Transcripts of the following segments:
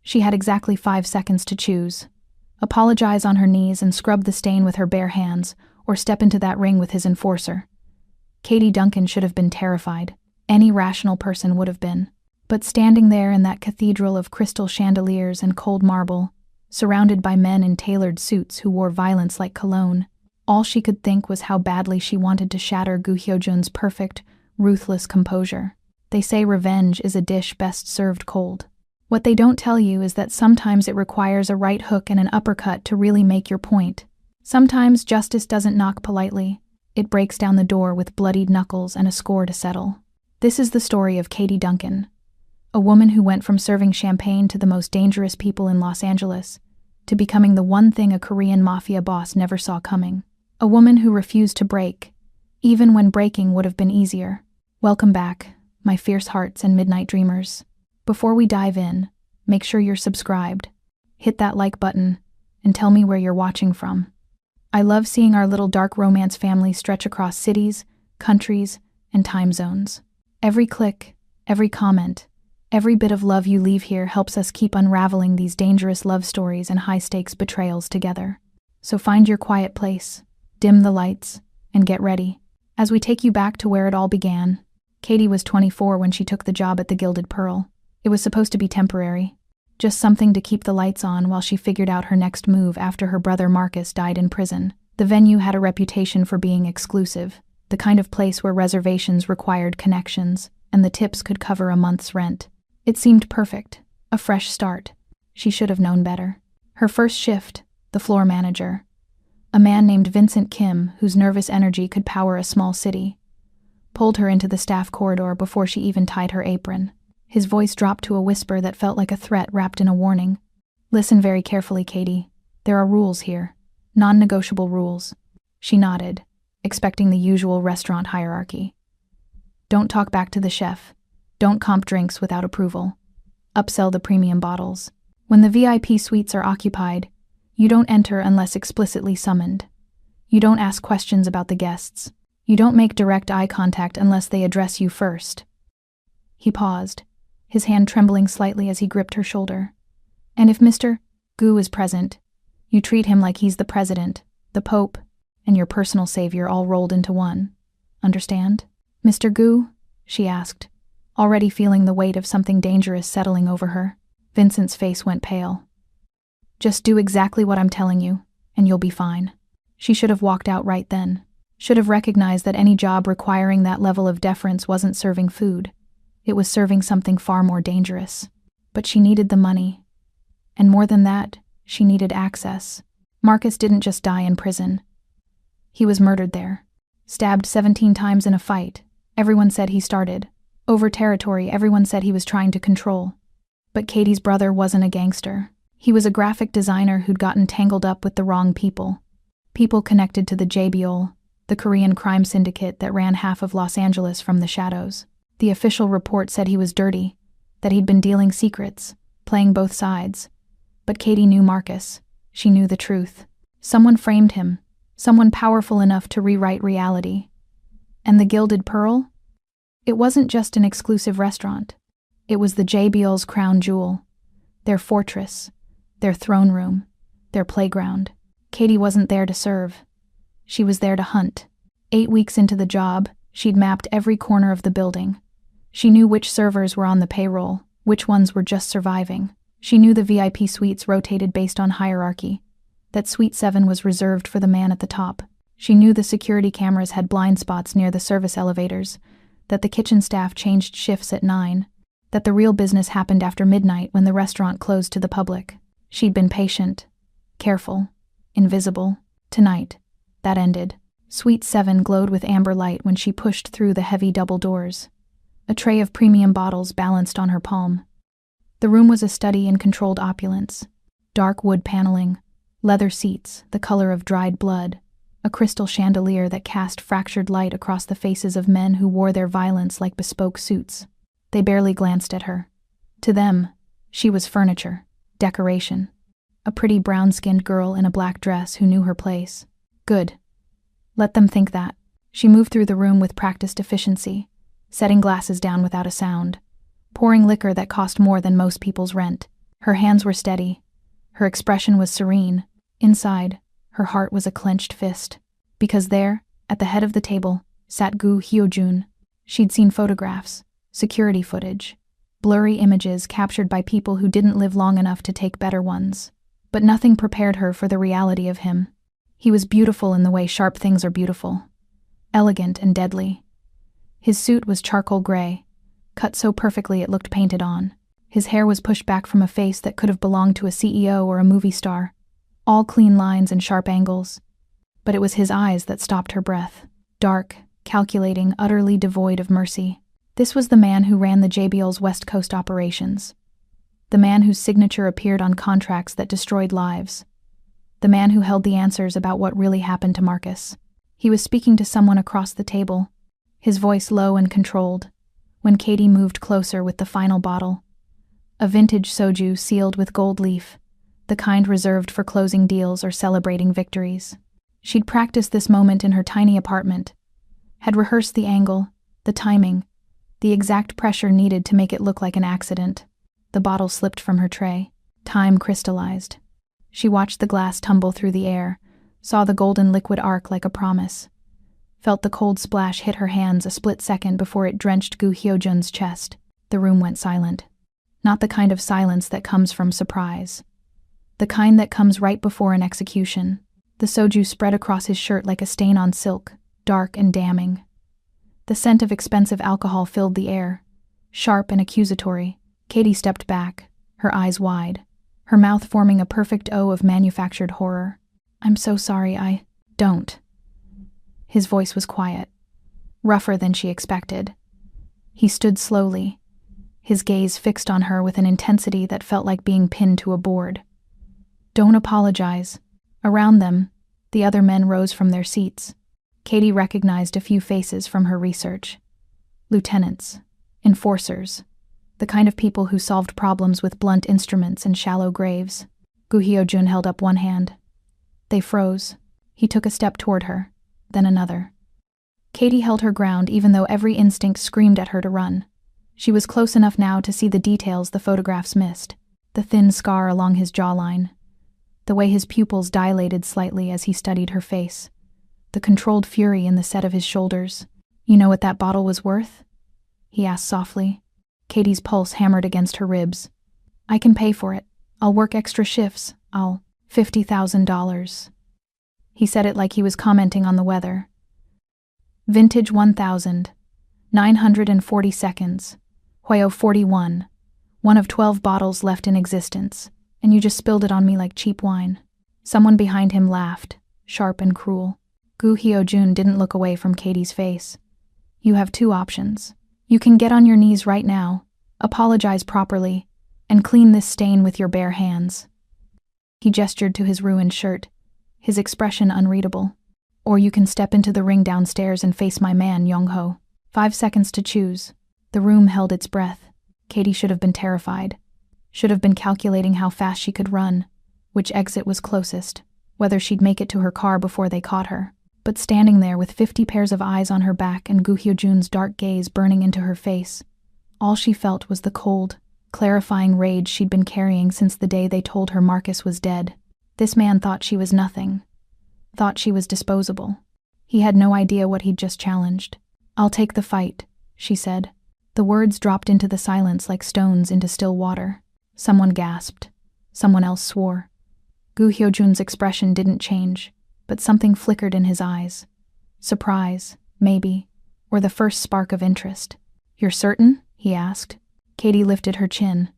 She had exactly 5 seconds to choose. Apologize on her knees and scrub the stain with her bare hands, or step into that ring with his enforcer. Katie Duncan should have been terrified. Any rational person would have been. But standing there in that cathedral of crystal chandeliers and cold marble, surrounded by men in tailored suits who wore violence like cologne, all she could think was how badly she wanted to shatter Gu Hyojun's perfect, ruthless composure. They say revenge is a dish best served cold. What they don't tell you is that sometimes it requires a right hook and an uppercut to really make your point. Sometimes justice doesn't knock politely. It breaks down the door with bloodied knuckles and a score to settle. This is the story of Katie Duncan, a woman who went from serving champagne to the most dangerous people in Los Angeles, to becoming the one thing a Korean mafia boss never saw coming. A woman who refused to break, even when breaking would have been easier. Welcome back, my fierce hearts and midnight dreamers. Before we dive in, make sure you're subscribed. Hit that like button, and tell me where you're watching from. I love seeing our little dark romance family stretch across cities, countries, and time zones. Every click, every comment, every bit of love you leave here helps us keep unraveling these dangerous love stories and high-stakes betrayals together. So find your quiet place, dim the lights, and get ready. As we take you back to where it all began, Katie was 24 when she took the job at the Gilded Pearl. It was supposed to be temporary, just something to keep the lights on while she figured out her next move after her brother Marcus died in prison. The venue had a reputation for being exclusive, the kind of place where reservations required connections, and the tips could cover a month's rent. It seemed perfect, a fresh start. She should have known better. Her first shift, the floor manager, a man named Vincent Kim, whose nervous energy could power a small city, pulled her into the staff corridor before she even tied her apron. His voice dropped to a whisper that felt like a threat wrapped in a warning. Listen very carefully, Katie. There are rules here. Non-negotiable rules. She nodded, expecting the usual restaurant hierarchy. Don't talk back to the chef. Don't comp drinks without approval. Upsell the premium bottles. When the VIP suites are occupied, you don't enter unless explicitly summoned. You don't ask questions about the guests. You don't make direct eye contact unless they address you first. He paused, his hand trembling slightly as he gripped her shoulder. And if Mr. Gu is present, you treat him like he's the president, the pope, and your personal savior all rolled into one. Understand? Mr. Gu? She asked, already feeling the weight of something dangerous settling over her. Vincent's face went pale. Just do exactly what I'm telling you, and you'll be fine. She should have walked out right then. Should have recognized that any job requiring that level of deference wasn't serving food. It was serving something far more dangerous. But she needed the money. And more than that, she needed access. Marcus didn't just die in prison. He was murdered there. Stabbed 17 times in a fight. Everyone said he started. Over territory everyone said he was trying to control. But Katie's brother wasn't a gangster. He was a graphic designer who'd gotten tangled up with the wrong people. People connected to the JBOL, the Korean crime syndicate that ran half of Los Angeles from the shadows. The official report said he was dirty, that he'd been dealing secrets, playing both sides. But Katie knew Marcus. She knew the truth. Someone framed him, someone powerful enough to rewrite reality. And the Gilded Pearl? It wasn't just an exclusive restaurant. It was the JBL's crown jewel, their fortress, their throne room, their playground. Katie wasn't there to serve. She was there to hunt. 8 weeks into the job, she'd mapped every corner of the building. She knew which servers were on the payroll, which ones were just surviving. She knew the VIP suites rotated based on hierarchy, that Suite 7 was reserved for the man at the top. She knew the security cameras had blind spots near the service elevators, that the kitchen staff changed shifts at 9, that the real business happened after midnight when the restaurant closed to the public. She'd been patient, careful, invisible. Tonight, that ended. Suite 7 glowed with amber light when she pushed through the heavy double doors. A tray of premium bottles balanced on her palm. The room was a study in controlled opulence. Dark wood paneling, leather seats, the color of dried blood, a crystal chandelier that cast fractured light across the faces of men who wore their violence like bespoke suits. They barely glanced at her. To them, she was furniture, decoration. A pretty brown-skinned girl in a black dress who knew her place. Good. Let them think that. She moved through the room with practiced efficiency, setting glasses down without a sound, pouring liquor that cost more than most people's rent. Her hands were steady. Her expression was serene. Inside, her heart was a clenched fist. Because there, at the head of the table, sat Gu Hyojun. She'd seen photographs, security footage, blurry images captured by people who didn't live long enough to take better ones. But nothing prepared her for the reality of him. He was beautiful in the way sharp things are beautiful. Elegant and deadly. His suit was charcoal gray, cut so perfectly it looked painted on. His hair was pushed back from a face that could have belonged to a CEO or a movie star. All clean lines and sharp angles. But it was his eyes that stopped her breath. Dark, calculating, utterly devoid of mercy. This was the man who ran the JBL's West Coast operations. The man whose signature appeared on contracts that destroyed lives. The man who held the answers about what really happened to Marcus. He was speaking to someone across the table, his voice low and controlled, when Katie moved closer with the final bottle. A vintage soju sealed with gold leaf, the kind reserved for closing deals or celebrating victories. She'd practiced this moment in her tiny apartment, had rehearsed the angle, the timing, the exact pressure needed to make it look like an accident. The bottle slipped from her tray. Time crystallized. She watched the glass tumble through the air, saw the golden liquid arc like a promise, felt the cold splash hit her hands a split second before it drenched Gu Hyojun's chest. The room went silent. Not the kind of silence that comes from surprise. The kind that comes right before an execution. The soju spread across his shirt like a stain on silk, dark and damning. The scent of expensive alcohol filled the air, sharp and accusatory. Katie stepped back, her eyes wide, her mouth forming a perfect O of manufactured horror. "I'm so sorry, don't." His voice was quiet, rougher than she expected. He stood slowly, his gaze fixed on her with an intensity that felt like being pinned to a board. "Don't apologize." Around them, the other men rose from their seats. Katie recognized a few faces from her research. Lieutenants, enforcers, the kind of people who solved problems with blunt instruments and shallow graves. Gu Hyojun held up one hand. They froze. He took a step toward her, then another. Katie held her ground even though every instinct screamed at her to run. She was close enough now to see the details the photographs missed. The thin scar along his jawline. The way his pupils dilated slightly as he studied her face. The controlled fury in the set of his shoulders. "You know what that bottle was worth?" he asked softly. Katie's pulse hammered against her ribs. "I can pay for it. I'll work extra shifts. I'll $50,000. He said it like he was commenting on the weather. Vintage 1000. 940 seconds. Huayo 41. One of 12 bottles left in existence, and you just spilled it on me like cheap wine. Someone behind him laughed, sharp and cruel. Gu Hyojun didn't look away from Katie's face. "You have two options. You can get on your knees right now, apologize properly, and clean this stain with your bare hands." He gestured to his ruined shirt, his expression unreadable. "Or you can step into the ring downstairs and face my man, Yongho." 5 seconds to choose. The room held its breath. Katie should have been terrified. Should have been calculating how fast she could run, which exit was closest, whether she'd make it to her car before they caught her. But standing there with 50 pairs of eyes on her back and Gu Hyojun's dark gaze burning into her face, all she felt was the cold, clarifying rage she'd been carrying since the day they told her Marcus was dead. This man thought she was nothing. Thought she was disposable. He had no idea what he'd just challenged. "I'll take the fight," she said. The words dropped into the silence like stones into still water. Someone gasped. Someone else swore. Gu Hyojun's expression didn't change, but something flickered in his eyes. Surprise, maybe, or the first spark of interest. "You're certain?" he asked. Katie lifted her chin,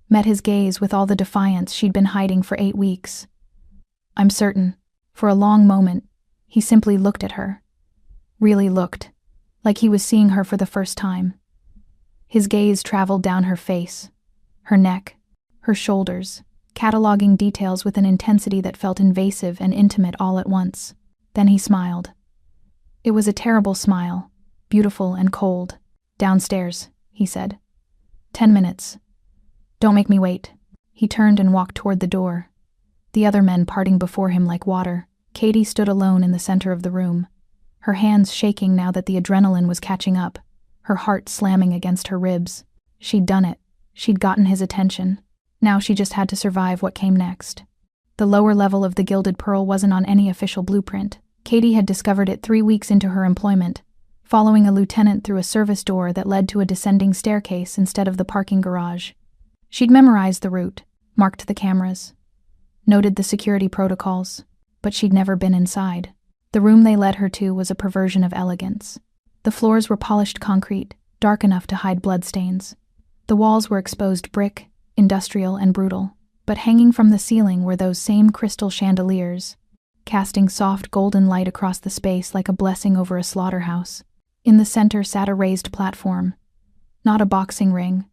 met his gaze with all the defiance she'd been hiding for 8 weeks. "I'm certain." For a long moment, he simply looked at her. Really looked, like he was seeing her for the first time. His gaze traveled down her face, her neck, her shoulders, cataloging details with an intensity that felt invasive and intimate all at once. Then he smiled. It was a terrible smile, beautiful and cold. "Downstairs," he said. 10 minutes. Don't make me wait." He turned and walked toward the door, the other men parting before him like water. Katie stood alone in the center of the room, her hands shaking now that the adrenaline was catching up, her heart slamming against her ribs. She'd done it. She'd gotten his attention. Now she just had to survive what came next. The lower level of the Gilded Pearl wasn't on any official blueprint. Katie had discovered it 3 weeks into her employment, following a lieutenant through a service door that led to a descending staircase instead of the parking garage. She'd memorized the route, marked the cameras, noted the security protocols, but she'd never been inside. The room they led her to was a perversion of elegance. The floors were polished concrete, dark enough to hide bloodstains. The walls were exposed brick, industrial and brutal, but hanging from the ceiling were those same crystal chandeliers, casting soft golden light across the space like a blessing over a slaughterhouse. In the center sat a raised platform. Not a boxing ring,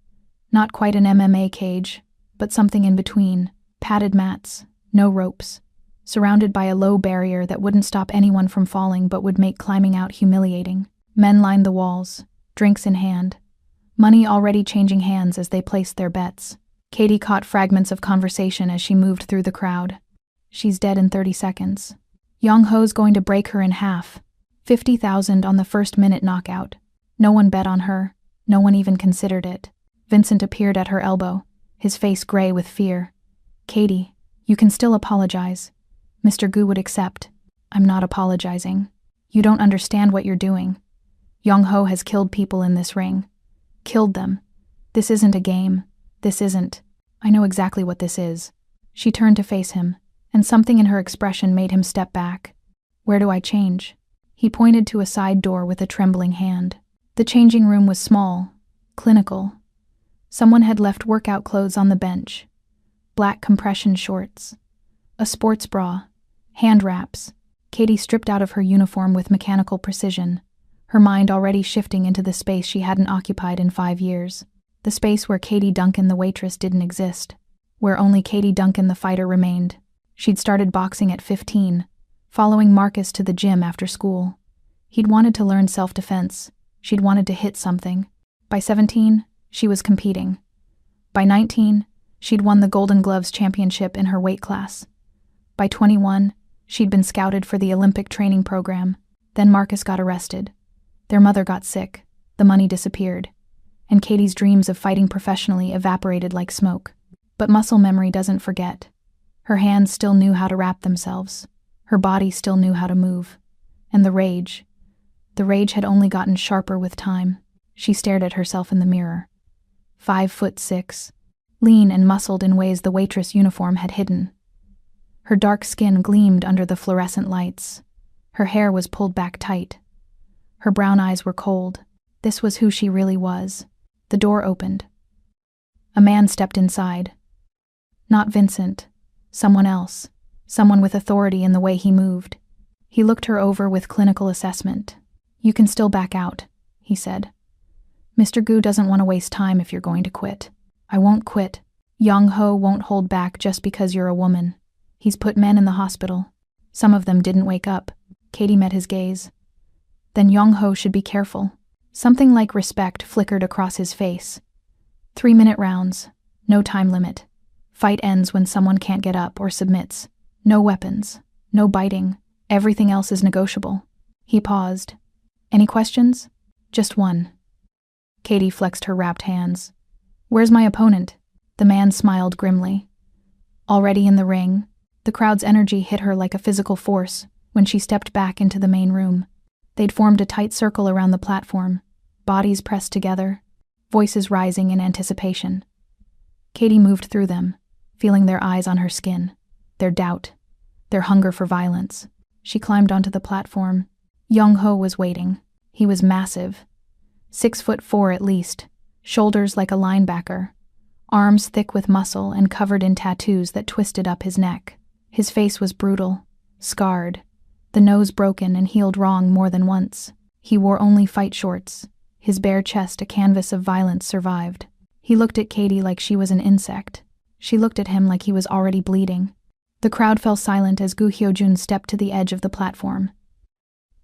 not quite an MMA cage, but something in between. Padded mats, no ropes, surrounded by a low barrier that wouldn't stop anyone from falling but would make climbing out humiliating. Men lined the walls, drinks in hand, money already changing hands as they placed their bets. Katie caught fragments of conversation as she moved through the crowd. She's dead in 30 seconds. Young-ho's going to break her in half. 50,000 on the first-minute knockout. No one bet on her. No one even considered it. Vincent appeared at her elbow, his face gray with fear. Katie, you can still apologize. Mr. Gu would accept. I'm not apologizing. You don't understand what you're doing. Young-ho has killed people in this ring. Killed them. This isn't a game. This isn't. I know exactly what this is. She turned to face him, and something in her expression made him step back. Where do I change? He pointed to a side door with a trembling hand. The changing room was small, clinical. Someone had left workout clothes on the bench. Black compression shorts. A sports bra. Hand wraps. Katie stripped out of her uniform with mechanical precision, her mind already shifting into the space she hadn't occupied in 5 years. The space where Katie Duncan the waitress didn't exist. Where only Katie Duncan the fighter remained. She'd started boxing at 15, following Marcus to the gym after school. He'd wanted to learn self-defense. She'd wanted to hit something. By 17, she was competing. By 19, she'd won the Golden Gloves championship in her weight class. By 21, she'd been scouted for the Olympic training program. Then Marcus got arrested. Their mother got sick. The money disappeared. And Katie's dreams of fighting professionally evaporated like smoke. But muscle memory doesn't forget. Her hands still knew how to wrap themselves. Her body still knew how to move. And the rage had only gotten sharper with time. She stared at herself in the mirror. 5'6", lean and muscled in ways the waitress uniform had hidden. Her dark skin gleamed under the fluorescent lights. Her hair was pulled back tight. Her brown eyes were cold. This was who she really was. The door opened. A man stepped inside. Not Vincent. Someone else. Someone with authority in the way he moved. He looked her over with clinical assessment. You can still back out, he said. Mr. Gu doesn't want to waste time if you're going to quit. I won't quit. Young-ho won't hold back just because you're a woman. He's put men in the hospital. Some of them didn't wake up. Katie met his gaze. Then Young-ho should be careful. Something like respect flickered across his face. 3-minute rounds. No time limit. Fight ends when someone can't get up or submits. No weapons. No biting. Everything else is negotiable. He paused. Any questions? Just one. Katie flexed her wrapped hands. Where's my opponent? The man smiled grimly. Already in the ring. The crowd's energy hit her like a physical force when she stepped back into the main room. They'd formed a tight circle around the platform, bodies pressed together, voices rising in anticipation. Katie moved through them, feeling their eyes on her skin, their doubt, their hunger for violence. She climbed onto the platform. Young-ho was waiting. He was massive. 6'4" at least, shoulders like a linebacker, arms thick with muscle and covered in tattoos that twisted up his neck. His face was brutal, scarred, the nose broken and healed wrong more than once. He wore only fight shorts. His bare chest, a canvas of violence, survived. He looked at Katie like she was an insect. She looked at him like he was already bleeding. The crowd fell silent as Gu Hyojun stepped to the edge of the platform.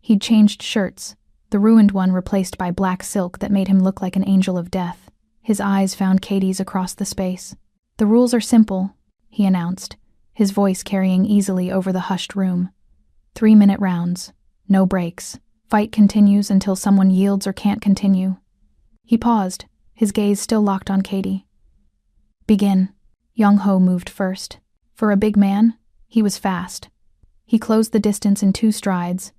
He'd changed shirts, the ruined one replaced by black silk that made him look like an angel of death. His eyes found Katie's across the space. The rules are simple, he announced, his voice carrying easily over the hushed room. 3-minute rounds. No breaks. Fight continues until someone yields or can't continue. He paused, his gaze still locked on Katie. Begin. Young-ho moved first. For a big man, he was fast. He closed the distance in 2 strides,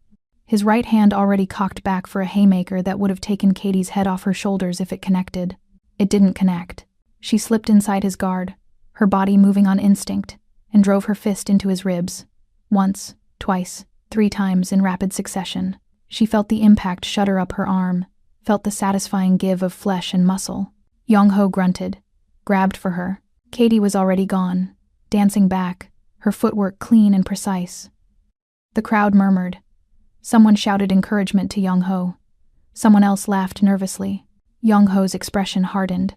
his right hand already cocked back for a haymaker that would have taken Katie's head off her shoulders if it connected. It didn't connect. She slipped inside his guard, her body moving on instinct, and drove her fist into his ribs. Once, twice, 3 times in rapid succession. She felt the impact shudder up her arm, felt the satisfying give of flesh and muscle. Young-ho grunted, grabbed for her. Katie was already gone, dancing back, her footwork clean and precise. The crowd murmured. Someone shouted encouragement to Young-ho. Someone else laughed nervously. Young-ho's expression hardened.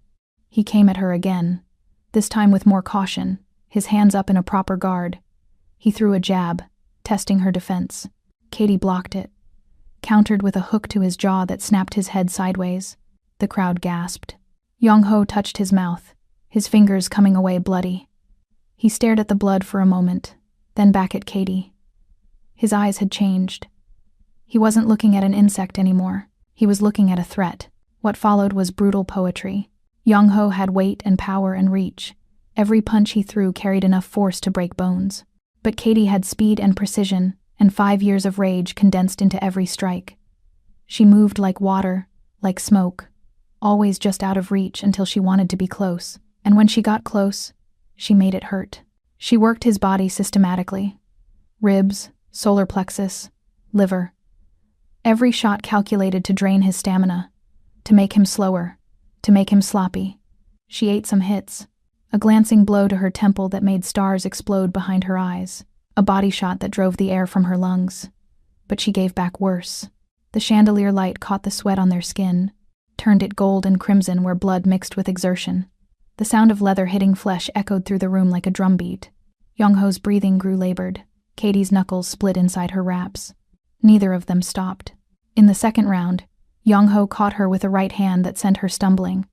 He came at her again, this time with more caution, his hands up in a proper guard. He threw a jab, testing her defense. Katie blocked it, countered with a hook to his jaw that snapped his head sideways. The crowd gasped. Young-ho touched his mouth, his fingers coming away bloody. He stared at the blood for a moment, then back at Katie. His eyes had changed. He wasn't looking at an insect anymore. He was looking at a threat. What followed was brutal poetry. Young-ho had weight and power and reach. Every punch he threw carried enough force to break bones. But Katie had speed and precision, and 5 years of rage condensed into every strike. She moved like water, like smoke, always just out of reach until she wanted to be close. And when she got close, she made it hurt. She worked his body systematically. Ribs, solar plexus, liver. Every shot calculated to drain his stamina, to make him slower, to make him sloppy. She ate some hits. A glancing blow to her temple that made stars explode behind her eyes. A body shot that drove the air from her lungs. But she gave back worse. The chandelier light caught the sweat on their skin, turned it gold and crimson where blood mixed with exertion. The sound of leather hitting flesh echoed through the room like a drumbeat. Young-ho's breathing grew labored. Katie's knuckles split inside her wraps. Neither of them stopped. In the second round, Young-ho caught her with a right hand that sent her stumbling.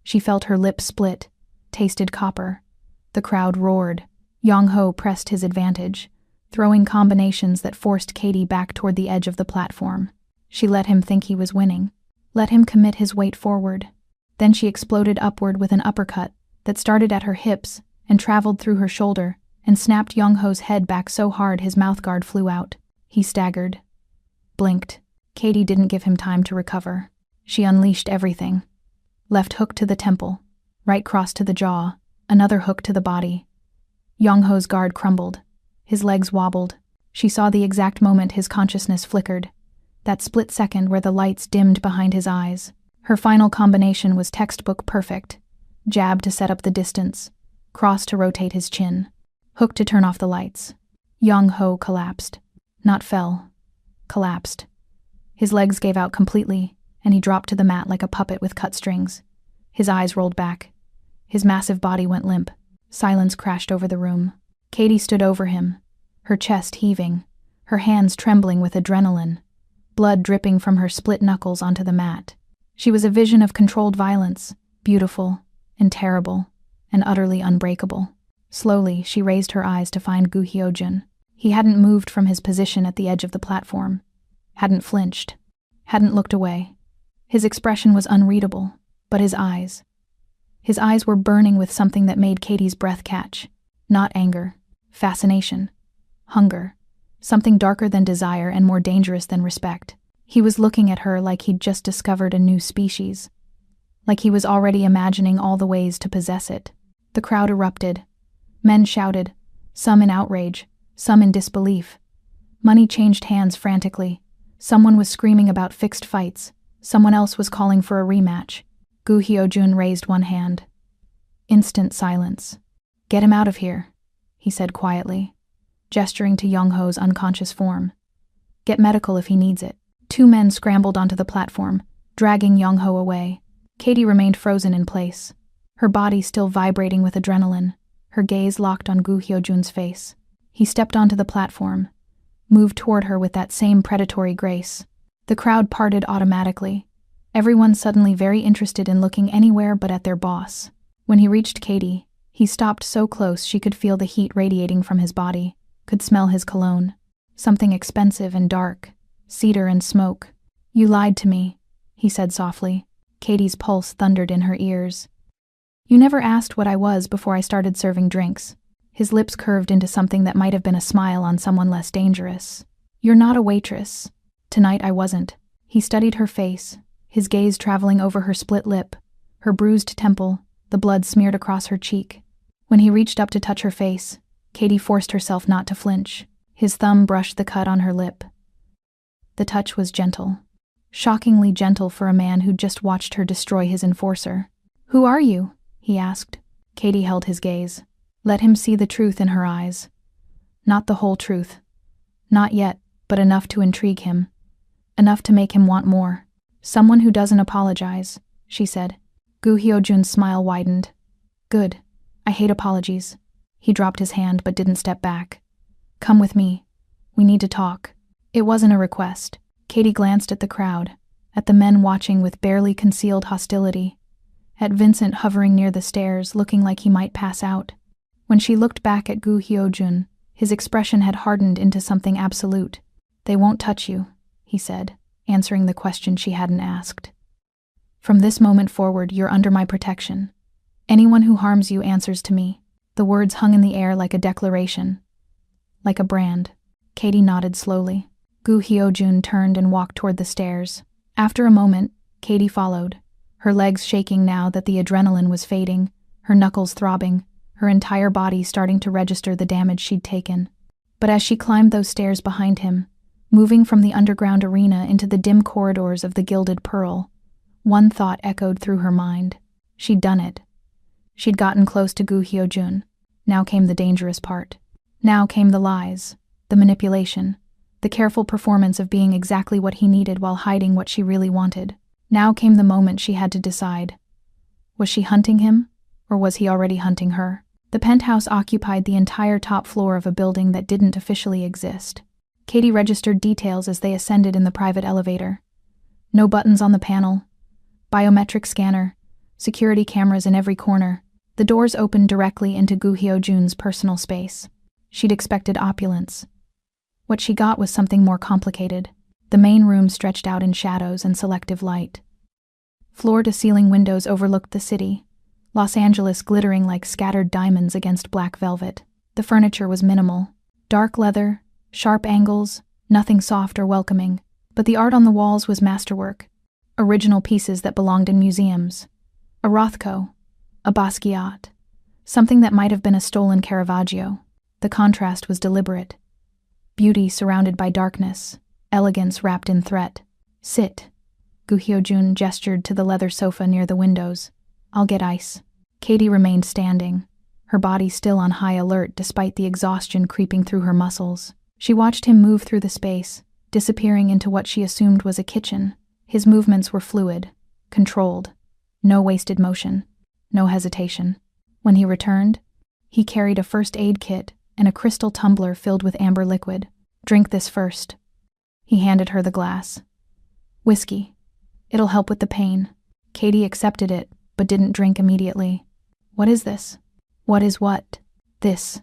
She felt her lips split, tasted copper. The crowd roared. Young-ho pressed his advantage, throwing combinations that forced Katie back toward the edge of the platform. She let him think he was winning. Let him commit his weight forward. Then she exploded upward with an uppercut that started at her hips and traveled through her shoulder and snapped Young-ho's head back so hard his mouthguard flew out. He staggered, blinked. Katie didn't give him time to recover. She unleashed everything. Left hook to the temple, right cross to the jaw, another hook to the body. Young-ho's guard crumbled. His legs wobbled. She saw the exact moment his consciousness flickered, that split second where the lights dimmed behind his eyes. Her final combination was textbook perfect. Jab to set up the distance, cross to rotate his chin, hook to turn off the lights. Young-ho collapsed. Not fell. Collapsed. His legs gave out completely, and he dropped to the mat like a puppet with cut strings. His eyes rolled back. His massive body went limp. Silence crashed over the room. Katie stood over him, her chest heaving, her hands trembling with adrenaline, blood dripping from her split knuckles onto the mat. She was a vision of controlled violence, beautiful and terrible and utterly unbreakable. Slowly, she raised her eyes to find Gu Hyojun. He hadn't moved from his position at the edge of the platform, hadn't flinched, hadn't looked away. His expression was unreadable, but his eyes were burning with something that made Katie's breath catch. Not anger, fascination, hunger, something darker than desire and more dangerous than respect. He was looking at her like he'd just discovered a new species, like he was already imagining all the ways to possess it. The crowd erupted. Men shouted, some in outrage, some in disbelief. Money changed hands frantically. Someone was screaming about fixed fights. Someone else was calling for a rematch. Gu Hyojun raised one hand. Instant silence. Get him out of here, he said quietly, gesturing to Young-ho's unconscious form. Get medical if he needs it. 2 men scrambled onto the platform, dragging Young-ho away. Katie remained frozen in place, her body still vibrating with adrenaline, her gaze locked on Gu Hyojun's face. He stepped onto the platform, moved toward her with that same predatory grace. The crowd parted automatically, everyone suddenly very interested in looking anywhere but at their boss. When he reached Katie, he stopped so close she could feel the heat radiating from his body, could smell his cologne. Something expensive and dark, cedar and smoke. You lied to me, he said softly. Katie's pulse thundered in her ears. You never asked what I was before I started serving drinks. His lips curved into something that might have been a smile on someone less dangerous. You're not a waitress. Tonight I wasn't. He studied her face, his gaze traveling over her split lip, her bruised temple, the blood smeared across her cheek. When he reached up to touch her face, Katie forced herself not to flinch. His thumb brushed the cut on her lip. The touch was gentle. Shockingly gentle for a man who'd just watched her destroy his enforcer. Who are you? He asked. Katie held his gaze. Let him see the truth in her eyes. Not the whole truth. Not yet, but enough to intrigue him. Enough to make him want more. Someone who doesn't apologize, she said. Gu Hyojun's smile widened. Good. I hate apologies. He dropped his hand but didn't step back. Come with me. We need to talk. It wasn't a request. Katie glanced at the crowd, at the men watching with barely concealed hostility, at Vincent hovering near the stairs looking like he might pass out. When she looked back at Gu Hyojun, his expression had hardened into something absolute. They won't touch you, he said, answering the question she hadn't asked. From this moment forward, you're under my protection. Anyone who harms you answers to me. The words hung in the air like a declaration. Like a brand. Katie nodded slowly. Gu Hyojun turned and walked toward the stairs. After a moment, Katie followed, her legs shaking now that the adrenaline was fading, her knuckles throbbing, her entire body starting to register the damage she'd taken. But as she climbed those stairs behind him, moving from the underground arena into the dim corridors of the Gilded Pearl, one thought echoed through her mind. She'd done it. She'd gotten close to Gu Hyojun. Now came the dangerous part. Now came the lies, the manipulation, the careful performance of being exactly what he needed while hiding what she really wanted. Now came the moment she had to decide. Was she hunting him, or was he already hunting her? The penthouse occupied the entire top floor of a building that didn't officially exist. Katie registered details as they ascended in the private elevator. No buttons on the panel. Biometric scanner. Security cameras in every corner. The doors opened directly into Gu Hyojun's personal space. She'd expected opulence. What she got was something more complicated. The main room stretched out in shadows and selective light. Floor-to-ceiling windows overlooked the city, Los Angeles glittering like scattered diamonds against black velvet. The furniture was minimal. Dark leather, sharp angles, nothing soft or welcoming. But the art on the walls was masterwork. Original pieces that belonged in museums. A Rothko, a Basquiat, something that might have been a stolen Caravaggio. The contrast was deliberate. Beauty surrounded by darkness, elegance wrapped in threat. Sit. Gu Hyojun gestured to the leather sofa near the windows. I'll get ice. Katie remained standing, her body still on high alert despite the exhaustion creeping through her muscles. She watched him move through the space, disappearing into what she assumed was a kitchen. His movements were fluid, controlled. No wasted motion, no hesitation. When he returned, he carried a first aid kit and a crystal tumbler filled with amber liquid. Drink this first. He handed her the glass. Whiskey. It'll help with the pain. Katie accepted it, but didn't drink immediately. What is this? What is what? This.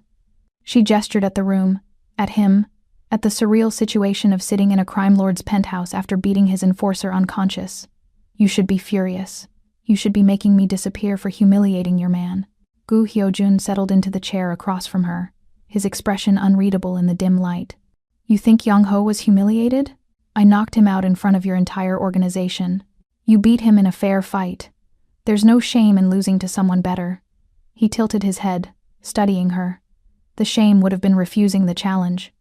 She gestured at the room, at him, at the surreal situation of sitting in a crime lord's penthouse after beating his enforcer unconscious. You should be furious. You should be making me disappear for humiliating your man. Gu Hyojun settled into the chair across from her, his expression unreadable in the dim light. You think Young-ho was humiliated? I knocked him out in front of your entire organization. You beat him in a fair fight. There's no shame in losing to someone better. He tilted his head, studying her. The shame would have been refusing the challenge.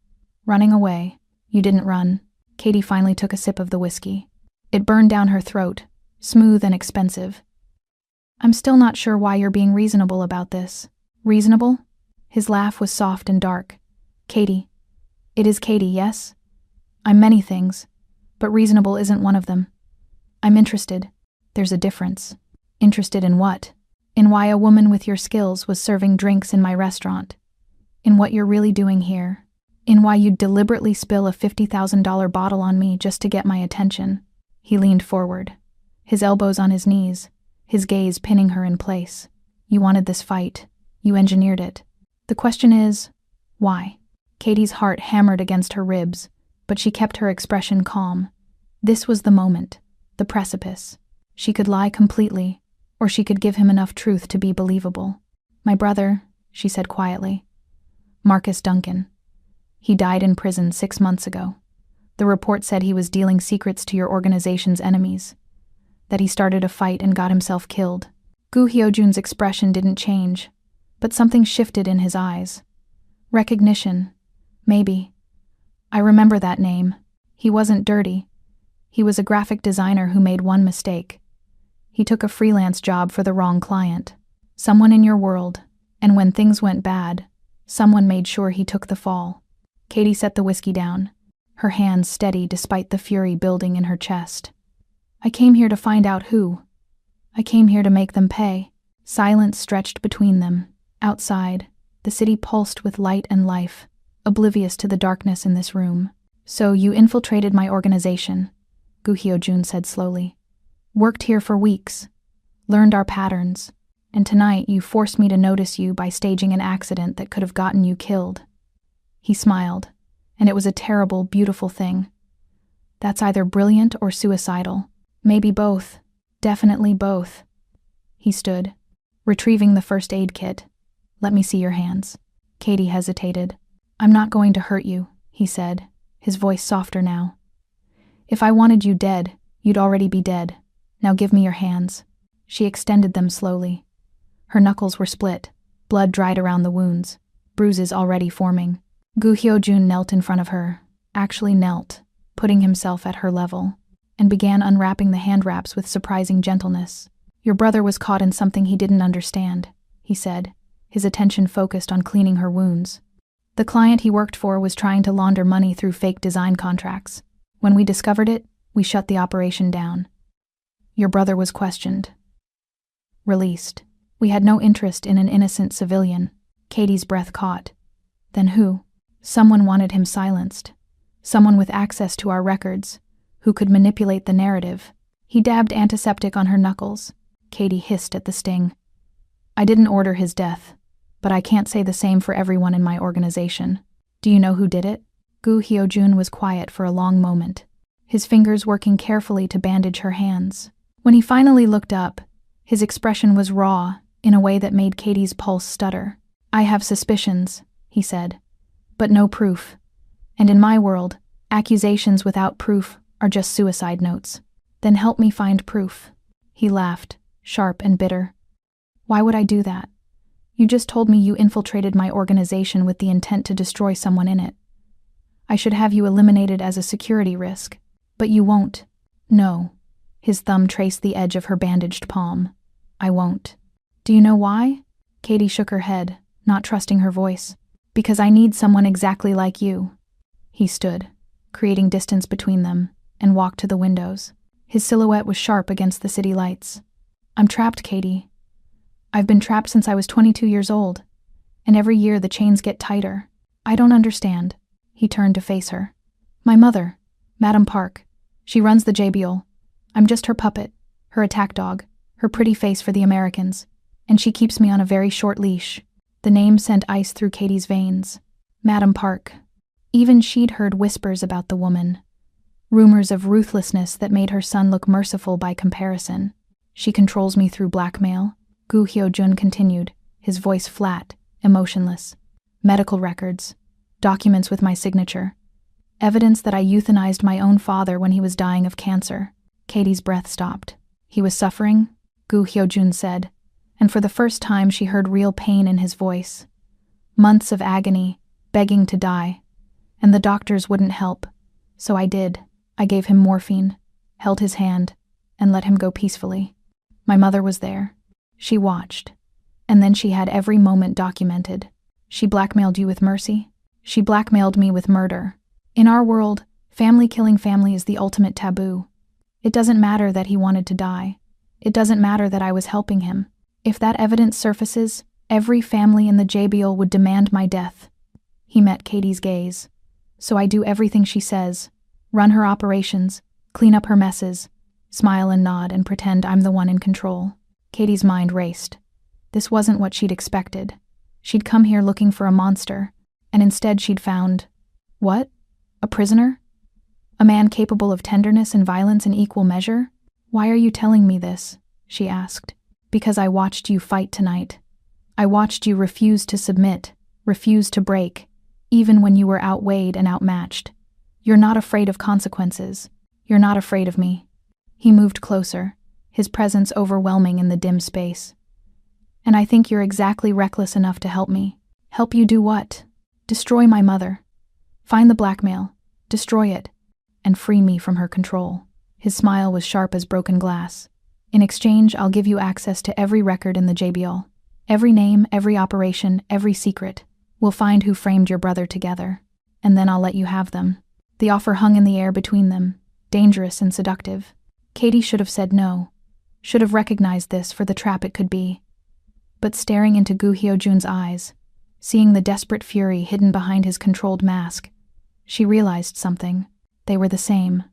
Running away. You didn't run. Katie finally took a sip of the whiskey. It burned down her throat, smooth and expensive. I'm still not sure why you're being reasonable about this. Reasonable? His laugh was soft and dark. Katie. It is Katie, yes? I'm many things, but reasonable isn't one of them. I'm interested. There's a difference. Interested in what? In why a woman with your skills was serving drinks in my restaurant. In what you're really doing here. In why you'd deliberately spill a $50,000 bottle on me just to get my attention. He leaned forward, his elbows on his knees, his gaze pinning her in place. You wanted this fight. You engineered it. The question is, why? Katie's heart hammered against her ribs, but she kept her expression calm. This was the moment, the precipice. She could lie completely, or she could give him enough truth to be believable. "My brother," she said quietly. "Marcus Duncan. He died in prison 6 months ago. The report said he was dealing secrets to your organization's enemies, that he started a fight and got himself killed." Gu Hyojun's expression didn't change, but something shifted in his eyes. Recognition, maybe. "I remember that name. He wasn't dirty. He was a graphic designer who made one mistake. He took a freelance job for the wrong client. Someone in your world, and when things went bad, someone made sure he took the fall." Katie set the whiskey down, her hands steady despite the fury building in her chest. "I came here to find out who. I came here to make them pay." Silence stretched between them. Outside, the city pulsed with light and life, oblivious to the darkness in this room. "So you infiltrated my organization," Gu Hyojun said slowly. "Worked here for weeks, learned our patterns, and tonight you forced me to notice you by staging an accident that could have gotten you killed." He smiled, and it was a terrible, beautiful thing. "That's either brilliant or suicidal. Maybe both. Definitely both." He stood, retrieving the first aid kit. "Let me see your hands." Katie hesitated. "I'm not going to hurt you," he said, his voice softer now. "If I wanted you dead, you'd already be dead. Now give me your hands." She extended them slowly. Her knuckles were split, blood dried around the wounds, bruises already forming. Gu Hyojun knelt in front of her, actually knelt, putting himself at her level, and began unwrapping the hand wraps with surprising gentleness. "Your brother was caught in something he didn't understand," he said, his attention focused on cleaning her wounds. "The client he worked for was trying to launder money through fake design contracts. When we discovered it, we shut the operation down. Your brother was questioned. Released. We had no interest in an innocent civilian." Katie's breath caught. "Then who?" "Someone wanted him silenced. Someone with access to our records, who could manipulate the narrative." He dabbed antiseptic on her knuckles. Katie hissed at the sting. "I didn't order his death, but I can't say the same for everyone in my organization. Do you know who did it?" Gu Hyojun was quiet for a long moment, his fingers working carefully to bandage her hands. When he finally looked up, his expression was raw, in a way that made Katie's pulse stutter. "I have suspicions," he said, "but no proof. And in my world, accusations without proof are just suicide notes." "Then help me find proof." He laughed, sharp and bitter. "Why would I do that? You just told me you infiltrated my organization with the intent to destroy someone in it. I should have you eliminated as a security risk, but you won't." "No." His thumb traced the edge of her bandaged palm. "I won't." "Do you know why?" Katie shook her head, not trusting her voice. "Because I need someone exactly like you." He stood, creating distance between them, and walked to the windows. His silhouette was sharp against the city lights. "I'm trapped, Katie. I've been trapped since I was 22 years old, and every year the chains get tighter. I don't understand." He turned to face her. "My mother, Madame Park. She runs the JBL. I'm just her puppet, her attack dog, her pretty face for the Americans, and she keeps me on a very short leash." The name sent ice through Katie's veins. Madame Park. Even she'd heard whispers about the woman, rumors of ruthlessness that made her son look merciful by comparison. "She controls me through blackmail," Gu Hyojun continued, his voice flat, emotionless. "Medical records, documents with my signature, evidence that I euthanized my own father when he was dying of cancer." Katie's breath stopped. "He was suffering?" Gu Hyojun said, and for the first time she heard real pain in his voice. "Months of agony, begging to die, and the doctors wouldn't help. So I did. I gave him morphine, held his hand, and let him go peacefully. My mother was there. She watched, and then she had every moment documented. She blackmailed you with mercy. She blackmailed me with murder. In our world, family killing family is the ultimate taboo. It doesn't matter that he wanted to die. It doesn't matter that I was helping him. If that evidence surfaces, every family in the JBL would demand my death." He met Katie's gaze. "So I do everything she says, run her operations, clean up her messes, smile and nod and pretend I'm the one in control." Katie's mind raced. This wasn't what she'd expected. She'd come here looking for a monster, and instead she'd found... what? A prisoner? A man capable of tenderness and violence in equal measure? "Why are you telling me this?" she asked. because I watched you fight tonight. I watched you refuse to submit, refuse to break, even when you were outweighed and outmatched. You're not afraid of consequences. You're not afraid of me." He moved closer, his presence overwhelming in the dim space. "And I think you're exactly reckless enough to help me. Help you do what? Destroy my mother. Find the blackmail, destroy it, and free me from her control." His smile was sharp as broken glass. "In exchange, I'll give you access to every record in the JBL. Every name, every operation, every secret. We'll find who framed your brother together, and then I'll let you have them." The offer hung in the air between them, dangerous and seductive. Katie should have said no, should have recognized this for the trap it could be. But staring into Gu Hyojun's eyes, seeing the desperate fury hidden behind his controlled mask, she realized something. They were the same.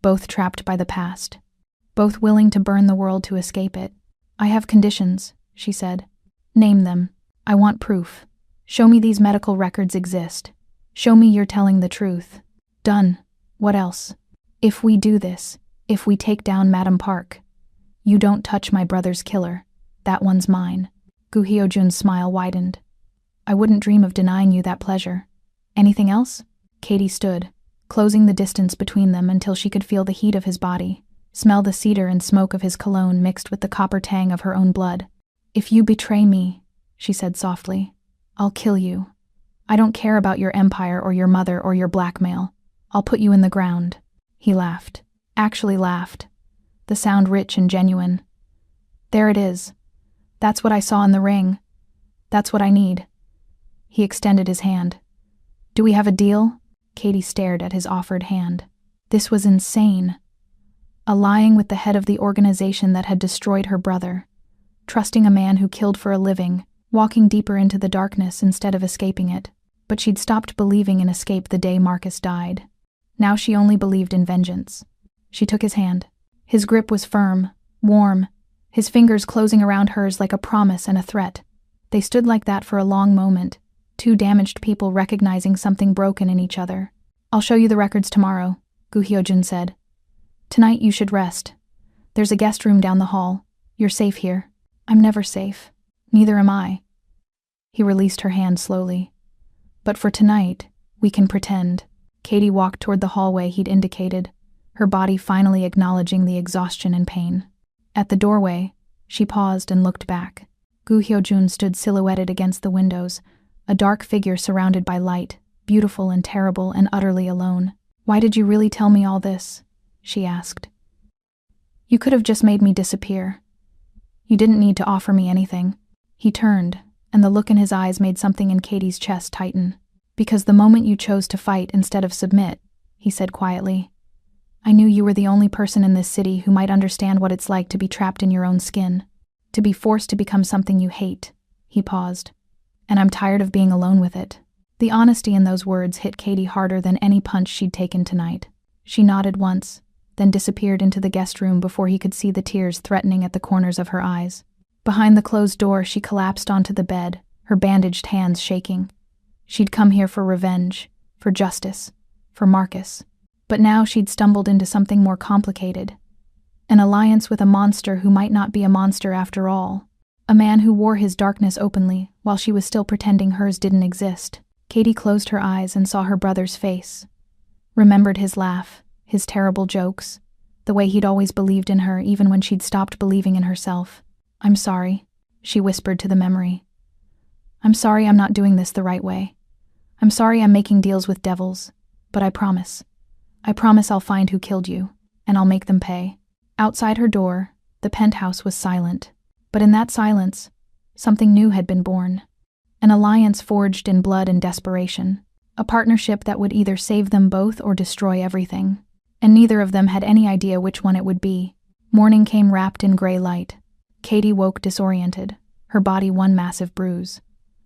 Both trapped by the past. Both willing to burn the world to escape it. "I have conditions," she said. "Name them. I want proof. Show me these medical records exist. Show me you're telling the truth." "Done. What else? If we do this, if we take down Madam Park, you don't touch my brother's killer. That one's mine." Gu Hyojun's smile widened. "I wouldn't dream of denying you that pleasure. Anything else?" Katie stood, closing the distance between them until she could feel the heat of his body, smell the cedar and smoke of his cologne mixed with the copper tang of her own blood. "If you betray me," she said softly, "I'll kill you. I don't care about your empire or your mother or your blackmail. I'll put you in the ground." He laughed, actually laughed, the sound rich and genuine. "There it is. That's what I saw in the ring. That's what I need." He extended his hand. "Do we have a deal?" Katie stared at his offered hand. This was insane. Allying with the head of the organization that had destroyed her brother, trusting a man who killed for a living, walking deeper into the darkness instead of escaping it. But she'd stopped believing in escape the day Marcus died. Now she only believed in vengeance. She took his hand. His grip was firm, warm, his fingers closing around hers like a promise and a threat. They stood like that for a long moment, two damaged people recognizing something broken in each other. "I'll show you the records tomorrow," Gu Hyojun said. "Tonight you should rest. There's a guest room down the hall. You're safe here." "I'm never safe. Neither am I." He released her hand slowly. "But for tonight, we can pretend." Katie walked toward the hallway he'd indicated, her body finally acknowledging the exhaustion and pain. At the doorway, she paused and looked back. Gu Hyojun stood silhouetted against the windows, a dark figure surrounded by light, beautiful and terrible and utterly alone. "Why did you really tell me all this?" she asked. "You could have just made me disappear. You didn't need to offer me anything." He turned, and the look in his eyes made something in Katie's chest tighten. "Because the moment you chose to fight instead of submit," he said quietly, "I knew you were the only person in this city who might understand what it's like to be trapped in your own skin, to be forced to become something you hate." He paused. "And I'm tired of being alone with it." The honesty in those words hit Katie harder than any punch she'd taken tonight. She nodded once, then disappeared into the guest room before he could see the tears threatening at the corners of her eyes. Behind the closed door, she collapsed onto the bed, her bandaged hands shaking. She'd come here for revenge, for justice, for Marcus. But now she'd stumbled into something more complicated. An alliance with a monster who might not be a monster after all. A man who wore his darkness openly, while she was still pretending hers didn't exist. Katie closed her eyes and saw her brother's face. Remembered his laugh, his terrible jokes, the way he'd always believed in her even when she'd stopped believing in herself. "I'm sorry," she whispered to the memory. "I'm sorry I'm not doing this the right way. I'm sorry I'm making deals with devils, but I promise I'll find who killed you, and I'll make them pay." Outside her door, the penthouse was silent. But in that silence, something new had been born. An alliance forged in blood and desperation. A partnership that would either save them both or destroy everything. And neither of them had any idea which one it would be. Morning came wrapped in gray light. Katie woke disoriented, her body one massive bruise,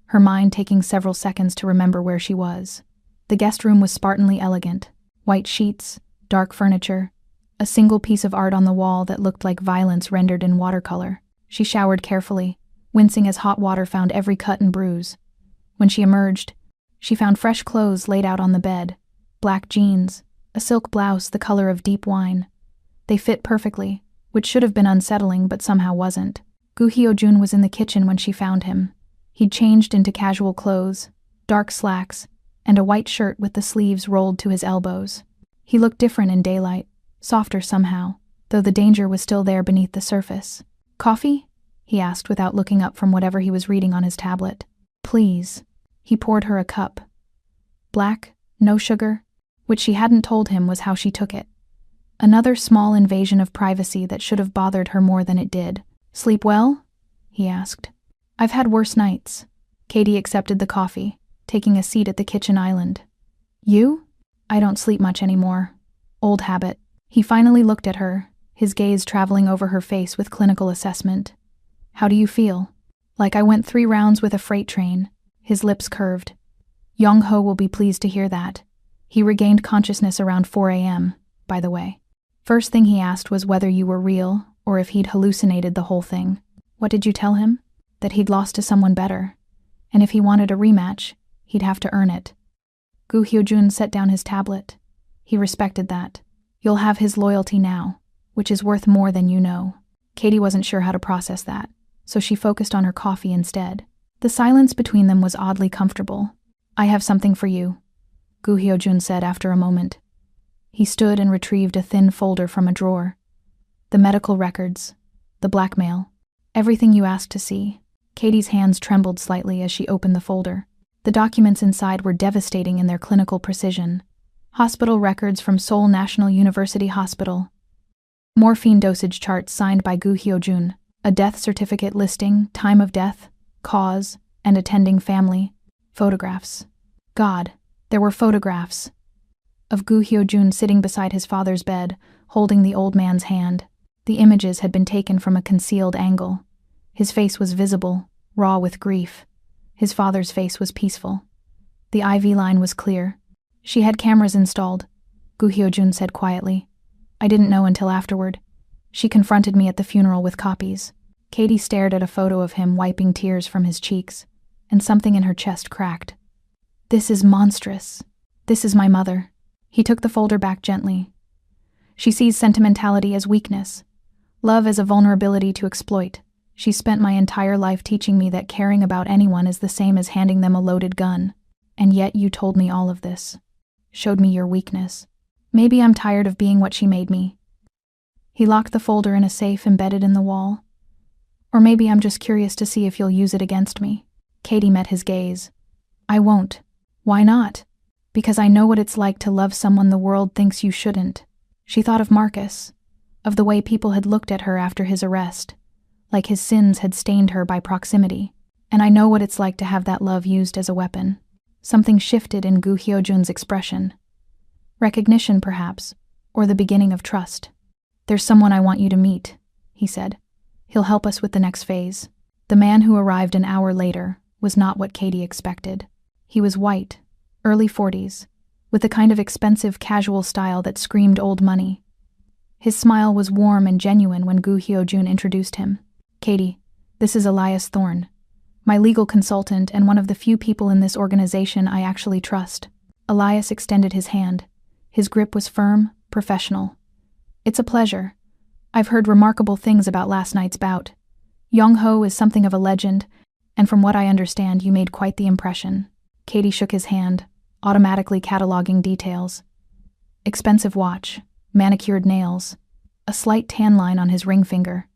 her mind taking several seconds to remember where she was. The guest room was Spartanly elegant. White sheets, dark furniture, a single piece of art on the wall that looked like violence rendered in watercolor. She showered carefully, wincing as hot water found every cut and bruise. When she emerged, she found fresh clothes laid out on the bed, black jeans, a silk blouse the color of deep wine. They fit perfectly, which should have been unsettling but somehow wasn't. Gu Hyojun was in the kitchen when she found him. He'd changed into casual clothes, dark slacks, and a white shirt with the sleeves rolled to his elbows. He looked different in daylight, softer somehow, though the danger was still there beneath the surface. "Coffee?" he asked without looking up from whatever he was reading on his tablet. "Please." He poured her a cup. Black, no sugar, which she hadn't told him was how she took it. Another small invasion of privacy that should have bothered her more than it did. "Sleep well?" he asked. "I've had worse nights." Katie accepted the coffee, taking a seat at the kitchen island. "You?" "I don't sleep much anymore. Old habit." He finally looked at her, his gaze traveling over her face with clinical assessment. "How do you feel?" "Like I went 3 rounds with a freight train." His lips curved. "Young-ho will be pleased to hear that. He regained consciousness around 4 a.m., by the way. First thing he asked was whether you were real, or if he'd hallucinated the whole thing." "What did you tell him?" "That he'd lost to someone better. And if he wanted a rematch, he'd have to earn it." Gu Hyojun set down his tablet. He respected that. "You'll have his loyalty now, which is worth more than you know." Katie wasn't sure how to process that, so she focused on her coffee instead. The silence between them was oddly comfortable. "I have something for you," Gu Hyojun said after a moment. He stood and retrieved a thin folder from a drawer. "The medical records, the blackmail, everything you asked to see." Katie's hands trembled slightly as she opened the folder. The documents inside were devastating in their clinical precision. Hospital records from Seoul National University Hospital. Morphine dosage charts signed by Gu Hyojun. A death certificate listing time of death, cause, and attending family. Photographs. God, there were photographs. Of Gu Hyojun sitting beside his father's bed, holding the old man's hand. The images had been taken from a concealed angle. His face was visible, raw with grief. His father's face was peaceful. The IV line was clear. "She had cameras installed," Gu Hyojun said quietly. "I didn't know until afterward. She confronted me at the funeral with copies." Katie stared at a photo of him wiping tears from his cheeks, and something in her chest cracked. "This is monstrous. This is my mother." He took the folder back gently. "She sees sentimentality as weakness, love as a vulnerability to exploit. She spent my entire life teaching me that caring about anyone is the same as handing them a loaded gun. And yet you told me all of this. Showed me your weakness. Maybe I'm tired of being what she made me." He locked the folder in a safe embedded in the wall. "Or maybe I'm just curious to see if you'll use it against me." Katie met his gaze. "I won't." "Why not?" "Because I know what it's like to love someone the world thinks you shouldn't." She thought of Marcus, of the way people had looked at her after his arrest, like his sins had stained her by proximity. "And I know what it's like to have that love used as a weapon." Something shifted in Gu Hyojun's expression. Recognition, perhaps, or the beginning of trust. "There's someone I want you to meet," he said. "He'll help us with the next phase." The man who arrived an hour later was not what Katie expected. He was white, early 40s, with the kind of expensive casual style that screamed old money. His smile was warm and genuine when Gu Hyojun introduced him. "Katie, this is Elias Thorne, my legal consultant and one of the few people in this organization I actually trust." Elias extended his hand. His grip was firm, professional. "It's a pleasure. I've heard remarkable things about last night's bout. Young-ho is something of a legend, and from what I understand, you made quite the impression." Katie shook his hand, automatically cataloging details. Expensive watch, manicured nails, a slight tan line on his ring finger.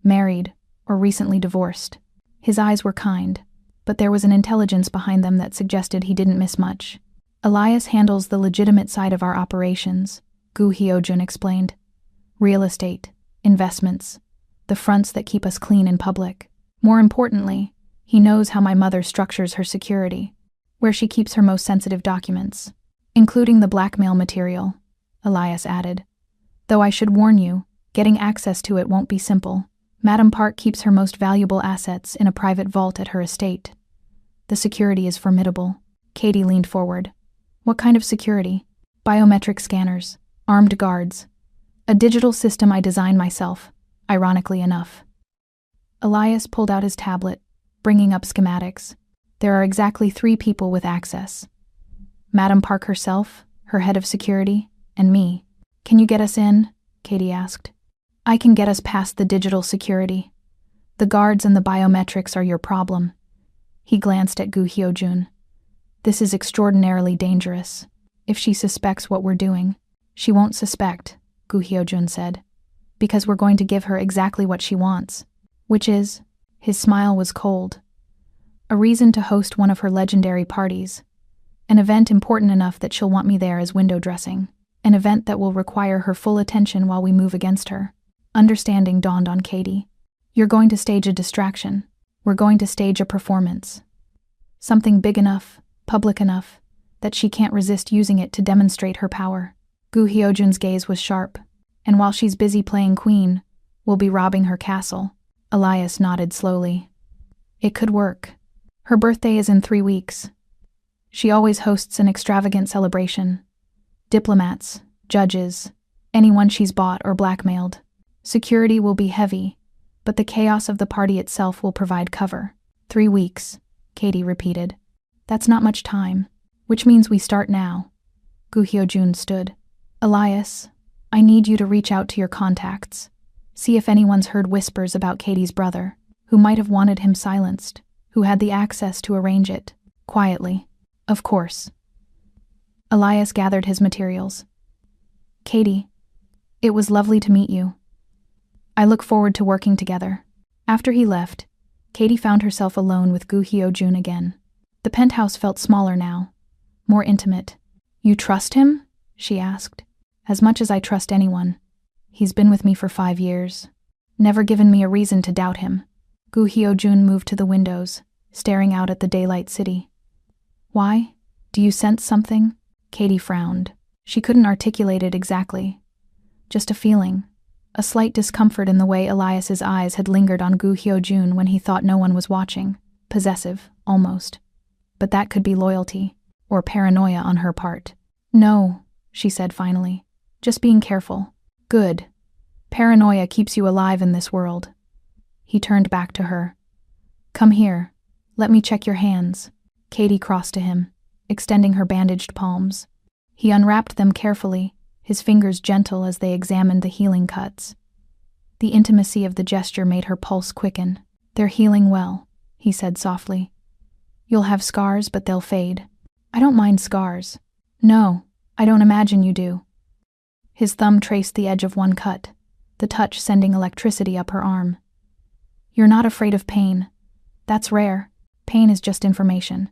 Married, or recently divorced. His eyes were kind, but there was an intelligence behind them that suggested he didn't miss much. "Elias handles the legitimate side of our operations," Gu Hyojun explained. "Real estate, investments, the fronts that keep us clean in public. More importantly, he knows how my mother structures her security, where she keeps her most sensitive documents, including the blackmail material," Elias added. "Though I should warn you, getting access to it won't be simple. Madam Park keeps her most valuable assets in a private vault at her estate. The security is formidable." Katie leaned forward. "What kind of security?" "Biometric scanners, armed guards. A digital system I designed myself, ironically enough." Elias pulled out his tablet, bringing up schematics. "There are exactly 3 people with access. Madam Park herself, her head of security, and me." "Can you get us in?" Katie asked. "I can get us past the digital security. The guards and the biometrics are your problem. He glanced at Gu Hyojun. This is extraordinarily dangerous. If she suspects what we're doing, she won't suspect, Gu Hyojun said, because we're going to give her exactly what she wants, which is, his smile was cold, a reason to host one of her legendary parties, an event important enough that she'll want me there as window dressing, an event that will require her full attention while we move against her. Understanding dawned on Katie. You're going to stage a distraction. We're going to stage a performance. Something big enough, public enough, that she can't resist using it to demonstrate her power. Gu Hyojun's gaze was sharp, and while she's busy playing queen, we'll be robbing her castle. Elias nodded slowly. It could work. Her birthday is in 3 weeks. She always hosts an extravagant celebration. Diplomats, judges, anyone she's bought or blackmailed. Security will be heavy, but the chaos of the party itself will provide cover. 3 weeks, Katie repeated. That's not much time, which means we start now. Gu Hyojun stood. Elias, I need you to reach out to your contacts. See if anyone's heard whispers about Katie's brother, who might have wanted him silenced, who had the access to arrange it. Quietly. Of course. Elias gathered his materials. Katie, it was lovely to meet you. I look forward to working together. After he left, Katie found herself alone with Gu Hyojun again. The penthouse felt smaller now, more intimate. You trust him? She asked. As much as I trust anyone. He's been with me for 5 years. Never given me a reason to doubt him. Gu Hyojun moved to the windows, staring out at the daylight city. Why? Do you sense something? Katie frowned. She couldn't articulate it exactly. Just a feeling. A slight discomfort in the way Elias's eyes had lingered on Gu Hyojun when he thought no one was watching. Possessive, almost. But that could be loyalty, or paranoia on her part. No, she said finally. Just being careful. Good. Paranoia keeps you alive in this world. He turned back to her. Come here. Let me check your hands. Katie crossed to him, extending her bandaged palms. He unwrapped them carefully, his fingers gentle as they examined the healing cuts. The intimacy of the gesture made her pulse quicken. They're healing well, he said softly. You'll have scars, but they'll fade. I don't mind scars. No, I don't imagine you do. His thumb traced the edge of one cut, the touch sending electricity up her arm. You're not afraid of pain. That's rare. Pain is just information.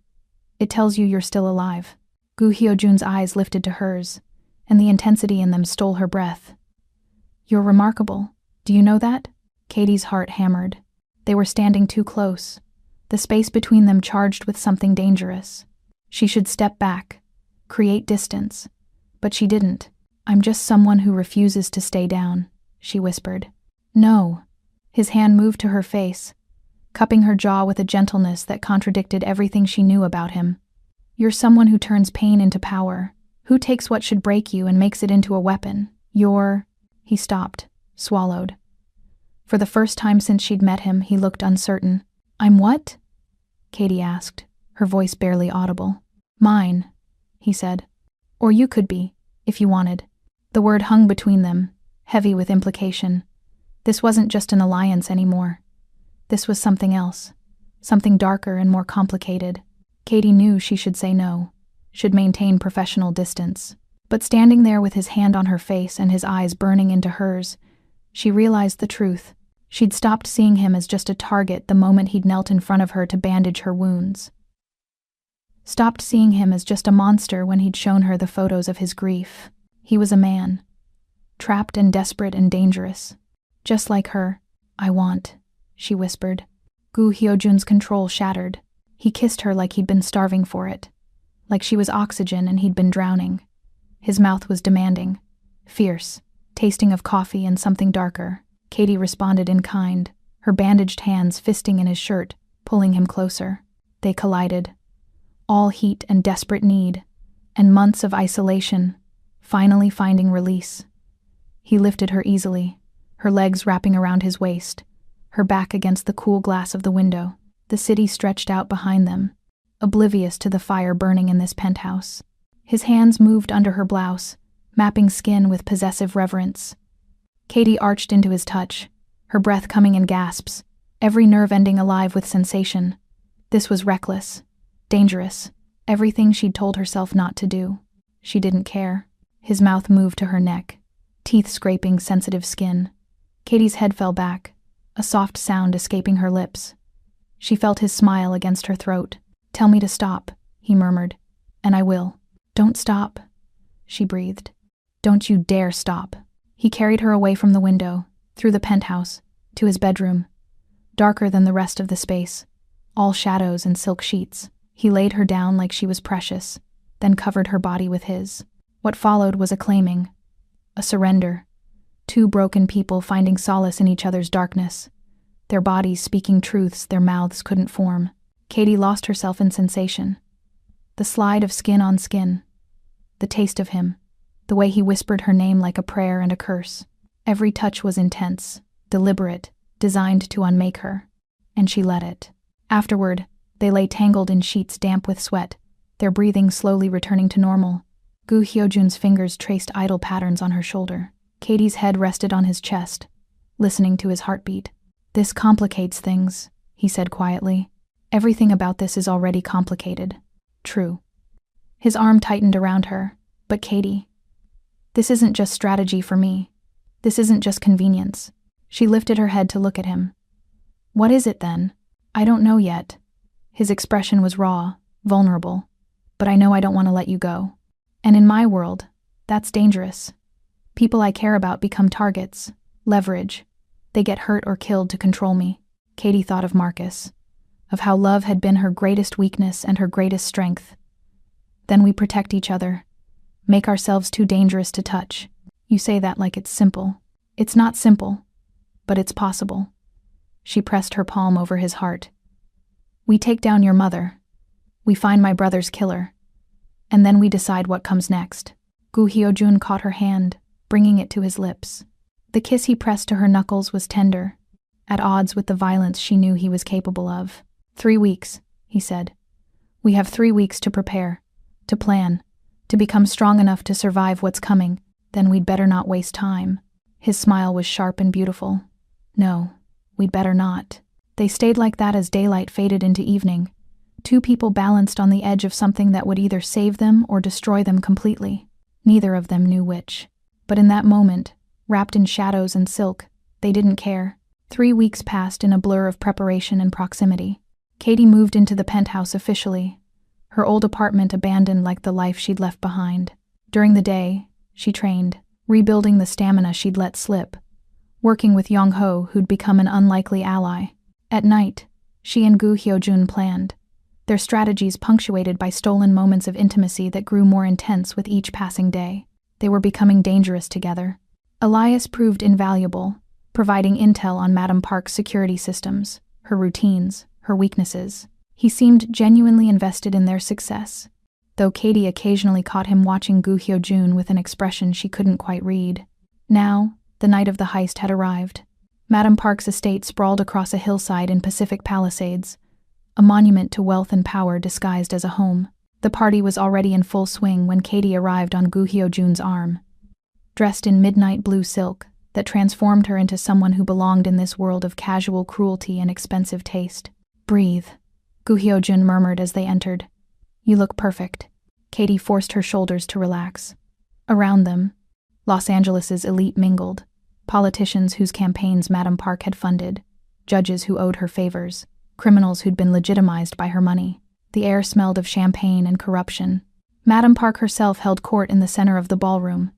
It tells you you're still alive. Gu Hyojun's eyes lifted to hers, and the intensity in them stole her breath. You're remarkable. Do you know that? Katie's heart hammered. They were standing too close, the space between them charged with something dangerous. She should step back, create distance. But she didn't. I'm just someone who refuses to stay down, she whispered. No. His hand moved to her face, cupping her jaw with a gentleness that contradicted everything she knew about him. You're someone who turns pain into power, who takes what should break you and makes it into a weapon. He stopped, swallowed. For the first time since she'd met him, he looked uncertain. I'm what? Katie asked, her voice barely audible. Mine, he said. Or you could be, if you wanted. The word hung between them, heavy with implication. This wasn't just an alliance anymore. This was something else, something darker and more complicated. Katie knew she should say no, should maintain professional distance. But standing there with his hand on her face and his eyes burning into hers, she realized the truth. She'd stopped seeing him as just a target the moment he'd knelt in front of her to bandage her wounds. Stopped seeing him as just a monster when he'd shown her the photos of his grief. He was a man, trapped and desperate and dangerous. Just like her. I want, she whispered. Gu Hyojun's control shattered. He kissed her like he'd been starving for it, like she was oxygen and he'd been drowning. His mouth was demanding, fierce, tasting of coffee and something darker. Katie responded in kind, her bandaged hands fisting in his shirt, pulling him closer. They collided. All heat and desperate need, and months of isolation, finally finding release. He lifted her easily, her legs wrapping around his waist, her back against the cool glass of the window. The city stretched out behind them, oblivious to the fire burning in this penthouse. His hands moved under her blouse, mapping skin with possessive reverence. Katie arched into his touch, her breath coming in gasps, every nerve ending alive with sensation. This was reckless, dangerous, everything she'd told herself not to do. She didn't care. His mouth moved to her neck, teeth scraping sensitive skin. Katie's head fell back, a soft sound escaping her lips. She felt his smile against her throat. "Tell me to stop," he murmured, "and I will." "Don't stop," she breathed. "Don't you dare stop." He carried her away from the window, through the penthouse, to his bedroom, darker than the rest of the space, all shadows and silk sheets. He laid her down like she was precious, then covered her body with his. What followed was a claiming, a surrender. Two broken people finding solace in each other's darkness, their bodies speaking truths their mouths couldn't form. Katie lost herself in sensation. The slide of skin on skin, the taste of him, the way he whispered her name like a prayer and a curse. Every touch was intense, deliberate, designed to unmake her. And she let it. Afterward, they lay tangled in sheets damp with sweat, their breathing slowly returning to normal. Gu Hyojun's fingers traced idle patterns on her shoulder. Katie's head rested on his chest, listening to his heartbeat. "This complicates things," he said quietly. "Everything about this is already complicated." "True." His arm tightened around her. "But Katie, this isn't just strategy for me. This isn't just convenience." She lifted her head to look at him. "What is it then?" "I don't know yet." His expression was raw, vulnerable. "But I know I don't want to let you go. And in my world, that's dangerous. People I care about become targets, leverage. They get hurt or killed to control me." Katie thought of Marcus, of how love had been her greatest weakness and her greatest strength. "Then we protect each other, make ourselves too dangerous to touch." "You say that like it's simple." "It's not simple, but it's possible." She pressed her palm over his heart. "We take down your mother. We find my brother's killer. And then we decide what comes next." Gu Hyojun caught her hand, bringing it to his lips. The kiss he pressed to her knuckles was tender, at odds with the violence she knew he was capable of. 3 weeks, he said. "We have 3 weeks to prepare, to plan, to become strong enough to survive what's coming. Then we'd better not waste time." His smile was sharp and beautiful. "No, we'd better not." They stayed like that as daylight faded into evening. Two people balanced on the edge of something that would either save them or destroy them completely. Neither of them knew which. But in that moment, wrapped in shadows and silk, they didn't care. 3 weeks passed in a blur of preparation and proximity. Katie moved into the penthouse officially, her old apartment abandoned like the life she'd left behind. During the day, she trained, rebuilding the stamina she'd let slip, working with Yong-ho, who'd become an unlikely ally. At night, she and Gu Hyojun planned, their strategies punctuated by stolen moments of intimacy that grew more intense with each passing day. They were becoming dangerous together. Elias proved invaluable, providing intel on Madame Park's security systems, her routines, her weaknesses. He seemed genuinely invested in their success, though Katie occasionally caught him watching Gu Hyojun with an expression she couldn't quite read. Now, the night of the heist had arrived. Madame Park's estate sprawled across a hillside in Pacific Palisades, a monument to wealth and power disguised as a home. The party was already in full swing when Katie arrived on Gu Hyojun's arm, dressed in midnight blue silk that transformed her into someone who belonged in this world of casual cruelty and expensive taste. "Breathe," Gu Hyojun murmured as they entered. "You look perfect." Katie forced her shoulders to relax. Around them, Los Angeles's elite mingled, politicians whose campaigns Madame Park had funded, judges who owed her favors, criminals who'd been legitimized by her money. The air smelled of champagne and corruption. Madame Park herself held court in the center of the ballroom.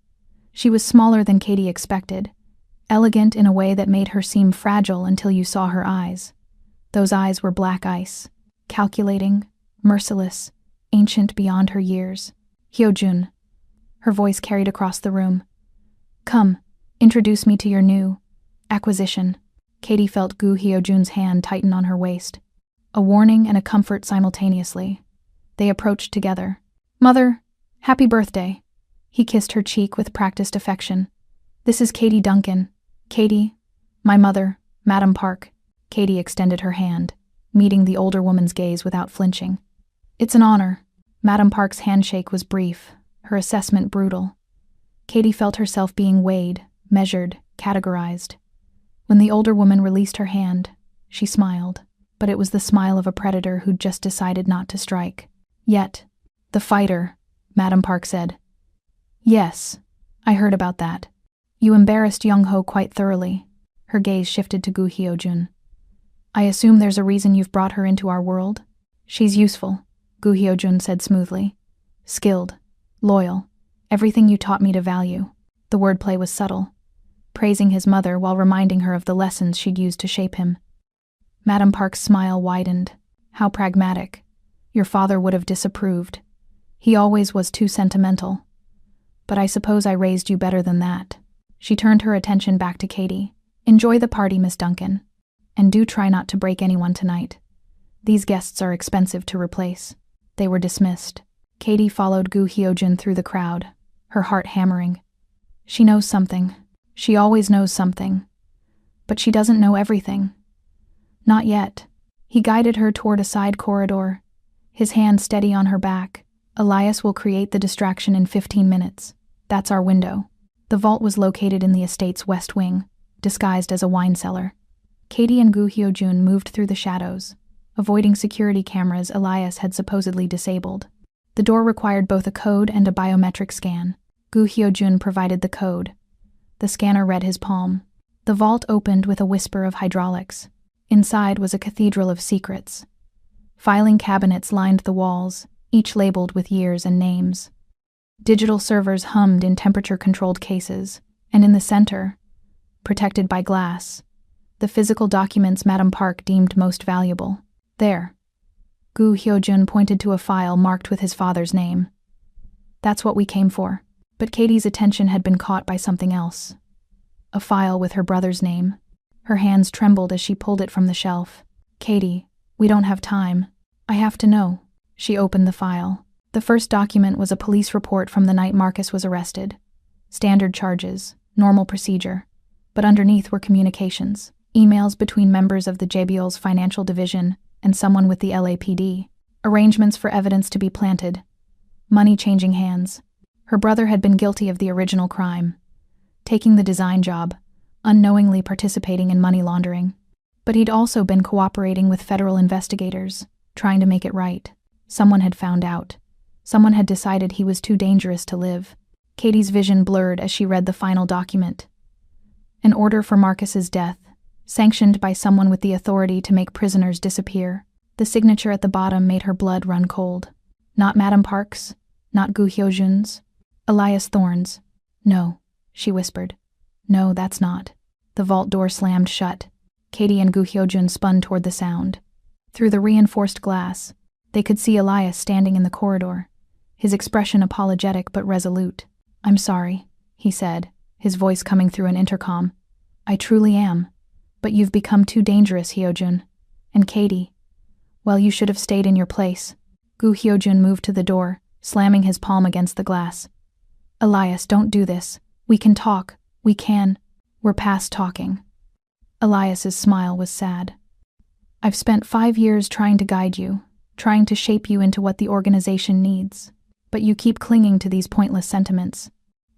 She was smaller than Katie expected, elegant in a way that made her seem fragile until you saw her eyes. Those eyes were black ice, calculating, merciless, ancient beyond her years. "Hyojun," her voice carried across the room. "Come, introduce me to your new acquisition." Katie felt Gu Hyojun's hand tighten on her waist. A warning and a comfort simultaneously. They approached together. "Mother, happy birthday." He kissed her cheek with practiced affection. "This is Katie Duncan. Katie, my mother, Madame Park." Katie extended her hand, meeting the older woman's gaze without flinching. "It's an honor." Madame Park's handshake was brief, her assessment brutal. Katie felt herself being weighed, measured, categorized. When the older woman released her hand, She smiled, but it was the smile of a predator who'd just decided not to strike. Yet, the fighter, Madame Park said. Yes, I heard about that. You embarrassed Young-ho quite thoroughly. Her gaze shifted to Gu Hyojun. I assume there's a reason you've brought her into our world? She's useful, Gu Hyojun said smoothly. Skilled, loyal, everything you taught me to value. The wordplay was subtle, praising his mother while reminding her of the lessons she'd used to shape him. Madame Park's smile widened. How pragmatic. Your father would have disapproved. He always was too sentimental. But I suppose I raised you better than that. She turned her attention back to Katie. Enjoy the party, Miss Duncan. And do try not to break anyone tonight. These guests are expensive to replace. They were dismissed. Katie followed Gu Hyojun through the crowd, her heart hammering. She knows something. She always knows something. But she doesn't know everything. Not yet. He guided her toward a side corridor, his hand steady on her back. Elias will create the distraction in 15 minutes. That's our window. The vault was located in the estate's west wing, disguised as a wine cellar. Katie and Gu Hyojun moved through the shadows, avoiding security cameras Elias had supposedly disabled. The door required both a code and a biometric scan. Gu Hyojun provided the code. The scanner read his palm. The vault opened with a whisper of hydraulics. Inside was a cathedral of secrets. Filing cabinets lined the walls, each labeled with years and names. Digital servers hummed in temperature-controlled cases, and in the center, protected by glass, the physical documents Madame Park deemed most valuable. There. Gu Hyojun pointed to a file marked with his father's name. That's what we came for. But Katie's attention had been caught by something else. A file with her brother's name. Her hands trembled as she pulled it from the shelf. Katie, we don't have time. I have to know. She opened the file. The first document was a police report from the night Marcus was arrested. Standard charges, normal procedure. But underneath were communications. Emails between members of the JBL's financial division and someone with the LAPD. Arrangements for evidence to be planted. Money changing hands. Her brother had been guilty of the original crime, taking the design job, unknowingly participating in money laundering. But he'd also been cooperating with federal investigators, trying to make it right. Someone had found out. Someone had decided he was too dangerous to live. Katie's vision blurred as she read the final document. An order for Marcus's death, sanctioned by someone with the authority to make prisoners disappear. The signature at the bottom made her blood run cold. Not Madame Park's, not Gu Hyojun's. Elias Thorne's. No, she whispered. No, that's not. The vault door slammed shut. Katie and Gu Hyojun spun toward the sound. Through the reinforced glass, they could see Elias standing in the corridor, his expression apologetic but resolute. I'm sorry, he said, his voice coming through an intercom. I truly am. But you've become too dangerous, Hyojun. And Katie, well, you should have stayed in your place. Gu Hyojun moved to the door, slamming his palm against the glass. Elias, don't do this. We can talk. We can. We're past talking. Elias's smile was sad. I've spent 5 years trying to guide you, trying to shape you into what the organization needs. But you keep clinging to these pointless sentiments.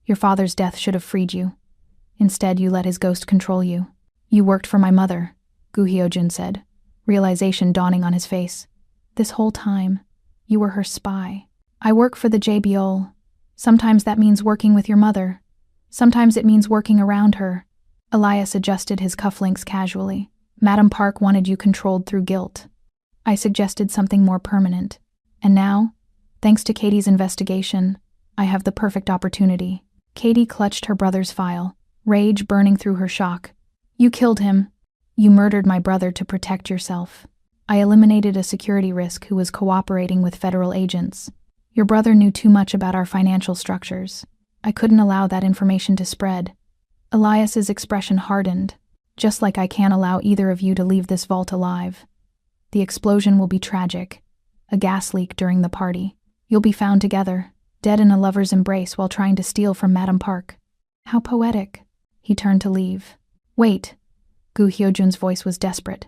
Your father's death should have freed you. Instead, you let his ghost control you. You worked for my mother, Gu Hyojun said, realization dawning on his face. This whole time, you were her spy. I work for the JBL. Sometimes that means working with your mother. Sometimes it means working around her. Elias adjusted his cufflinks casually. Madame Park wanted you controlled through guilt. I suggested something more permanent. And now, thanks to Katie's investigation, I have the perfect opportunity. Katie clutched her brother's file, rage burning through her shock. You killed him. You murdered my brother to protect yourself. I eliminated a security risk who was cooperating with federal agents. Your brother knew too much about our financial structures. I couldn't allow that information to spread. Elias's expression hardened, just like I can't allow either of you to leave this vault alive. The explosion will be tragic. A gas leak during the party. You'll be found together, dead in a lover's embrace while trying to steal from Madame Park. How poetic. He turned to leave. Wait. Gu Hyojun's voice was desperate.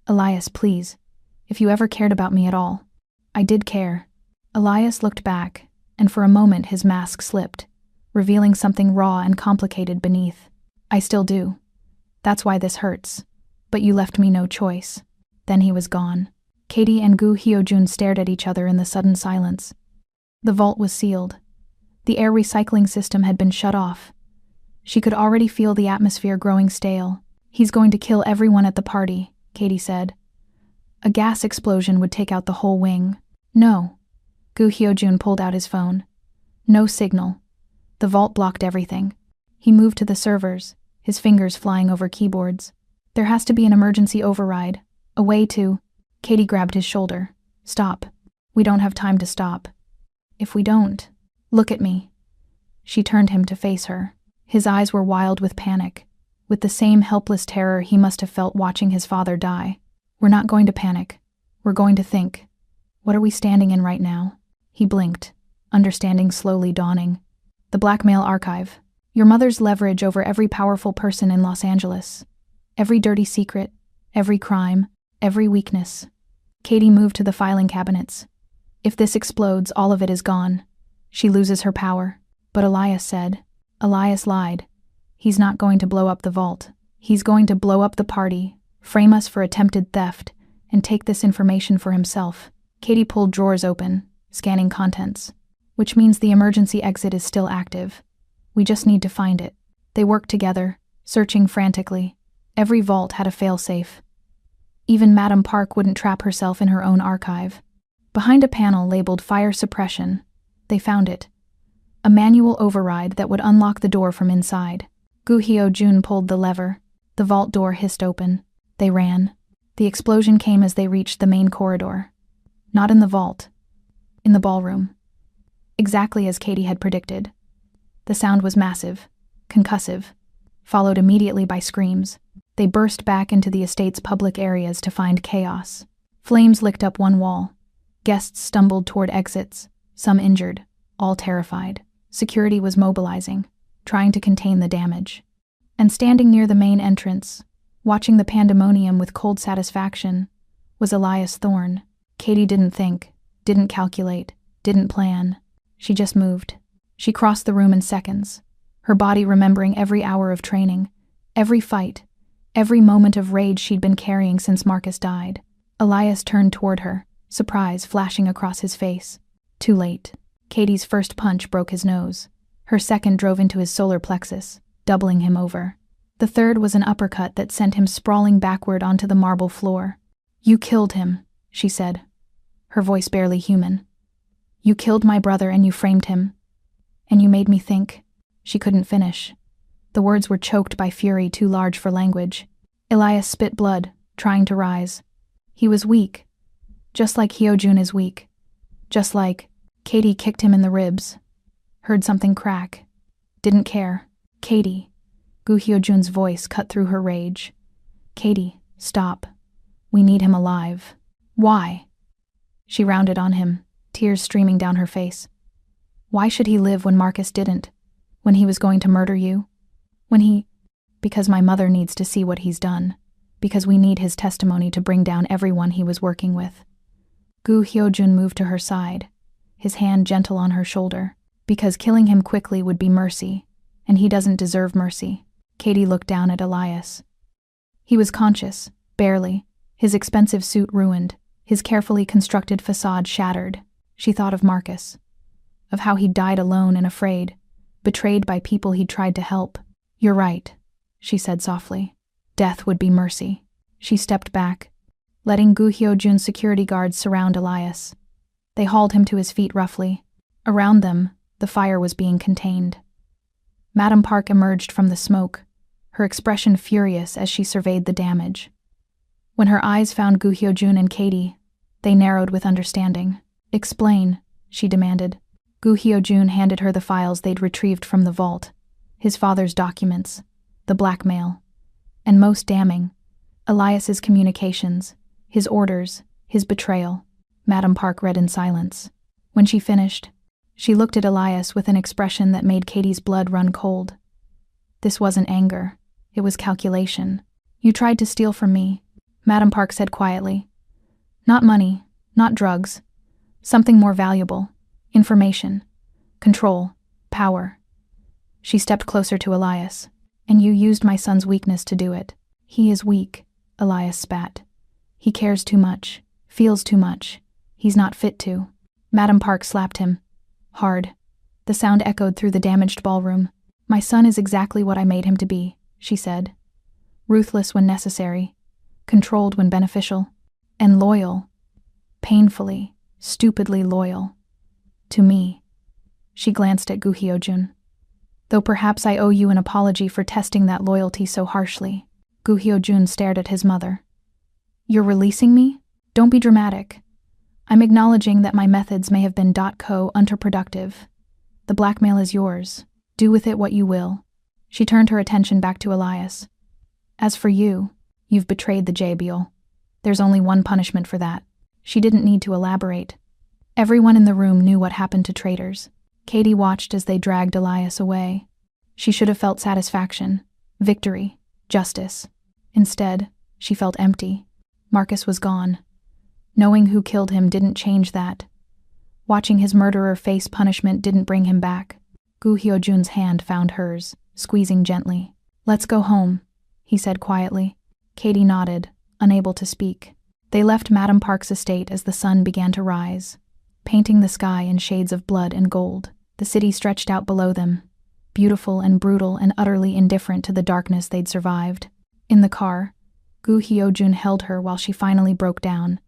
Elias, please. If you ever cared about me at all. I did care. Elias looked back, and for a moment his mask slipped, revealing something raw and complicated beneath. I still do. That's why this hurts. But you left me no choice. Then he was gone. Katie and Gu Hyojun stared at each other in the sudden silence. The vault was sealed. The air recycling system had been shut off. She could already feel the atmosphere growing stale. He's going to kill everyone at the party, Katie said. A gas explosion would take out the whole wing. No. Gu Hyojun pulled out his phone. No signal. The vault blocked everything. He moved to the servers, his fingers flying over keyboards. There has to be an emergency override. A way to… Katie grabbed his shoulder. Stop. We don't have time to stop. If we don't… Look at me. She turned him to face her. His eyes were wild with panic, with the same helpless terror he must have felt watching his father die. We're not going to panic. We're going to think. What are we standing in right now? He blinked, understanding slowly dawning. The blackmail archive. Your mother's leverage over every powerful person in Los Angeles. Every dirty secret, every crime, every weakness. Katie moved to the filing cabinets. If this explodes, all of it is gone. She loses her power. But Elias said. Elias lied. He's not going to blow up the vault. He's going to blow up the party, frame us for attempted theft, and take this information for himself. Katie pulled drawers open, scanning contents. Which means the emergency exit is still active. We just need to find it. They worked together, searching frantically. Every vault had a failsafe. Even Madame Park wouldn't trap herself in her own archive. Behind a panel labeled Fire Suppression, they found it. A manual override that would unlock the door from inside. Gu Hyojun pulled the lever. The vault door hissed open. They ran. The explosion came as they reached the main corridor. Not in the vault. In the ballroom. Exactly as Katie had predicted. The sound was massive, concussive, followed immediately by screams. They burst back into the estate's public areas to find chaos. Flames licked up one wall. Guests stumbled toward exits, some injured, all terrified. Security was mobilizing, trying to contain the damage. And standing near the main entrance, watching the pandemonium with cold satisfaction, was Elias Thorne. Katie didn't think, didn't calculate, didn't plan. She just moved. She crossed the room in seconds, her body remembering every hour of training, every fight, every moment of rage she'd been carrying since Marcus died. Elias turned toward her, surprise flashing across his face. Too late. Katie's first punch broke his nose. Her second drove into his solar plexus, doubling him over. The third was an uppercut that sent him sprawling backward onto the marble floor. You killed him, she said, her voice barely human. You killed my brother and you framed him. And you made me think. She couldn't finish. The words were choked by fury too large for language. Elias spit blood, trying to rise. He was weak. Just like Hyojun is weak. Just like… Katie kicked him in the ribs. Heard something crack. Didn't care. Katie. Gu Hyojun's voice cut through her rage. Katie, stop. We need him alive. Why? She rounded on him, tears streaming down her face. Why should he live when Marcus didn't? When he was going to murder you? Because my mother needs to see what he's done. Because we need his testimony to bring down everyone he was working with. Gu Hyojun moved to her side, his hand gentle on her shoulder. Because killing him quickly would be mercy, and he doesn't deserve mercy. Katie looked down at Elias. He was conscious, barely, his expensive suit ruined, his carefully constructed facade shattered. She thought of Marcus, of how he'd died alone and afraid, betrayed by people he'd tried to help. You're right, she said softly. Death would be mercy. She stepped back, letting Gu Hyojun's security guards surround Elias. They hauled him to his feet roughly. Around them, the fire was being contained. Madame Park emerged from the smoke, her expression furious as she surveyed the damage. When her eyes found Gu Hyojun and Katie, they narrowed with understanding. Explain, she demanded. Gu Hyojun handed her the files they'd retrieved from the vault, his father's documents, the blackmail, and most damning, Elias's communications, his orders, his betrayal. Madame Park read in silence. When she finished, she looked at Elias with an expression that made Katie's blood run cold. This wasn't anger, it was calculation. You tried to steal from me, Madame Park said quietly. Not money, not drugs. Something more valuable. Information. Control. Power. She stepped closer to Elias. And you used my son's weakness to do it. He is weak. Elias spat. He cares too much, feels too much. He's not fit to. Madam Park slapped him. Hard. The sound echoed through the damaged ballroom. My son is exactly what I made him to be, she said. Ruthless when necessary, controlled when beneficial, and loyal. Painfully, stupidly loyal. To me. She glanced at Gu Hyojun. Though perhaps I owe you an apology for testing that loyalty so harshly. Gu Hyojun stared at his mother. You're releasing me? Don't be dramatic. I'm acknowledging that my methods may have been counterproductive. The blackmail is yours. Do with it what you will. She turned her attention back to Elias. As for you, you've betrayed the JBL. There's only one punishment for that. She didn't need to elaborate. Everyone in the room knew what happened to traitors. Katie watched as they dragged Elias away. She should have felt satisfaction, victory, justice. Instead, she felt empty. Marcus was gone. Knowing who killed him didn't change that. Watching his murderer face punishment didn't bring him back. Gu Hyojun's hand found hers, squeezing gently. Let's go home, he said quietly. Katie nodded, unable to speak. They left Madam Park's estate as the sun began to rise, painting the sky in shades of blood and gold. The city stretched out below them, beautiful and brutal and utterly indifferent to the darkness they'd survived. In the car, Gu Hyojun held her while she finally broke down,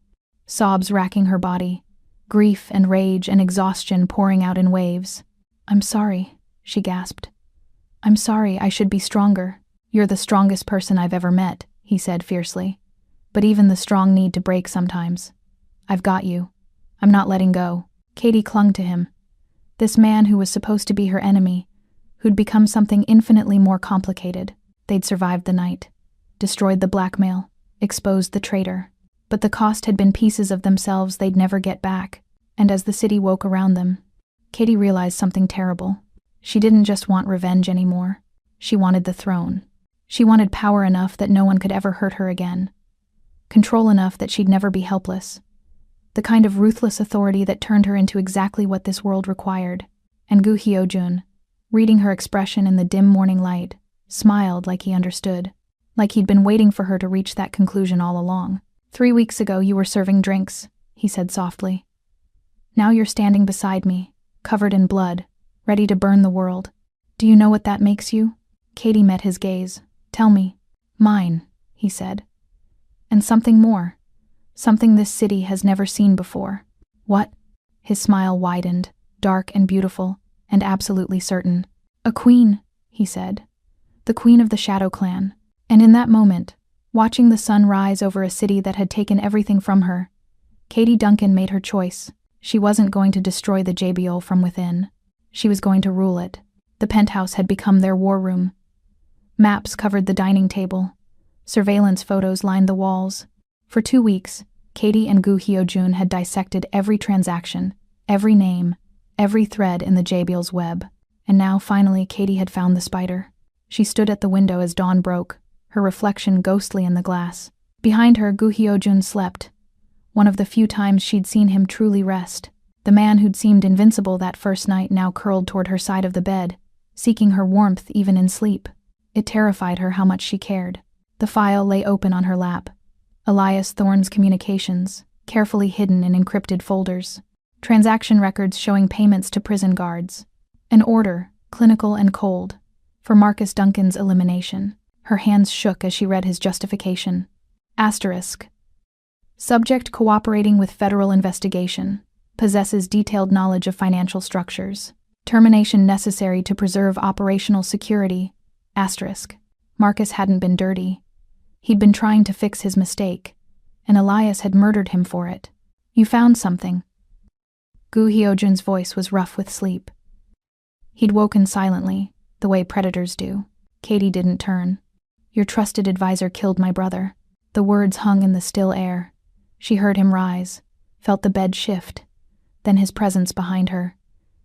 sobs racking her body, grief and rage and exhaustion pouring out in waves. I'm sorry, she gasped. I'm sorry, I should be stronger. You're the strongest person I've ever met, he said fiercely. But even the strong need to break sometimes. I've got you. I'm not letting go. Katie clung to him. This man who was supposed to be her enemy, who'd become something infinitely more complicated. They'd survived the night, destroyed the blackmail, exposed the traitor. But the cost had been pieces of themselves they'd never get back. And as the city woke around them, Katie realized something terrible. She didn't just want revenge anymore. She wanted the throne. She wanted power enough that no one could ever hurt her again. Control enough that she'd never be helpless. The kind of ruthless authority that turned her into exactly what this world required. And Gu Hyojun, reading her expression in the dim morning light, smiled like he understood, like he'd been waiting for her to reach that conclusion all along. 3 weeks ago you were serving drinks, he said softly. Now you're standing beside me, covered in blood, ready to burn the world. Do you know what that makes you? Katie met his gaze. Tell me. Mine, he said. And something more. Something this city has never seen before. What? His smile widened, dark and beautiful, and absolutely certain. A queen, he said. The queen of the Shadow Clan. And in that moment, watching the sun rise over a city that had taken everything from her, Katie Duncan made her choice. She wasn't going to destroy the JBL from within. She was going to rule it. The penthouse had become their war room. Maps covered the dining table. Surveillance photos lined the walls. For 2 weeks, Katie and Gu Hyojun had dissected every transaction, every name, every thread in the JBL's web. And now, finally, Katie had found the spider. She stood at the window as dawn broke, her reflection ghostly in the glass. Behind her, Gu Hyojun slept. One of the few times she'd seen him truly rest. The man who'd seemed invincible that first night now curled toward her side of the bed, seeking her warmth even in sleep. It terrified her how much she cared. The file lay open on her lap. Elias Thorne's communications, carefully hidden in encrypted folders. Transaction records showing payments to prison guards. An order, clinical and cold, for Marcus Duncan's elimination. Her hands shook as she read his justification. Asterisk. Subject cooperating with federal investigation. Possesses detailed knowledge of financial structures. Termination necessary to preserve operational security. Asterisk. Marcus hadn't been dirty. He'd been trying to fix his mistake, and Elias had murdered him for it. You found something. Gu Hyojun's voice was rough with sleep. He'd woken silently, the way predators do. Katie didn't turn. Your trusted advisor killed my brother. The words hung in the still air. She heard him rise, felt the bed shift, then his presence behind her.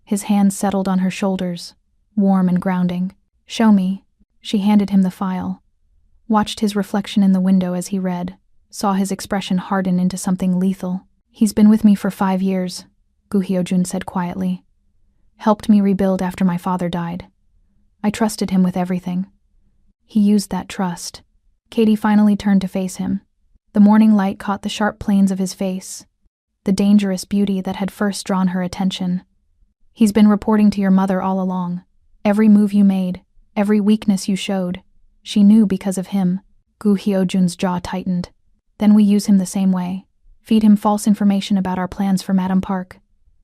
His hands settled on her shoulders, warm and grounding. Show me. She handed him the file. Watched his reflection in the window as he read, saw his expression harden into something lethal. He's been with me for 5 years, Gu Hyojun said quietly. Helped me rebuild after my father died. I trusted him with everything. He used that trust, Katie finally turned to face him. The morning light caught the sharp planes of his face, the dangerous beauty that had first drawn her attention. He's been reporting to your mother all along. Every move you made, every weakness you showed, she knew because of him. Gu Hyojun's jaw tightened. Then we use him the same way. Feed him false information about our plans for Madam Park.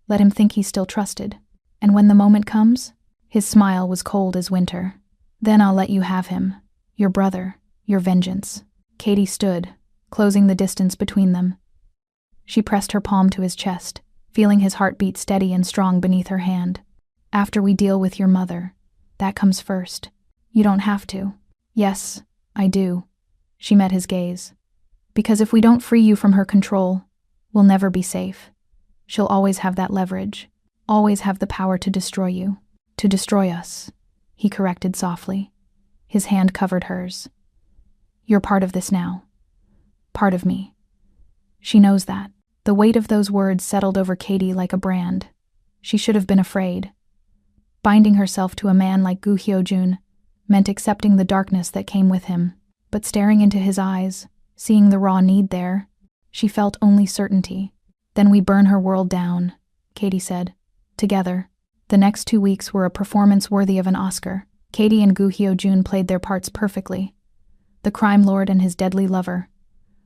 Let him think he's still trusted. And when the moment comes, his smile was cold as winter. Then I'll let you have him. Your brother. Your vengeance. Katie stood, closing the distance between them. She pressed her palm to his chest, feeling his heartbeat steady and strong beneath her hand. After we deal with your mother, that comes first. You don't have to. Yes, I do. She met his gaze. Because if we don't free you from her control, we'll never be safe. She'll always have that leverage, always have the power to destroy you. To destroy us, he corrected softly. His hand covered hers. You're part of this now. Part of me. She knows that. The weight of those words settled over Katie like a brand. She should have been afraid. Binding herself to a man like Gu Hyojun meant accepting the darkness that came with him. But staring into his eyes, seeing the raw need there, she felt only certainty. Then we burn her world down, Katie said. Together. The next 2 weeks were a performance worthy of an Oscar. Katie and Gu Hyojun played their parts perfectly. The crime lord and his deadly lover,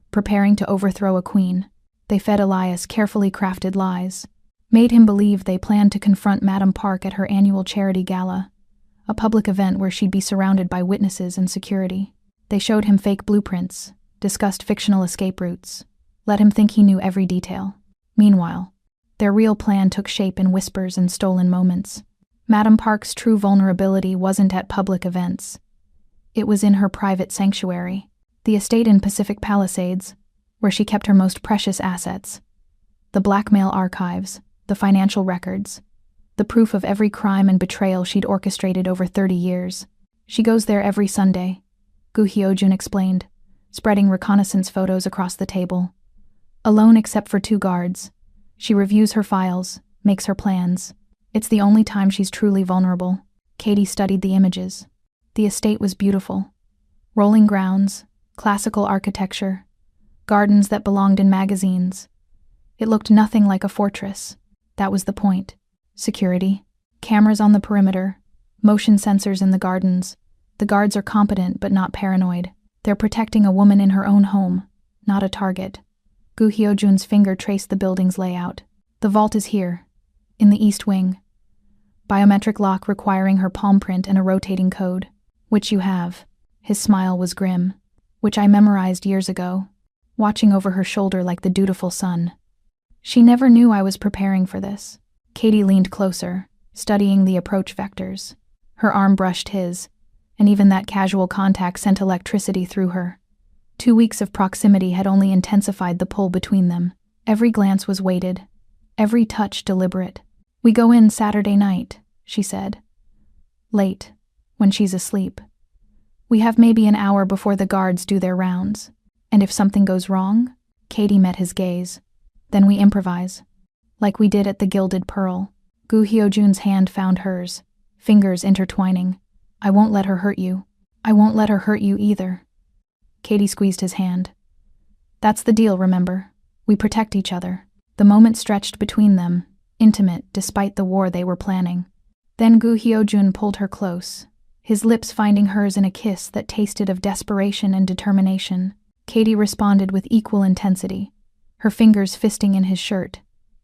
preparing to overthrow a queen. They fed Elias carefully crafted lies, made him believe they planned to confront Madam Park at her annual charity gala, a public event where she'd be surrounded by witnesses and security. They showed him fake blueprints, discussed fictional escape routes, let him think he knew every detail. Meanwhile, their real plan took shape in whispers and stolen moments. Madam Park's true vulnerability wasn't at public events. It was in her private sanctuary, the estate in Pacific Palisades, where she kept her most precious assets. The blackmail archives, the financial records, the proof of every crime and betrayal she'd orchestrated over 30 years. She goes there every Sunday, Gu Hyojun explained, spreading reconnaissance photos across the table. Alone except for 2 guards, she reviews her files, makes her plans. It's the only time she's truly vulnerable. Katie studied the images. The estate was beautiful. Rolling grounds, classical architecture, gardens that belonged in magazines. It looked nothing like a fortress. That was the point. Security, cameras on the perimeter, motion sensors in the gardens. The guards are competent but not paranoid. They're protecting a woman in her own home, not a target. Gu Hyojun's finger traced the building's layout. The vault is here, in the east wing. Biometric lock requiring her palm print and a rotating code. Which you have. His smile was grim. Which I memorized years ago, watching over her shoulder like the dutiful son. She never knew I was preparing for this. Katie leaned closer, studying the approach vectors. Her arm brushed his, and even that casual contact sent electricity through her. 2 weeks of proximity had only intensified the pull between them. Every glance was weighted, every touch deliberate. We go in Saturday night, she said. Late, when she's asleep. We have maybe an hour before the guards do their rounds. And if something goes wrong, Katie met his gaze. Then we improvise. Like we did at the Gilded Pearl. Gu Hyojun's hand found hers, fingers intertwining. I won't let her hurt you. I won't let her hurt you either. Katie squeezed his hand. That's the deal, remember? We protect each other. The moment stretched between them, intimate despite the war they were planning. Then Gu Hyojun pulled her close, his lips finding hers in a kiss that tasted of desperation and determination. Katie responded with equal intensity, her fingers fisting in his shirt,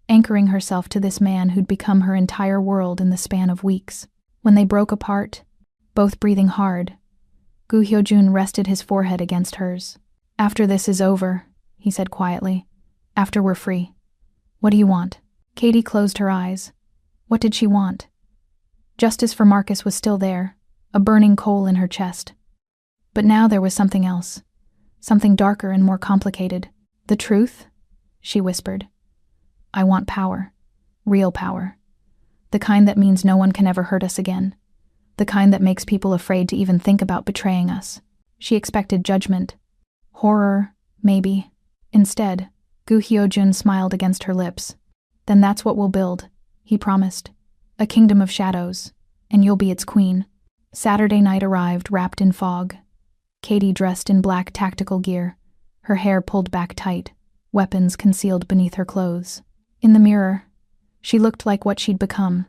anchoring herself to this man who'd become her entire world in the span of weeks. When they broke apart, both breathing hard, Gu Hyojun rested his forehead against hers. After this is over, he said quietly. After we're free. What do you want? Katie closed her eyes. What did she want? Justice for Marcus was still there, a burning coal in her chest. But now there was something else. Something darker and more complicated. The truth? She whispered. I want power. Real power. The kind that means no one can ever hurt us again. The kind that makes people afraid to even think about betraying us. She expected judgment. Horror, maybe. Instead, Gu Hyojun smiled against her lips. Then that's what we'll build, he promised. A kingdom of shadows, and you'll be its queen. Saturday night arrived wrapped in fog. Katie dressed in black tactical gear, her hair pulled back tight, weapons concealed beneath her clothes. In the mirror, she looked like what she'd become,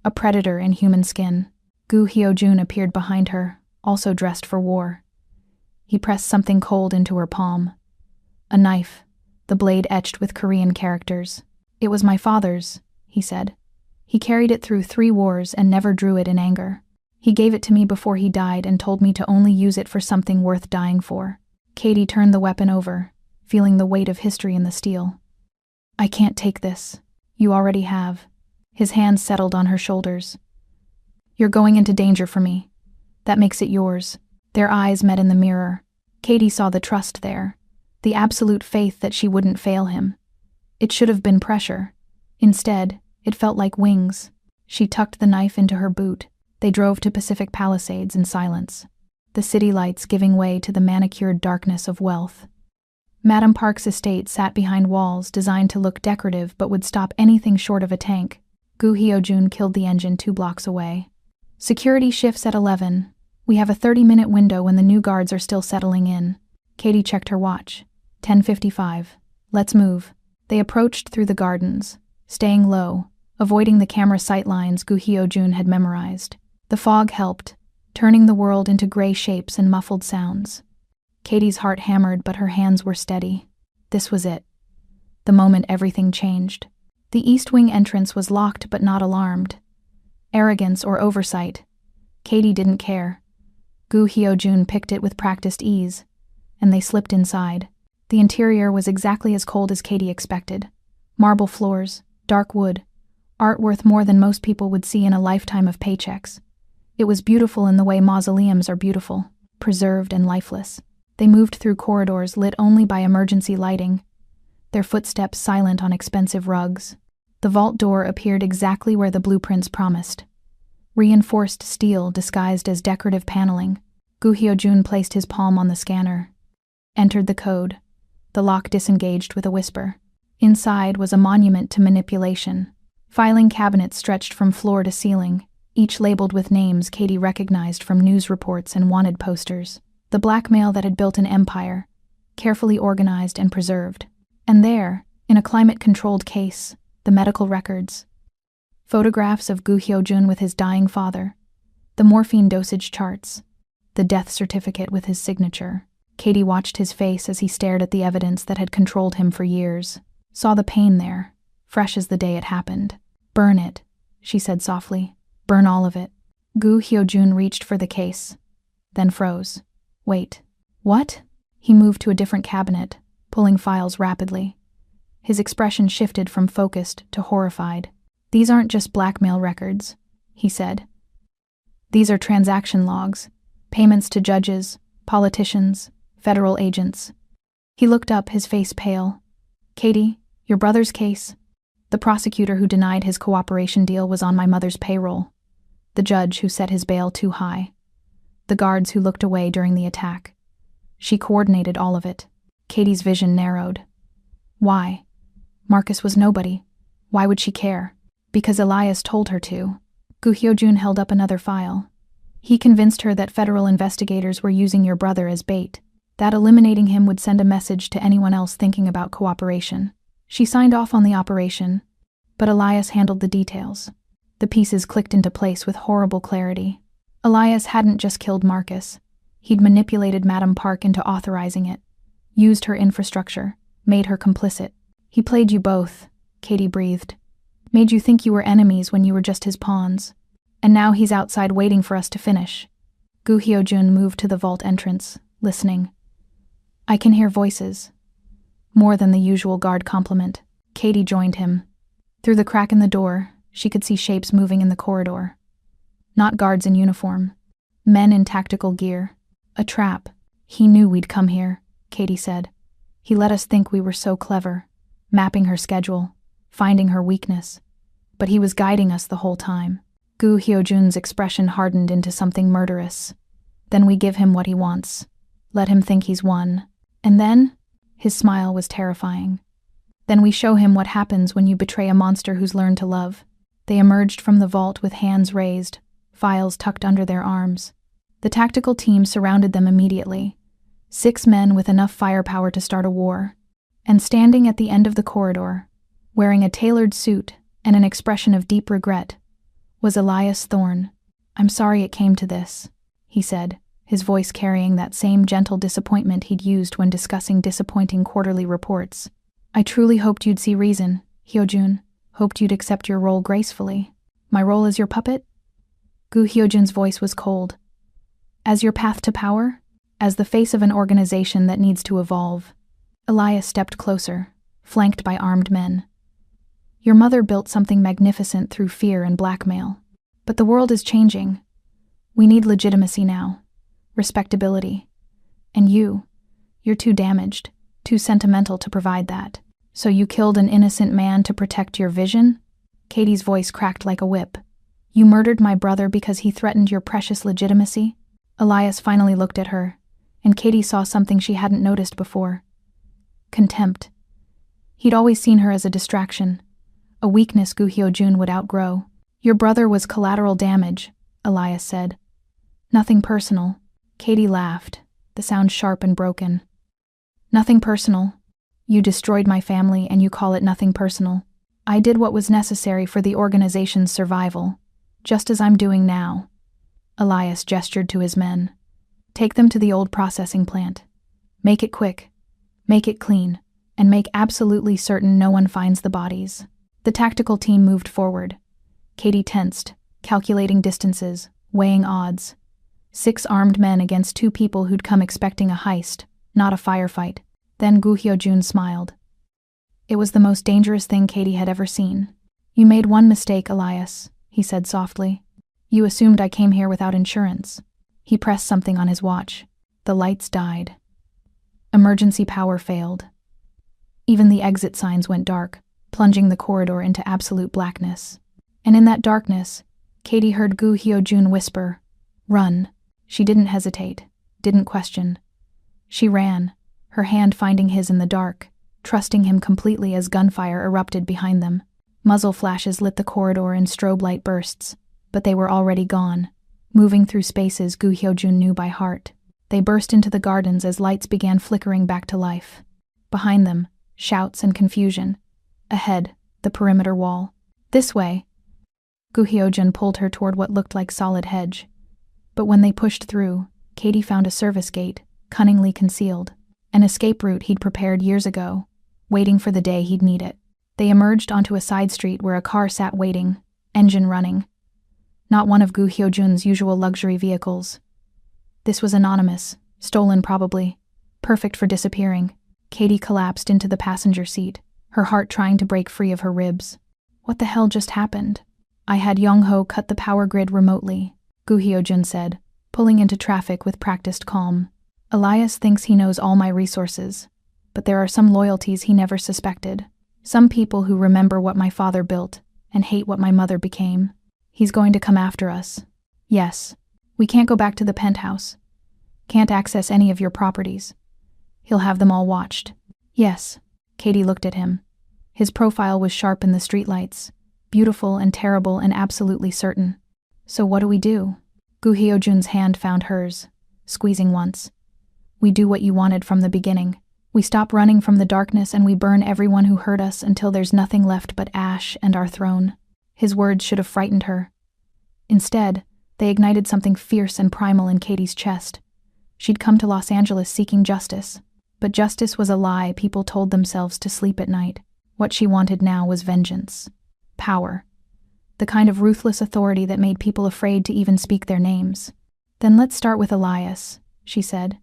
a predator in human skin. Gu Hyojun appeared behind her, also dressed for war. He pressed something cold into her palm. A knife, the blade etched with Korean characters. "It was my father's," he said. "He carried it through 3 wars and never drew it in anger. He gave it to me before he died and told me to only use it for something worth dying for." Katie turned the weapon over, feeling the weight of history in the steel. "I can't take this. You already have." His hands settled on her shoulders. "You're going into danger for me. That makes it yours." Their eyes met in the mirror. Katie saw the trust there, the absolute faith that she wouldn't fail him. It should have been pressure. Instead, it felt like wings. She tucked the knife into her boot. They drove to Pacific Palisades in silence, the city lights giving way to the manicured darkness of wealth. Madam Park's estate sat behind walls designed to look decorative but would stop anything short of a tank. Gu Hyojun killed the engine 2 blocks away. "Security shifts at 11. We have a 30-minute window when the new guards are still settling in." Katie checked her watch. 10:55. "Let's move." They approached through the gardens, staying low, avoiding the camera sightlines Gu Hyojun had memorized. The fog helped, turning the world into gray shapes and muffled sounds. Katie's heart hammered, but her hands were steady. This was it. The moment everything changed. The East Wing entrance was locked but not alarmed. Arrogance or oversight? Katie didn't care. Gu Hyojun picked it with practiced ease, and they slipped inside. The interior was exactly as cold as Katie expected. Marble floors, dark wood, art worth more than most people would see in a lifetime of paychecks. It was beautiful in the way mausoleums are beautiful, preserved and lifeless. They moved through corridors lit only by emergency lighting, their footsteps silent on expensive rugs. The vault door appeared exactly where the blueprints promised. Reinforced steel disguised as decorative paneling. Gu Hyojun placed his palm on the scanner. Entered the code. The lock disengaged with a whisper. Inside was a monument to manipulation. Filing cabinets stretched from floor to ceiling, each labeled with names Katie recognized from news reports and wanted posters. The blackmail that had built an empire, carefully organized and preserved. And there, in a climate-controlled case, the medical records. Photographs of Gu Hyojun with his dying father, the morphine dosage charts, the death certificate with his signature. Katie watched his face as he stared at the evidence that had controlled him for years. Saw the pain there, fresh as the day it happened. "Burn it," she said softly. "Burn all of it." Gu Hyojun reached for the case, then froze. "Wait. What?" He moved to a different cabinet, pulling files rapidly. His expression shifted from focused to horrified. "These aren't just blackmail records," he said. "These are transaction logs, payments to judges, politicians, federal agents." He looked up, his face pale. "Katie, your brother's case? The prosecutor who denied his cooperation deal was on my mother's payroll. The judge who set his bail too high. The guards who looked away during the attack. She coordinated all of it." Katie's vision narrowed. Why? Marcus was nobody. Why would she care? Because Elias told her to. Gu Hyojun held up another file. "He convinced her that federal investigators were using your brother as bait, that eliminating him would send a message to anyone else thinking about cooperation. She signed off on the operation, but Elias handled the details." The pieces clicked into place with horrible clarity. Elias hadn't just killed Marcus. He'd manipulated Madam Park into authorizing it, used her infrastructure, made her complicit. "He played you both," Katie breathed. "Made you think you were enemies when you were just his pawns. And now he's outside waiting for us to finish." Gu Hyojun moved to the vault entrance, listening. "I can hear voices." More than the usual guard complement. Katie joined him. Through the crack in the door, she could see shapes moving in the corridor. Not guards in uniform. Men in tactical gear. "A trap. He knew we'd come here," Katie said. "He let us think we were so clever, mapping her schedule, finding her weakness. But he was guiding us the whole time." Gu Hyojun's expression hardened into something murderous. "Then we give him what he wants. Let him think he's won. And then?" His smile was terrifying. "Then we show him what happens when you betray a monster who's learned to love." They emerged from the vault with hands raised, files tucked under their arms. The tactical team surrounded them immediately. 6 men with enough firepower to start a war. And standing at the end of the corridor, wearing a tailored suit and an expression of deep regret, was Elias Thorne. "I'm sorry it came to this," he said, his voice carrying that same gentle disappointment he'd used when discussing disappointing quarterly reports. "I truly hoped you'd see reason, Hyojun. Hoped you'd accept your role gracefully. My role as your puppet?" Gu Hyojun's voice was cold. "As your path to power? As the face of an organization that needs to evolve?" Elias stepped closer, flanked by armed men. "Your mother built something magnificent through fear and blackmail. But the world is changing. We need legitimacy now. Respectability. And you're too damaged, too sentimental to provide that. So you killed an innocent man to protect your vision?" Katie's voice cracked like a whip. "You murdered my brother because he threatened your precious legitimacy?" Elias finally looked at her, and Katie saw something she hadn't noticed before. Contempt. He'd always seen her as a distraction, a weakness Gu Hyojun would outgrow. "Your brother was collateral damage," Elias said. "Nothing personal." Katie laughed, the sound sharp and broken. "Nothing personal? You destroyed my family and you call it nothing personal? I did what was necessary for the organization's survival, just as I'm doing now." Elias gestured to his men. "Take them to the old processing plant. Make it quick, make it clean, and make absolutely certain no one finds the bodies." The tactical team moved forward. Katie tensed, calculating distances, weighing odds. 6 armed men against 2 people who'd come expecting a heist, not a firefight. Then Gu Hyojun smiled. It was the most dangerous thing Katie had ever seen. "You made one mistake, Elias," he said softly. "You assumed I came here without insurance." He pressed something on his watch. The lights died. Emergency power failed. Even the exit signs went dark, plunging the corridor into absolute blackness. And in that darkness, Katie heard Gu Hyojun whisper, "Run." She didn't hesitate, didn't question. She ran, her hand finding his in the dark, trusting him completely as gunfire erupted behind them. Muzzle flashes lit the corridor in strobe light bursts, but they were already gone, moving through spaces Gu Hyojun knew by heart. They burst into the gardens as lights began flickering back to life. Behind them, shouts and confusion. Ahead, the perimeter wall. "This way." Gu Hyojun pulled her toward what looked like solid hedge. But when they pushed through, Katie found a service gate, cunningly concealed. An escape route he'd prepared years ago, waiting for the day he'd need it. They emerged onto a side street where a car sat waiting, engine running. Not one of Gu Hyojun's usual luxury vehicles. This was anonymous, stolen probably, perfect for disappearing. Katie collapsed into the passenger seat, her heart trying to break free of her ribs. What the hell just happened? "I had Young-ho cut the power grid remotely," Gu Hyojun said, pulling into traffic with practiced calm. "Elias thinks he knows all my resources, but there are some loyalties he never suspected. Some people who remember what my father built and hate what my mother became. He's going to come after us. Yes, we can't go back to the penthouse. Can't access any of your properties. He'll have them all watched." "Yes." Katie looked at him. His profile was sharp in the streetlights, beautiful and terrible and absolutely certain. "So what do we do?" Gu Hyojun's hand found hers, squeezing once. "We do what you wanted from the beginning. We stop running from the darkness and we burn everyone who hurt us until there's nothing left but ash and our throne." His words should have frightened her. Instead, they ignited something fierce and primal in Katie's chest. She'd come to Los Angeles seeking justice, but justice was a lie people told themselves to sleep at night. What she wanted now was vengeance. Power. The kind of ruthless authority that made people afraid to even speak their names. "Then let's start with Elias," she said.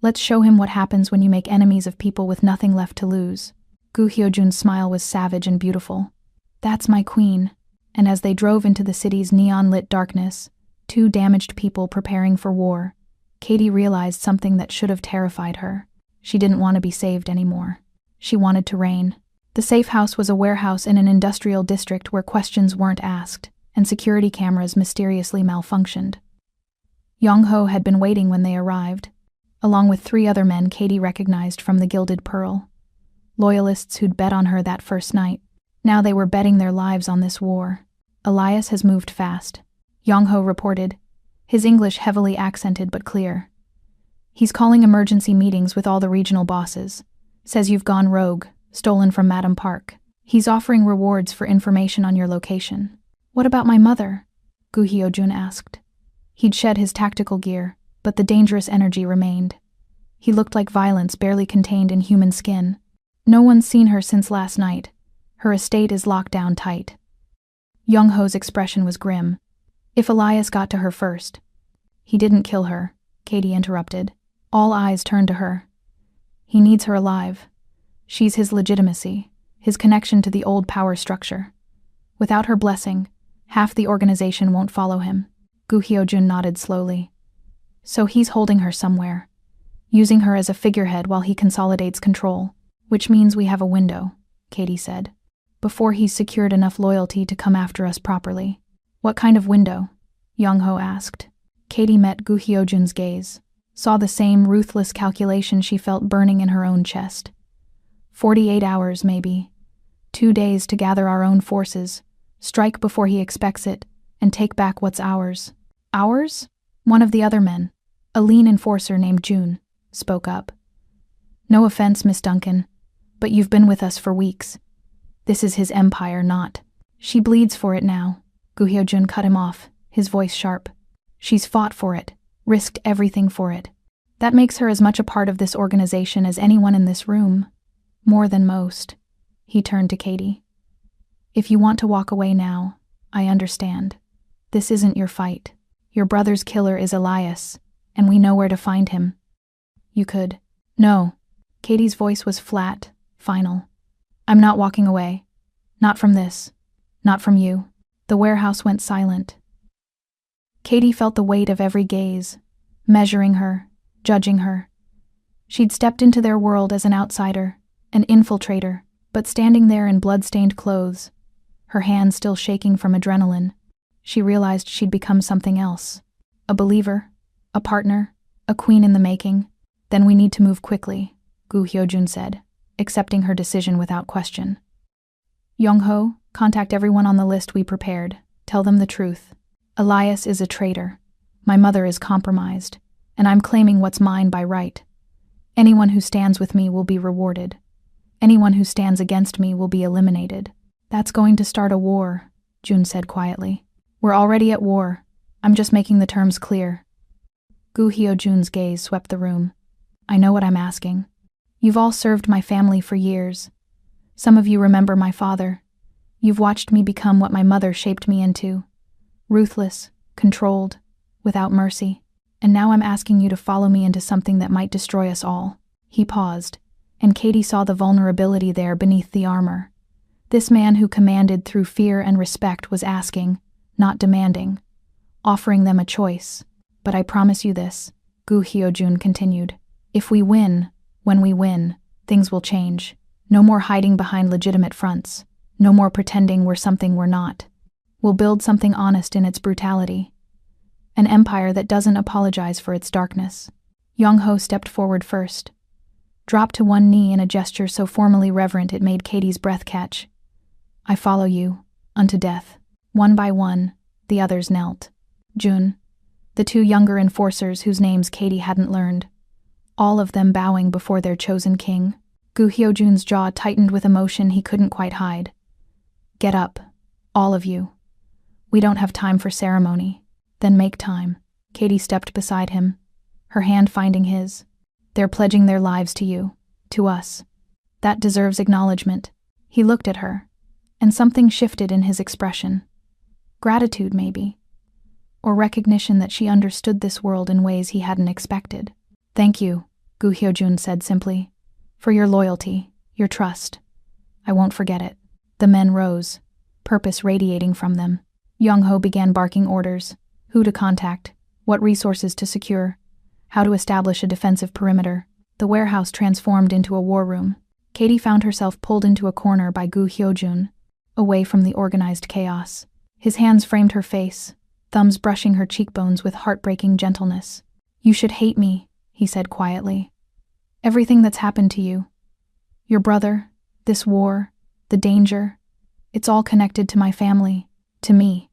"Let's show him what happens when you make enemies of people with nothing left to lose." Gu Hyojun's smile was savage and beautiful. "That's my queen." And as they drove into the city's neon-lit darkness, 2 damaged people preparing for war, Katie realized something that should have terrified her. She didn't want to be saved anymore. She wanted to reign. The safe house was a warehouse in an industrial district where questions weren't asked, and security cameras mysteriously malfunctioned. Young-ho had been waiting when they arrived, along with 3 other men Katie recognized from the Gilded Pearl. Loyalists who'd bet on her that first night. Now they were betting their lives on this war. "Elias has moved fast," Young-ho reported. his English heavily accented but clear. "He's calling emergency meetings with all the regional bosses. Says you've gone rogue, stolen from Madam Park. He's offering rewards for information on your location." "What about my mother?" Gu Hyojun asked. He'd shed his tactical gear, but the dangerous energy remained. He looked like violence barely contained in human skin. "No one's seen her since last night. Her estate is locked down tight." Young-ho's expression was grim. "If Elias got to her first." "He didn't kill her," Katie interrupted. All eyes turned to her. "He needs her alive. She's his legitimacy, his connection to the old power structure. Without her blessing, half the organization won't follow him." Gu Hyojun nodded slowly. "So he's holding her somewhere, using her as a figurehead while he consolidates control, which means we have a window," Katie said, "before he's secured enough loyalty to come after us properly." "What kind of window?" Young-ho asked. Katie met Gu Hyojun's gaze, saw the same ruthless calculation she felt burning in her own chest. 48 hours, maybe. 2 days to gather our own forces, strike before he expects it, and take back what's ours. "Ours?" One of the other men, a lean enforcer named June, spoke up. "No offense, Miss Duncan, but you've been with us for weeks. This is his empire, not." "She bleeds for it now," Gu Hyojun cut him off, his voice sharp. "She's fought for it, risked everything for it. That makes her as much a part of this organization as anyone in this room. More than most." He turned to Katie. "If you want to walk away now, I understand. This isn't your fight. Your brother's killer is Elias, and we know where to find him. You could." "No." Katie's voice was flat, final. "I'm not walking away. Not from this. Not from you." The warehouse went silent. Katie felt the weight of every gaze, measuring her, judging her. She'd stepped into their world as an outsider, an infiltrator, but standing there in blood-stained clothes, her hands still shaking from adrenaline, she realized she'd become something else. A believer, a partner, a queen in the making. "Then we need to move quickly," Gu Hyojun said, accepting her decision without question. "Young-ho, contact everyone on the list we prepared. Tell them the truth. Elias is a traitor. My mother is compromised, and I'm claiming what's mine by right. Anyone who stands with me will be rewarded. Anyone who stands against me will be eliminated." "That's going to start a war," June said quietly. "We're already at war. I'm just making the terms clear." Gu Hyojun's gaze swept the room. "I know what I'm asking. You've all served my family for years. Some of you remember my father. You've watched me become what my mother shaped me into. Ruthless, controlled, without mercy. And now I'm asking you to follow me into something that might destroy us all." He paused, and Katie saw the vulnerability there beneath the armor. This man who commanded through fear and respect was asking, not demanding, offering them a choice. "But I promise you this," Gu Hyojun continued. "If we win, when we win, things will change. No more hiding behind legitimate fronts. No more pretending we're something we're not. We'll build something honest in its brutality. An empire that doesn't apologize for its darkness." Young-ho stepped forward first, dropped to one knee in a gesture so formally reverent it made Katie's breath catch. "I follow you, unto death." One by one, the others knelt. June, the 2 younger enforcers whose names Katie hadn't learned, all of them bowing before their chosen king. Gu Hyojun's jaw tightened with emotion he couldn't quite hide. "Get up, all of you. We don't have time for ceremony." "Then make time." Katie stepped beside him, her hand finding his. "They're pledging their lives to you, to us. That deserves acknowledgement." He looked at her, and something shifted in his expression. Gratitude, maybe, or recognition that she understood this world in ways he hadn't expected. "Thank you," Gu Hyojun said simply, "for your loyalty, your trust. I won't forget it." The men rose, purpose radiating from them. Young-ho began barking orders: who to contact, what resources to secure, how to establish a defensive perimeter. The warehouse transformed into a war room. Katie found herself pulled into a corner by Gu Hyojun, away from the organized chaos. His hands framed her face, thumbs brushing her cheekbones with heartbreaking gentleness. "You should hate me," he said quietly. "Everything that's happened to you. Your brother, this war, the danger. It's all connected to my family, to me.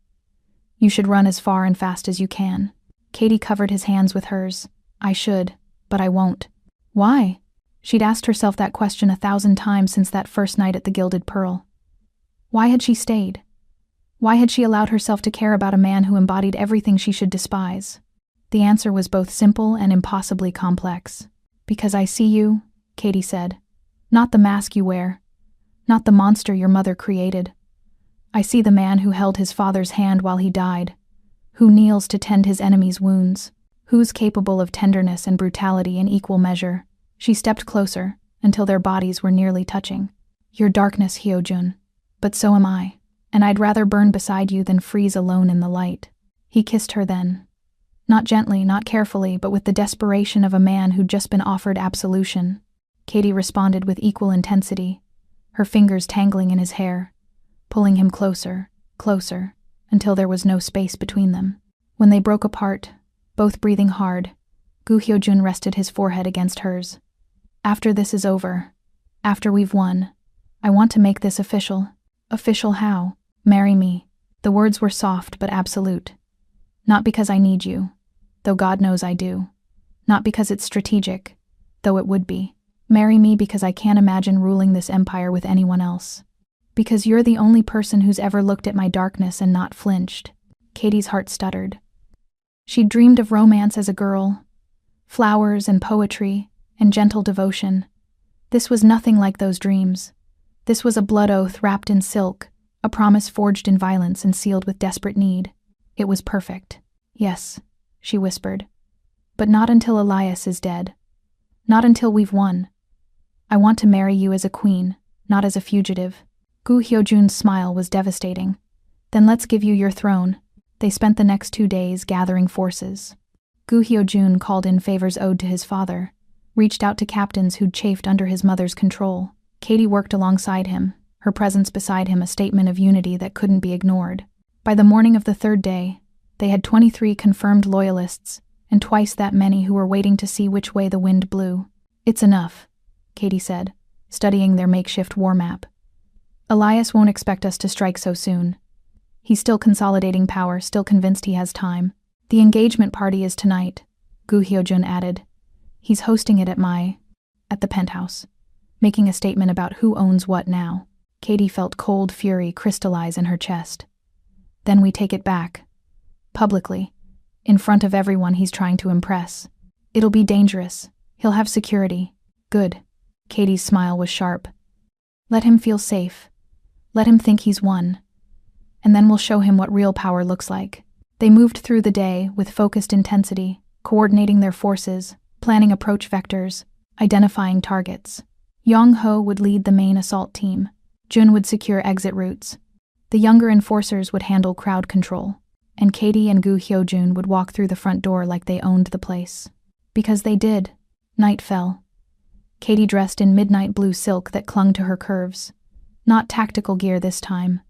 You should run as far and fast as you can." Katie covered his hands with hers. I should, but I won't. Why? She'd asked herself that question 1,000 times since that first night at the Gilded Pearl. Why had she stayed? Why had she allowed herself to care about a man who embodied everything she should despise? The answer was both simple and impossibly complex. Because I see you, Katie said. Not the mask you wear. Not the monster your mother created. I see the man who held his father's hand while he died, who kneels to tend his enemy's wounds, who's capable of tenderness and brutality in equal measure. She stepped closer, until their bodies were nearly touching. You're darkness, Hyojun. But so am I, and I'd rather burn beside you than freeze alone in the light. He kissed her then. Not gently, not carefully, but with the desperation of a man who'd just been offered absolution. Katie responded with equal intensity, her fingers tangling in his hair, pulling him closer, closer, until there was no space between them. When they broke apart, both breathing hard, Gu Hyojun rested his forehead against hers. After this is over, after we've won, I want to make this official. Official how? Marry me. The words were soft but absolute. Not because I need you, though God knows I do. Not because it's strategic, though it would be. Marry me because I can't imagine ruling this empire with anyone else. Because you're the only person who's ever looked at my darkness and not flinched. Katie's heart stuttered. She'd dreamed of romance as a girl, flowers and poetry and gentle devotion. This was nothing like those dreams. This was a blood oath wrapped in silk, a promise forged in violence and sealed with desperate need. It was perfect. Yes, she whispered. But not until Elias is dead. Not until we've won. I want to marry you as a queen, not as a fugitive. Gu Hyojun's smile was devastating. Then let's give you your throne. They spent the next 2 days gathering forces. Gu Hyojun called in favors owed to his father, reached out to captains who'd chafed under his mother's control. Katie worked alongside him, her presence beside him a statement of unity that couldn't be ignored. By the morning of the 3rd day, they had 23 confirmed loyalists, and twice that many who were waiting to see which way the wind blew. It's enough, Katie said, studying their makeshift war map. Elias won't expect us to strike so soon. He's still consolidating power, still convinced he has time. The engagement party is tonight, Gu Hyojun added. He's hosting it at the penthouse, making a statement about who owns what now. Katie felt cold fury crystallize in her chest. Then we take it back. Publicly. In front of everyone he's trying to impress. It'll be dangerous. He'll have security. Good. Katie's smile was sharp. Let him feel safe. Let him think he's won. And then we'll show him what real power looks like. They moved through the day with focused intensity, coordinating their forces, planning approach vectors, identifying targets. Yong Ho would lead the main assault team. Jun would secure exit routes. The younger enforcers would handle crowd control, and Katie and Gu Hyojun would walk through the front door like they owned the place. Because they did. Night fell. Katie dressed in midnight blue silk that clung to her curves. Not tactical gear this time,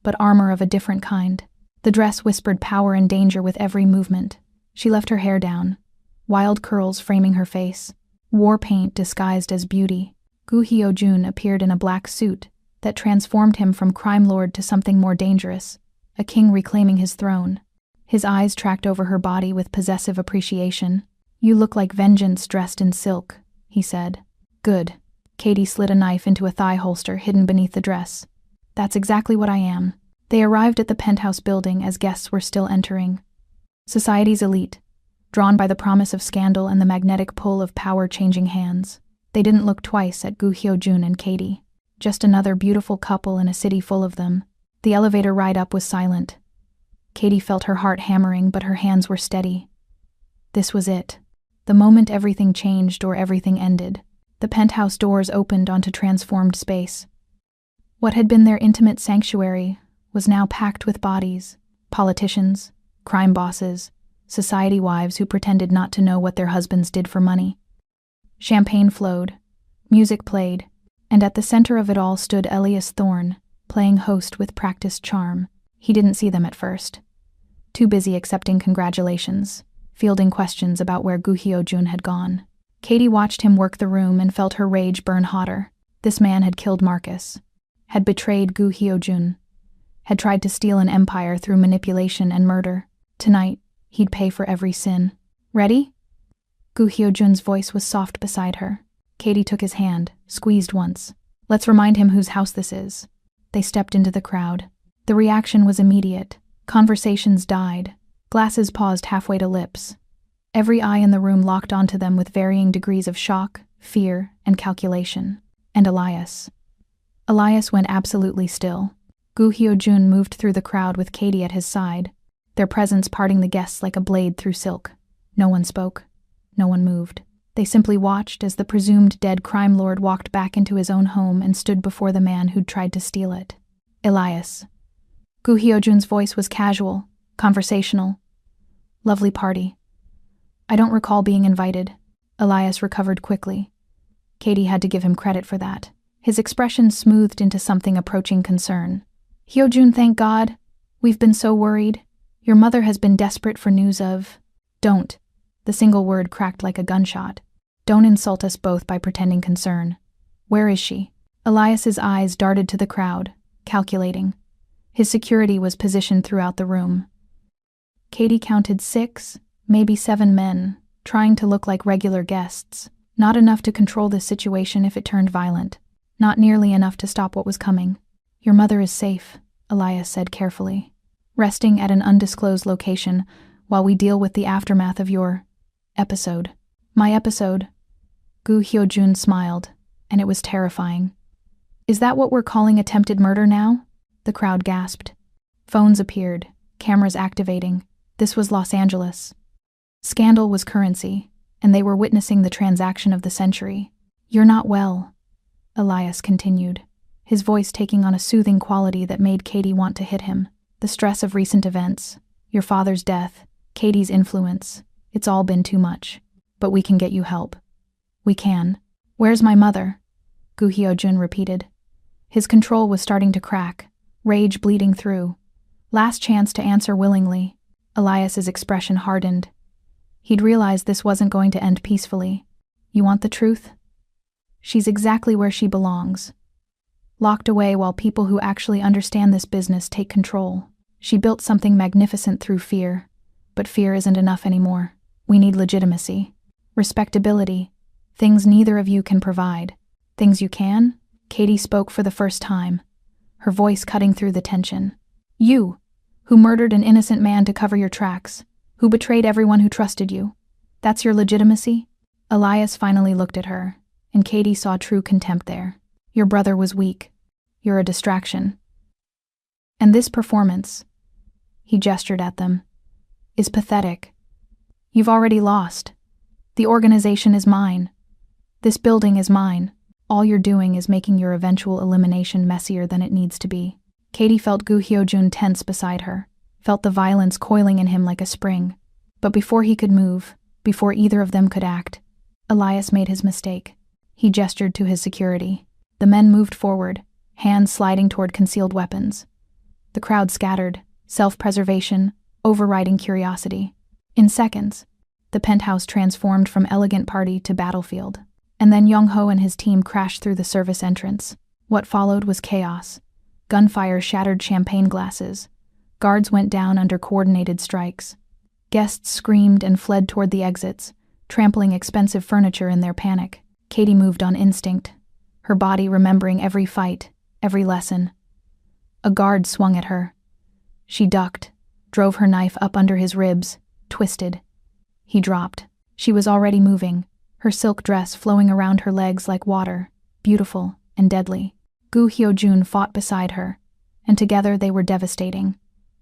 but armor of a different kind. The dress whispered power and danger with every movement. She left her hair down, wild curls framing her face, war paint disguised as beauty. Gu Hyojun appeared in a black suit that transformed him from crime lord to something more dangerous, a king reclaiming his throne. His eyes tracked over her body with possessive appreciation. You look like vengeance dressed in silk, he said. Good. Katie slid a knife into a thigh holster hidden beneath the dress. That's exactly what I am. They arrived at the penthouse building as guests were still entering. Society's elite, drawn by the promise of scandal and the magnetic pull of power-changing hands. They didn't look twice at Gu Hyojun and Katie. Just another beautiful couple in a city full of them. The elevator ride up was silent. Katie felt her heart hammering, but her hands were steady. This was it. The moment everything changed or everything ended. The penthouse doors opened onto transformed space. What had been their intimate sanctuary was now packed with bodies, politicians, crime bosses, society wives who pretended not to know what their husbands did for money. Champagne flowed, music played, and at the center of it all stood Elias Thorne, playing host with practiced charm. He didn't see them at first. Too busy accepting congratulations, fielding questions about where Gu Hyojun had gone. Katie watched him work the room and felt her rage burn hotter. This man had killed Marcus, had betrayed Gu Hyojun, had tried to steal an empire through manipulation and murder. Tonight, He'd pay for every sin. Ready? Gu Hyojun's voice was soft beside her. Katie took his hand, squeezed once. Let's remind him whose house this is. They stepped into the crowd. The reaction was immediate. Conversations died. Glasses paused halfway to lips. Every eye in the room locked onto them with varying degrees of shock, fear, and calculation. And Elias. Elias went absolutely still. Gu Hyojun moved through the crowd with Katie at his side, their presence parting the guests like a blade through silk. No one spoke. No one moved. They simply watched as the presumed dead crime lord walked back into his own home and stood before the man who'd tried to steal it. Elias. Gu Hyojun's voice was casual, conversational. Lovely party. I don't recall being invited. Elias recovered quickly. Katie had to give him credit for that. His expression smoothed into something approaching concern. Hyojun, thank God. We've been so worried. Your mother has been desperate for news of... Don't. The single word cracked like a gunshot. Don't insult us both by pretending concern. Where is she? Elias's eyes darted to the crowd, calculating. His security was positioned throughout the room. Katie counted 6, maybe 7 men, trying to look like regular guests. Not enough to control this situation if it turned violent. Not nearly enough to stop what was coming. Your mother is safe, Elias said carefully. Resting at an undisclosed location while we deal with the aftermath of your... episode. My episode? Gu Hyojun smiled, and it was terrifying. Is that what we're calling attempted murder now? The crowd gasped. Phones appeared, cameras activating. This was Los Angeles. Scandal was currency, and they were witnessing the transaction of the century. You're not well, Elias continued, his voice taking on a soothing quality that made Katie want to hit him. The stress of recent events, your father's death, Katie's influence, it's all been too much. But we can get you help. We can. Where's my mother? Gu Hyojun repeated. His control was starting to crack, rage bleeding through. Last chance to answer willingly. Elias's expression hardened. He'd realized this wasn't going to end peacefully. You want the truth? She's exactly where she belongs. Locked away while people who actually understand this business take control. She built something magnificent through fear. But fear isn't enough anymore. We need legitimacy. Respectability. Things neither of you can provide. Things you can? Katie spoke for the first time, her voice cutting through the tension. You, who murdered an innocent man to cover your tracks, who betrayed everyone who trusted you. That's your legitimacy? Elias finally looked at her, and Katie saw true contempt there. Your brother was weak. You're a distraction. And this performance, he gestured at them, is pathetic. You've already lost. The organization is mine. This building is mine. All you're doing is making your eventual elimination messier than it needs to be. Katie felt Gu Hyojun tense beside her, felt the violence coiling in him like a spring. But before he could move, before either of them could act, Elias made his mistake. He gestured to his security. The men moved forward, hands sliding toward concealed weapons. The crowd scattered, self-preservation, overriding curiosity. In seconds, the penthouse transformed from elegant party to battlefield. And then Young-ho and his team crashed through the service entrance. What followed was chaos. Gunfire shattered champagne glasses. Guards went down under coordinated strikes. Guests screamed and fled toward the exits, trampling expensive furniture in their panic. Katie moved on instinct, her body remembering every fight, every lesson. A guard swung at her. She ducked, drove her knife up under his ribs, twisted. He dropped. She was already moving, her silk dress flowing around her legs like water, beautiful and deadly. Gu Hyojun fought beside her, and together they were devastating.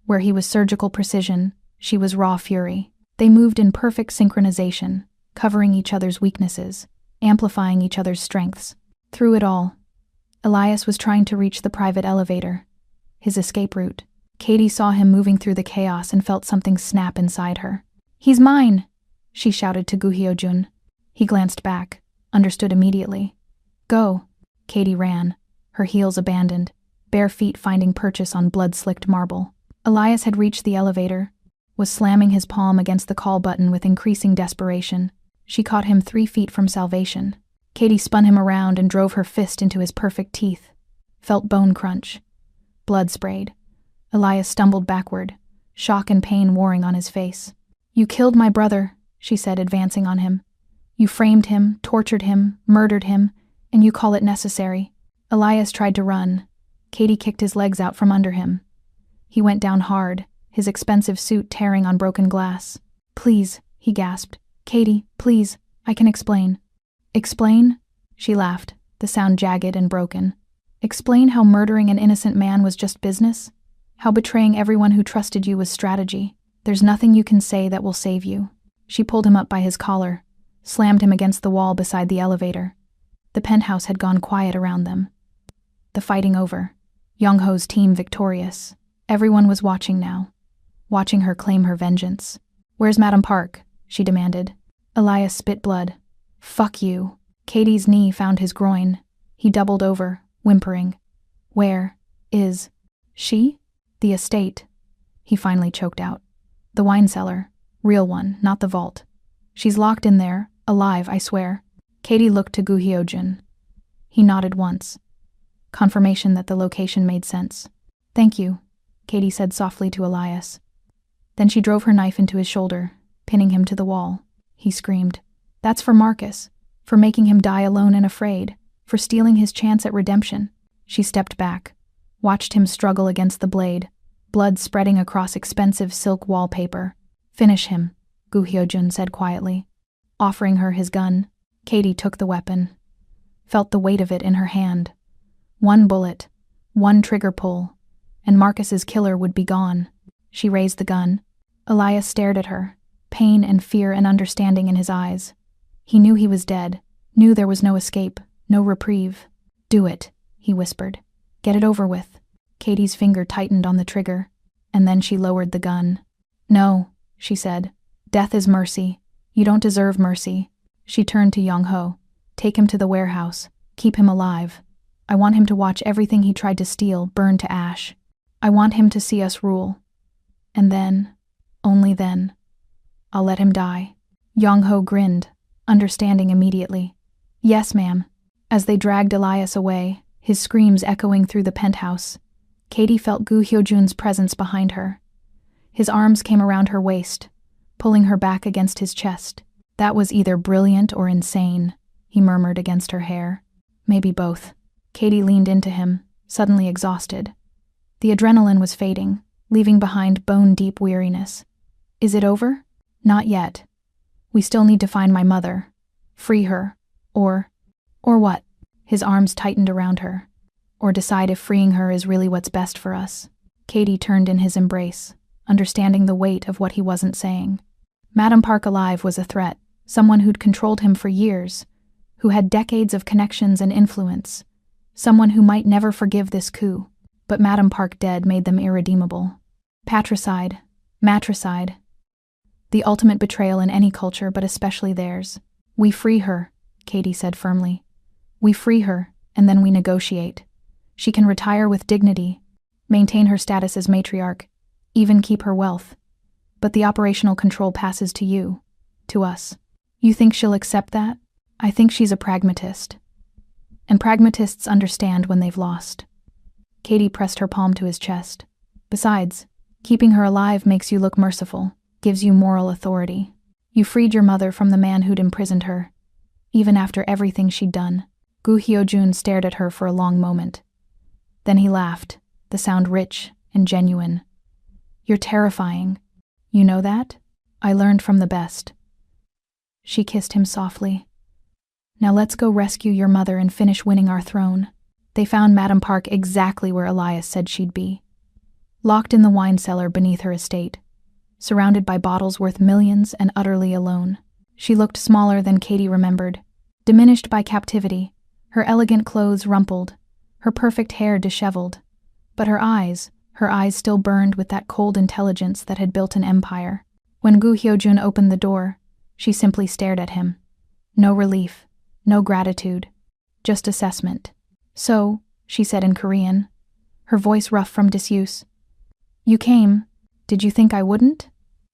Where he was surgical precision, she was raw fury. They moved in perfect synchronization, covering each other's weaknesses, amplifying each other's strengths. Through it all, Elias was trying to reach the private elevator, his escape route. Katie saw him moving through the chaos and felt something snap inside her. "He's mine!" she shouted to Gu Hyojun. He glanced back, understood immediately. "Go." Katie ran, her heels abandoned, bare feet finding purchase on blood-slicked marble. Elias had reached the elevator, was slamming his palm against the call button with increasing desperation. She caught him 3 feet from salvation. Katie spun him around and drove her fist into his perfect teeth. Felt bone crunch. Blood sprayed. Elias stumbled backward, shock and pain warring on his face. You killed my brother, she said, advancing on him. You framed him, tortured him, murdered him, and you call it necessary. Elias tried to run. Katie kicked his legs out from under him. He went down hard, his expensive suit tearing on broken glass. Please, he gasped. Katie, please, I can explain. Explain? She laughed, the sound jagged and broken. Explain how murdering an innocent man was just business? How betraying everyone who trusted you was strategy? There's nothing you can say that will save you. She pulled him up by his collar, slammed him against the wall beside the elevator. The penthouse had gone quiet around them. The fighting over. Young-ho's team victorious. Everyone was watching now, watching her claim her vengeance. Where's Madam Park? She demanded. Elias spit blood. Fuck you. Katie's knee found his groin. He doubled over, whimpering. Where is she? The estate. He finally choked out. The wine cellar. Real one, not the vault. She's locked in there, alive, I swear. Katie looked to Gu Hyojun. He nodded once. Confirmation that the location made sense. Thank you, Katie said softly to Elias. Then she drove her knife into his shoulder, pinning him to the wall. He screamed. That's for Marcus, for making him die alone and afraid, for stealing his chance at redemption. She stepped back, watched him struggle against the blade, blood spreading across expensive silk wallpaper. Finish him, Gu Hyojun said quietly. Offering her his gun, Katie took the weapon, felt the weight of it in her hand. One bullet, one trigger pull, and Marcus's killer would be gone. She raised the gun. Elias stared at her, pain and fear and understanding in his eyes. He knew he was dead, knew there was no escape, no reprieve. Do it, he whispered. Get it over with. Katie's finger tightened on the trigger, and then she lowered the gun. No, she said. Death is mercy. You don't deserve mercy. She turned to Young-ho. Take him to the warehouse. Keep him alive. I want him to watch everything he tried to steal burn to ash. I want him to see us rule. And then, only then, I'll let him die. Young-ho grinned, understanding immediately. Yes, ma'am. As they dragged Elias away, his screams echoing through the penthouse, Katie felt Gu Hyojun's presence behind her. His arms came around her waist, pulling her back against his chest. That was either brilliant or insane, he murmured against her hair. Maybe both. Katie leaned into him, suddenly exhausted. The adrenaline was fading, leaving behind bone-deep weariness. Is it over? Not yet. We still need to find my mother. Free her. Or what? His arms tightened around her. Or decide if freeing her is really what's best for us. Katie turned in his embrace, understanding the weight of what he wasn't saying. Madam Park alive was a threat, someone who'd controlled him for years, who had decades of connections and influence, someone who might never forgive this coup. But Madam Park dead made them irredeemable. Patricide, matricide. The ultimate betrayal in any culture, but especially theirs. We free her, Katie said firmly. We free her, and then we negotiate. She can retire with dignity, maintain her status as matriarch, even keep her wealth. But the operational control passes to you, to us. You think she'll accept that? I think she's a pragmatist. And pragmatists understand when they've lost. Katie pressed her palm to his chest. Besides, keeping her alive makes you look merciful, gives you moral authority. You freed your mother from the man who'd imprisoned her, even after everything she'd done. Gu Hyojun stared at her for a long moment. Then he laughed, the sound rich and genuine. You're terrifying. You know that? I learned from the best. She kissed him softly. Now let's go rescue your mother and finish winning our throne. They found Madam Park exactly where Elias said she'd be. Locked in the wine cellar beneath her estate, surrounded by bottles worth millions and utterly alone. She looked smaller than Katie remembered, diminished by captivity, her elegant clothes rumpled, her perfect hair disheveled. But her eyes still burned with that cold intelligence that had built an empire. When Gu Hyojun opened the door, she simply stared at him. No relief, no gratitude, just assessment. So, she said in Korean, her voice rough from disuse. You came. Did you think I wouldn't?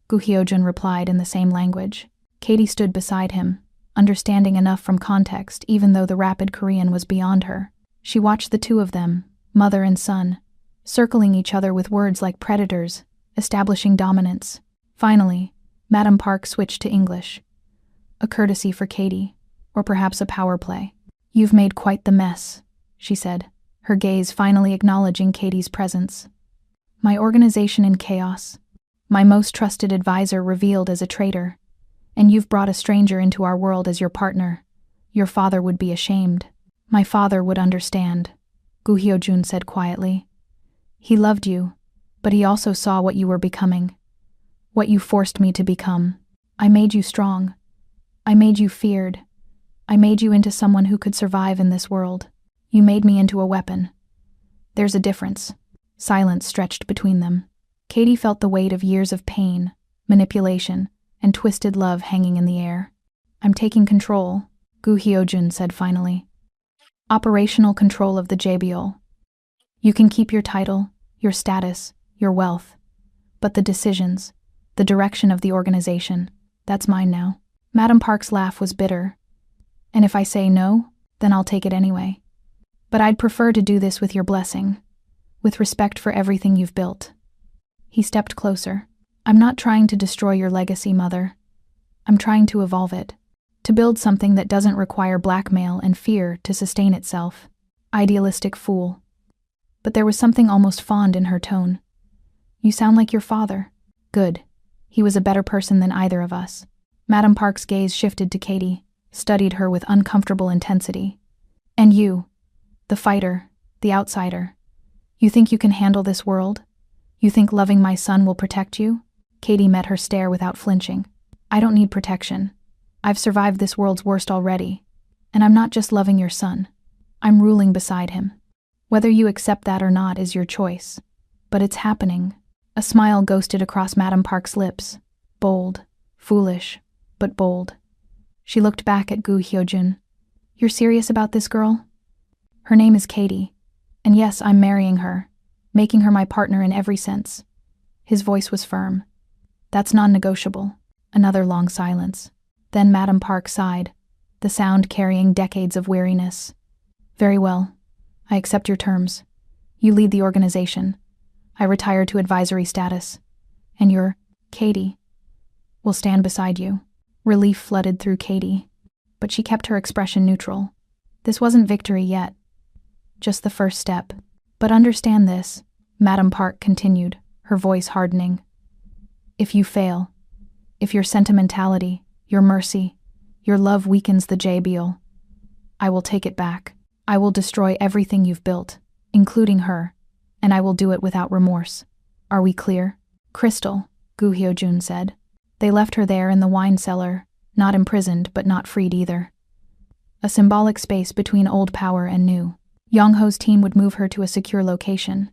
Gu Hyojun replied in the same language. Katie stood beside him, understanding enough from context even though the rapid Korean was beyond her. She watched the two of them, mother and son, circling each other with words like predators, establishing dominance. Finally, Madam Park switched to English. A courtesy for Katie, or perhaps a power play. You've made quite the mess, she said, her gaze finally acknowledging Katie's presence. My organization in chaos. My most trusted advisor revealed as a traitor. And you've brought a stranger into our world as your partner. Your father would be ashamed. My father would understand, Gu Hyojun said quietly. He loved you, but he also saw what you were becoming. What you forced me to become. I made you strong. I made you feared. I made you into someone who could survive in this world. You made me into a weapon. There's a difference. Silence stretched between them. Katie felt the weight of years of pain, manipulation, and twisted love hanging in the air. I'm taking control, Gu Hyojun said finally. Operational control of the JBL. You can keep your title, your status, your wealth. But the decisions, the direction of the organization, that's mine now. Madam Park's laugh was bitter. And if I say no, then I'll take it anyway. But I'd prefer to do this with your blessing, with respect for everything you've built. He stepped closer. I'm not trying to destroy your legacy, Mother. I'm trying to evolve it, to build something that doesn't require blackmail and fear to sustain itself. Idealistic fool. But there was something almost fond in her tone. You sound like your father. Good. He was a better person than either of us. Madam Park's gaze shifted to Katie, studied her with uncomfortable intensity. And you, the fighter, the outsider. You think you can handle this world? You think loving my son will protect you? Katie met her stare without flinching. I don't need protection. I've survived this world's worst already. And I'm not just loving your son. I'm ruling beside him. Whether you accept that or not is your choice. But it's happening. A smile ghosted across Madam Park's lips. Bold, foolish, but bold. She looked back at Gu Hyojun. You're serious about this girl? Her name is Katie. And yes, I'm marrying her, making her my partner in every sense. His voice was firm. That's non-negotiable. Another long silence. Then Madam Park sighed, the sound carrying decades of weariness. Very well. I accept your terms. You lead the organization. I retire to advisory status. And your, Katie, will stand beside you. Relief flooded through Katie, but she kept her expression neutral. This wasn't victory yet. Just the first step. But understand this, Madam Park continued, her voice hardening. If you fail, if your sentimentality, your mercy, your love weakens the JBL, I will take it back. I will destroy everything you've built, including her, and I will do it without remorse. Are we clear? Crystal, Gu Hyojun said. They left her there in the wine cellar, not imprisoned but not freed either. A symbolic space between old power and new. Young-ho's team would move her to a secure location,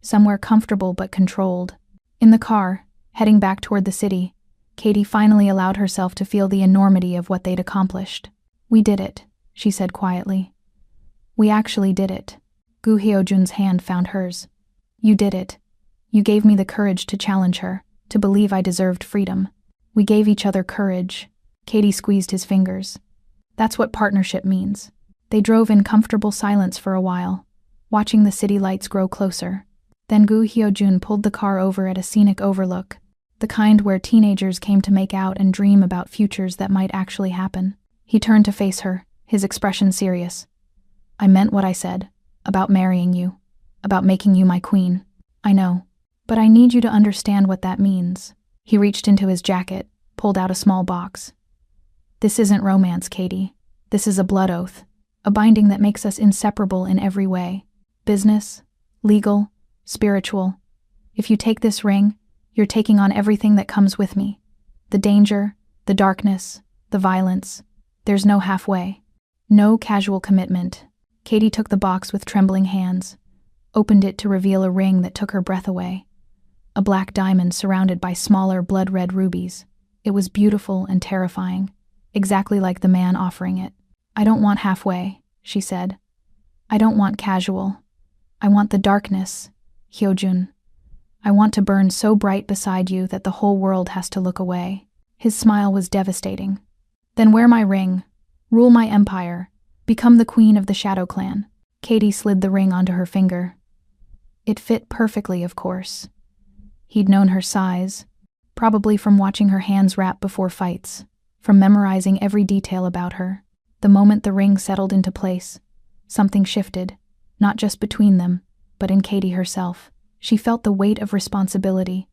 somewhere comfortable but controlled. In the car, heading back toward the city, Katie finally allowed herself to feel the enormity of what they'd accomplished. We did it, she said quietly. We actually did it. Gu Hyojun's hand found hers. You did it. You gave me the courage to challenge her, to believe I deserved freedom. We gave each other courage. Katie squeezed his fingers. That's what partnership means. They drove in comfortable silence for a while, watching the city lights grow closer. Then Gu Hyojun pulled the car over at a scenic overlook, the kind where teenagers came to make out and dream about futures that might actually happen. He turned to face her, his expression serious. I meant what I said, about marrying you, about making you my queen. I know, but I need you to understand what that means. He reached into his jacket, pulled out a small box. This isn't romance, Katie. This is a blood oath. A binding that makes us inseparable in every way. Business, legal, spiritual. If you take this ring, you're taking on everything that comes with me. The danger, the darkness, the violence. There's no halfway. No casual commitment. Katie took the box with trembling hands, opened it to reveal a ring that took her breath away. A black diamond surrounded by smaller blood-red rubies. It was beautiful and terrifying, exactly like the man offering it. I don't want halfway, she said. I don't want casual. I want the darkness, Hyojun. I want to burn so bright beside you that the whole world has to look away. His smile was devastating. Then wear my ring, rule my empire, become the queen of the Shadow Clan. Katie slid the ring onto her finger. It fit perfectly, of course. He'd known her size, Probably from watching her hands wrap before fights, from memorizing every detail about her. The moment the ring settled into place, something shifted, not just between them, but in Katie herself. She felt the weight of responsibility,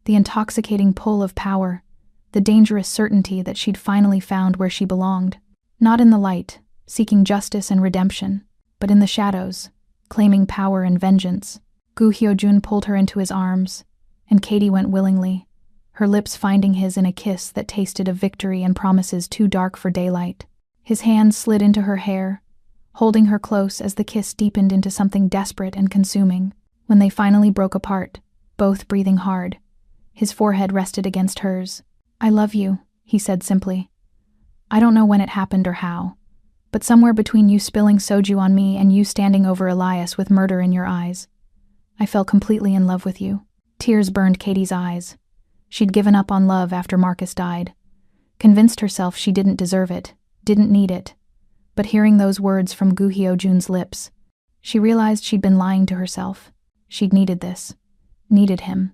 the intoxicating pull of power, the dangerous certainty that she'd finally found where she belonged. Not in the light, seeking justice and redemption, but in the shadows, claiming power and vengeance. Gu Hyojun pulled her into his arms, and Katie went willingly, her lips finding his in a kiss that tasted of victory and promises too dark for daylight. His hands slid into her hair, holding her close as the kiss deepened into something desperate and consuming. When they finally broke apart, both breathing hard, his forehead rested against hers. "I love you," he said simply. "I don't know when it happened or how, but somewhere between you spilling soju on me and you standing over Elias with murder in your eyes, I fell completely in love with you." Tears burned Katie's eyes. She'd given up on love after Marcus died, convinced herself she didn't deserve it, didn't need it. But hearing those words from Gu Hyojun's lips, she realized she'd been lying to herself. She'd needed this, needed him,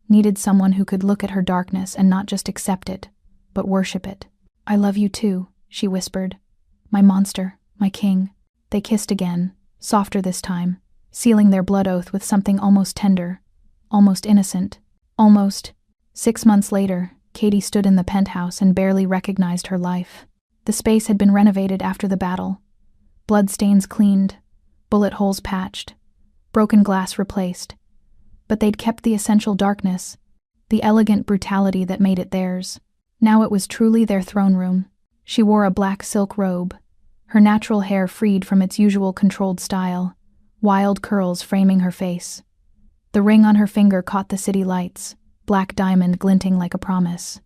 needed someone who could look at her darkness and not just accept it, but worship it. "I love you too," she whispered. "My monster, my king." They kissed again, softer this time, sealing their blood oath with something almost tender, almost innocent, almost. 6 months later, Katie stood in the penthouse and barely recognized her life. The space had been renovated after the battle, bloodstains cleaned, bullet holes patched, broken glass replaced. But they'd kept the essential darkness, the elegant brutality that made it theirs. Now it was truly their throne room. She wore a black silk robe, her natural hair freed from its usual controlled style, wild curls framing her face. The ring on her finger caught the city lights, black diamond glinting like a promise.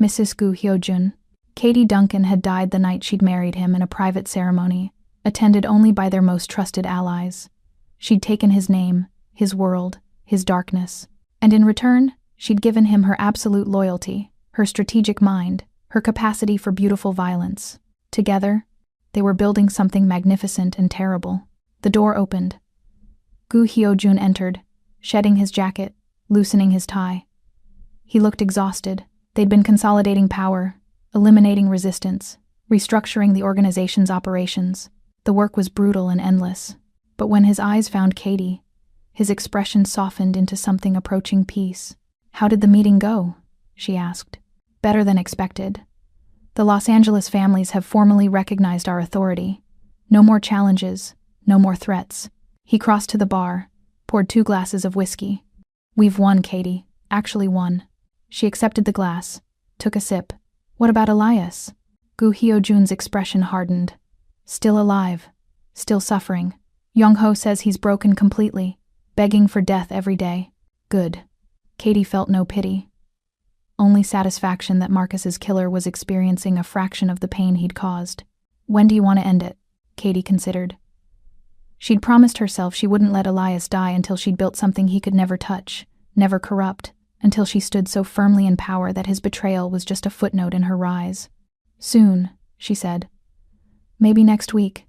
Mrs. Gu Hyojun. Katie Duncan had died the night she'd married him in a private ceremony, attended only by their most trusted allies. She'd taken his name, his world, his darkness, and in return, she'd given him her absolute loyalty, her strategic mind, her capacity for beautiful violence. Together, they were building something magnificent and terrible. The door opened. Gu Hyojun entered, shedding his jacket, loosening his tie. He looked exhausted. They'd been consolidating power, eliminating resistance, restructuring the organization's operations. The work was brutal and endless. But when his eyes found Katie, his expression softened into something approaching peace. "How did the meeting go?" she asked. "Better than expected. The Los Angeles families have formally recognized our authority. No more challenges, no more threats." He crossed to the bar, poured 2 glasses of whiskey. "We've won, Katie. Actually won." She accepted the glass, took a sip. "What about Elias?" Gu Hyojun's expression hardened. "Still alive. Still suffering. Young-ho says he's broken completely, begging for death every day." "Good." Katie felt no pity. Only satisfaction that Marcus's killer was experiencing a fraction of the pain he'd caused. "When do you want to end it?" Katie considered. She'd promised herself she wouldn't let Elias die until she'd built something he could never touch, never corrupt, until she stood so firmly in power that his betrayal was just a footnote in her rise. "Soon," she said. "Maybe next week.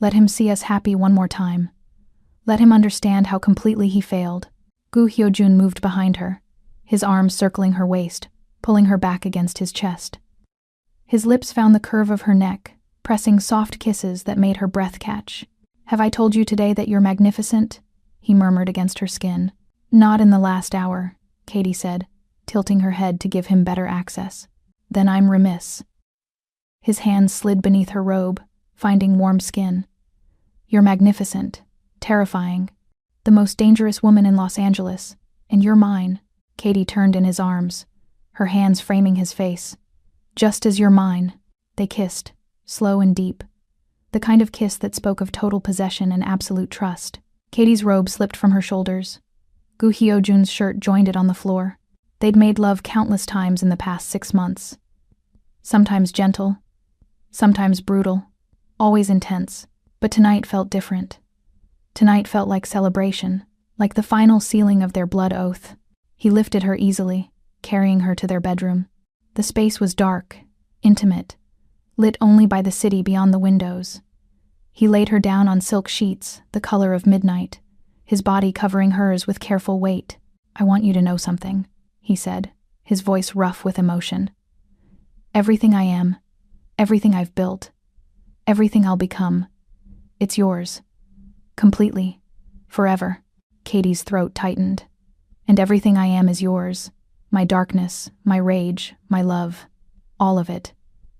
Let him see us happy one more time. Let him understand how completely he failed." Gu Hyojun moved behind her, his arms circling her waist, pulling her back against his chest. His lips found the curve of her neck, pressing soft kisses that made her breath catch. "Have I told you today that you're magnificent?" he murmured against her skin. "Not in the last hour," Katie said, tilting her head to give him better access. "Then I'm remiss." His hands slid beneath her robe, finding warm skin. "You're magnificent, terrifying, the most dangerous woman in Los Angeles, and you're mine." Katie turned in his arms, her hands framing his face. "Just as you're mine." They kissed, slow and deep, the kind of kiss that spoke of total possession and absolute trust. Katie's robe slipped from her shoulders. Gu Hyojun's shirt joined it on the floor. They'd made love countless times in the past 6 months. Sometimes gentle, sometimes brutal, always intense. But tonight felt different. Tonight felt like celebration, like the final sealing of their blood oath. He lifted her easily, carrying her to their bedroom. The space was dark, intimate, lit only by the city beyond the windows. He laid her down on silk sheets, the color of midnight, his body covering hers with careful weight. "I want you to know something," he said, his voice rough with emotion. Everything I am, everything I've built, everything I'll become, it's yours. Completely. Forever. Katie's throat tightened. And everything I am is yours. My darkness, my rage, my love. All of it.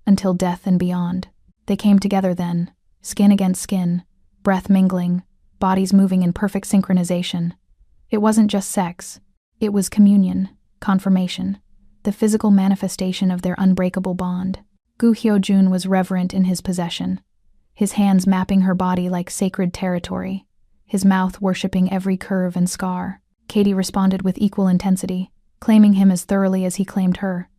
Until death and beyond. They came together then, skin against skin, breath mingling, bodies moving in perfect synchronization. It wasn't just sex. It was communion, confirmation, the physical manifestation of their unbreakable bond. Gu Hyojun was reverent in his possession, his hands mapping her body like sacred territory, his mouth worshipping every curve and scar. Katie responded with equal intensity, claiming him as thoroughly as he claimed her.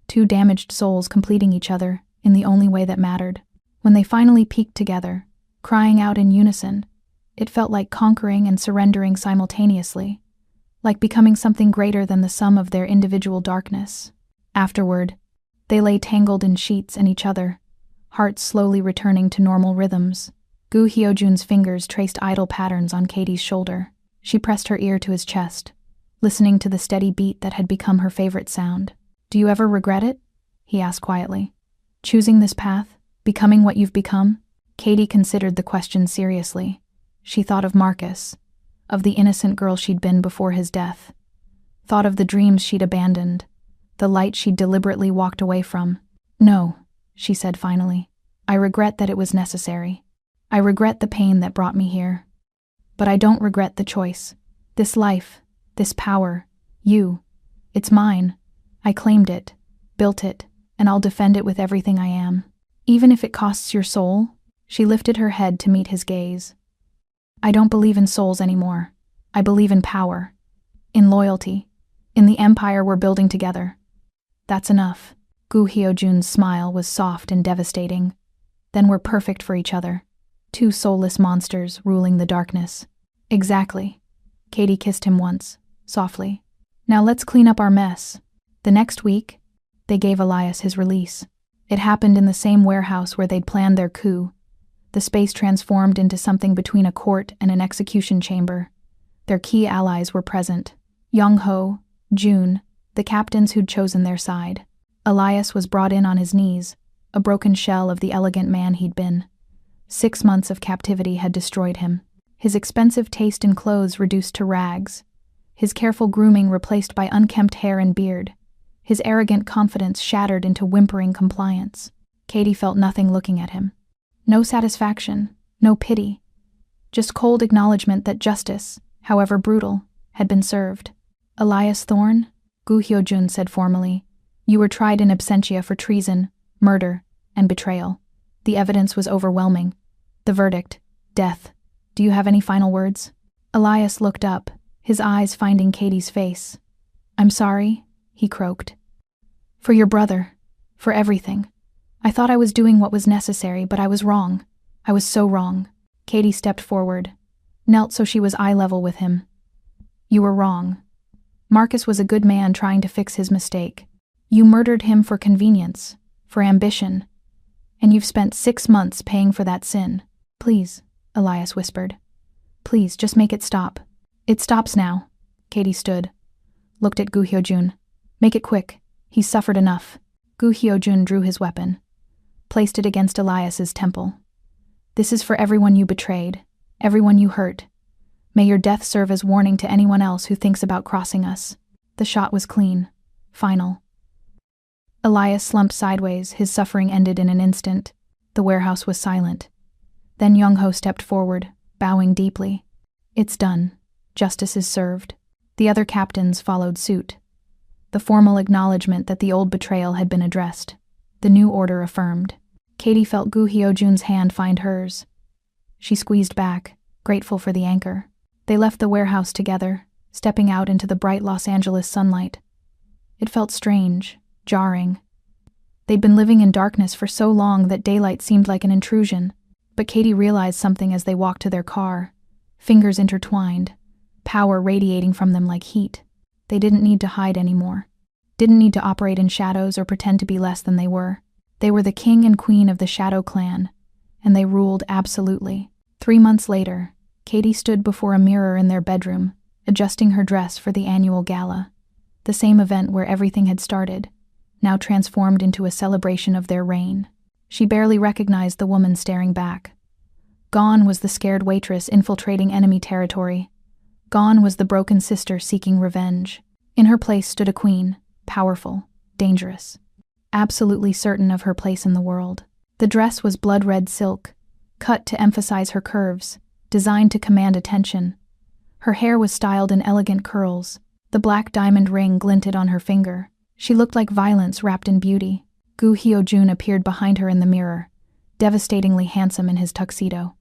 Two damaged souls completing each other in the only way that mattered. When they finally peaked together, crying out in unison, it felt like conquering and surrendering simultaneously, like becoming something greater than the sum of their individual darkness. Afterward, they lay tangled in sheets and each other, hearts slowly returning to normal rhythms. Gu Hyojun's fingers traced idle patterns on Katie's shoulder. She pressed her ear to his chest, listening to the steady beat that had become her favorite sound. "Do you ever regret it?" he asked quietly. "Choosing this path? Becoming what you've become?" Katie considered the question seriously. She thought of Marcus, of the innocent girl she'd been before his death, thought of the dreams she'd abandoned, the light she'd deliberately walked away from. "No," she said finally. "I regret that it was necessary. I regret the pain that brought me here. But I don't regret the choice. This life, this power, you, it's mine. I claimed it, built it, and I'll defend it with everything I am. Even if it costs your soul." She lifted her head to meet his gaze. "I don't believe in souls anymore. I believe in power, in loyalty, in the empire we're building together. That's enough." Gu Hyojun's smile was soft and devastating. "Then we're perfect for each other. Two soulless monsters ruling the darkness." "Exactly." Katie kissed him once, softly. "Now let's clean up our mess." The next week, they gave Elias his release. It happened in the same warehouse where they'd planned their coup. The space transformed into something between a court and an execution chamber. Their key allies were present. Young-ho, June, the captains who'd chosen their side. Elias was brought in on his knees, a broken shell of the elegant man he'd been. 6 months of captivity had destroyed him. His expensive taste in clothes reduced to rags. His careful grooming replaced by unkempt hair and beard. His arrogant confidence shattered into whimpering compliance. Katie felt nothing looking at him. No satisfaction, no pity. Just cold acknowledgement that justice, however brutal, had been served. "Elias Thorne," Gu Hyojun said formally, "you were tried in absentia for treason, murder, and betrayal. The evidence was overwhelming. The verdict, death. Do you have any final words?" Elias looked up, his eyes finding Katie's face. "I'm sorry," he croaked. "For your brother. For everything. I thought I was doing what was necessary, but I was wrong. I was so wrong." Katie stepped forward, knelt so she was eye level with him. "You were wrong. Marcus was a good man trying to fix his mistake. You murdered him for convenience, for ambition, and you've spent 6 months paying for that sin. Please," Elias whispered. "Please, just make it stop." "It stops now." Katie stood, looked at Gu Hyojun. "Make it quick. He's suffered enough." Gu Hyojun drew his weapon, placed it against Elias's temple. "This is for everyone you betrayed, everyone you hurt. May your death serve as warning to anyone else who thinks about crossing us." The shot was clean, final. Elias slumped sideways, his suffering ended in an instant. The warehouse was silent. Then Young-ho stepped forward, bowing deeply. "It's done. Justice is served." The other captains followed suit. The formal acknowledgement that the old betrayal had been addressed. The new order affirmed. Katie felt Gu Hyojun's hand find hers. She squeezed back, grateful for the anchor. They left the warehouse together, stepping out into the bright Los Angeles sunlight. It felt strange, jarring. They'd been living in darkness for so long that daylight seemed like an intrusion. But Katie realized something as they walked to their car, fingers intertwined, power radiating from them like heat. They didn't need to hide anymore. Didn't need to operate in shadows or pretend to be less than they were. They were the king and queen of the Shadow Clan, and they ruled absolutely. 3 months later, Katie stood before a mirror in their bedroom, adjusting her dress for the annual gala. the same event where everything had started, now transformed into a celebration of their reign. She barely recognized the woman staring back. Gone was the scared waitress infiltrating enemy territory. Gone was the broken sister seeking revenge. In her place stood a queen, powerful, dangerous, absolutely certain of her place in the world. The dress was blood-red silk, cut to emphasize her curves, designed to command attention. Her hair was styled in elegant curls. The black diamond ring glinted on her finger. She looked like violence wrapped in beauty. Gu Hyojun appeared behind her in the mirror, devastatingly handsome in his tuxedo.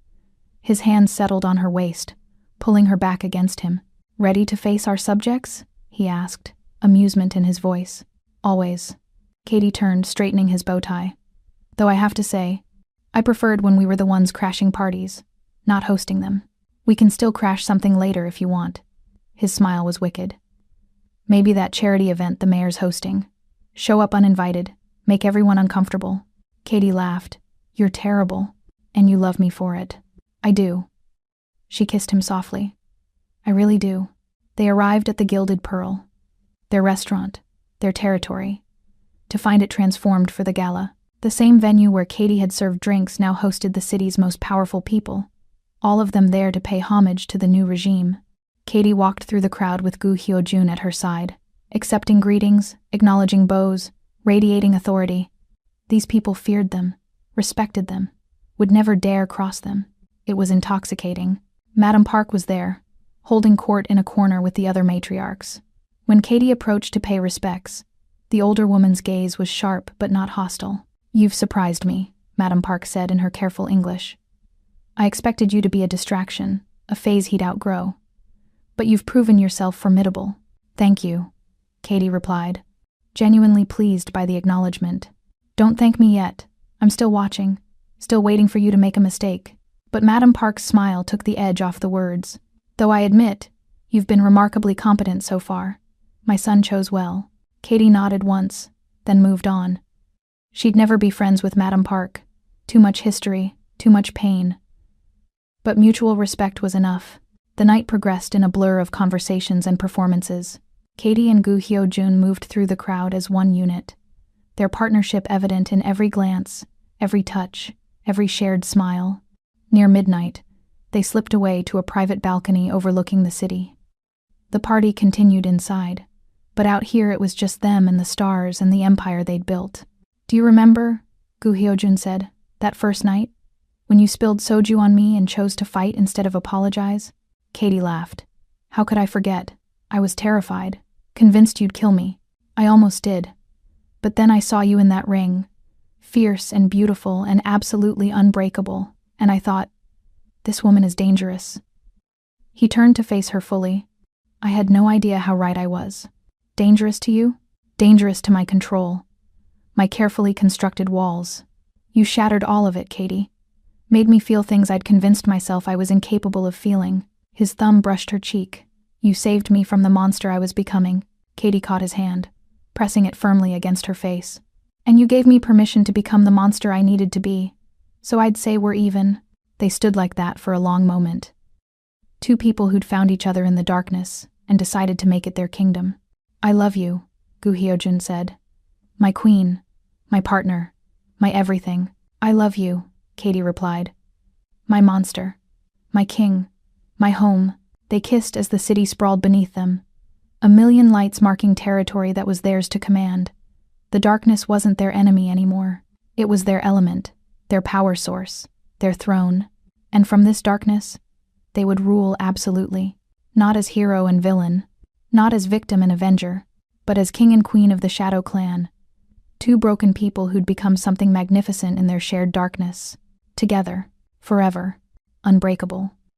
His hand settled on her waist, pulling her back against him. "Ready to face our subjects?" he asked, amusement in his voice. "Always." Katie turned, straightening his bow tie. "Though I have to say, I preferred when we were the ones crashing parties, not hosting them. We can still crash something later if you want." His smile was wicked. "Maybe that charity event the mayor's hosting. Show up uninvited, make everyone uncomfortable." Katie laughed. "You're terrible, and you love me for it." "I do." She kissed him softly. "I really do." They arrived at the Gilded Pearl, their restaurant, their territory, to find it transformed for the gala. The same venue where Katie had served drinks now hosted the city's most powerful people, all of them there to pay homage to the new regime. Katie walked through the crowd with Gu Hyojun at her side, accepting greetings, acknowledging bows, radiating authority. These people feared them, respected them, would never dare cross them. It was intoxicating. Madame Park was there, holding court in a corner with the other matriarchs. When Katie approached to pay respects, the older woman's gaze was sharp but not hostile. "You've surprised me," Madame Park said in her careful English. "I expected you to be a distraction, a phase he'd outgrow. But you've proven yourself formidable." "Thank you," Katie replied, genuinely pleased by the acknowledgement. "Don't thank me yet. I'm still watching, still waiting for you to make a mistake." But Madame Park's smile took the edge off the words. "Though I admit, you've been remarkably competent so far. My son chose well." Katie nodded once, then moved on. She'd never be friends with Madame Park. Too much history, too much pain. But mutual respect was enough. The night progressed in a blur of conversations and performances. Katie and Gu Hyojun moved through the crowd as one unit, their partnership evident in every glance, every touch, every shared smile. Near midnight, they slipped away to a private balcony overlooking the city. The party continued inside, but out here it was just them and the stars and the empire they'd built. "Do you remember," Gu Hyojun said, "that first night, when you spilled soju on me and chose to fight instead of apologize?" Katie laughed. "How could I forget? I was terrified, convinced you'd kill me. I almost did. But then I saw you in that ring, fierce and beautiful and absolutely unbreakable, and I thought, this woman is dangerous." He turned to face her fully. "I had no idea how right I was. Dangerous to you? Dangerous to my control. My carefully constructed walls. You shattered all of it, Katie. Made me feel things I'd convinced myself I was incapable of feeling." His thumb brushed her cheek. "You saved me from the monster I was becoming." Katie caught his hand, pressing it firmly against her face. "And you gave me permission to become the monster I needed to be. So I'd say we're even." They stood like that for a long moment. Two people who'd found each other in the darkness and decided to make it their kingdom. "I love you," Gu Hyojun said. "My queen, my partner, my everything." "I love you," Katie replied. "My monster, my king, my home." They kissed as the city sprawled beneath them, a million lights marking territory that was theirs to command. The darkness wasn't their enemy anymore. It was their element, their power source, their throne. And from this darkness, they would rule absolutely, not as hero and villain, not as victim and avenger, but as king and queen of the Shadow Clan. Two broken people who'd become something magnificent in their shared darkness. Together, forever, unbreakable.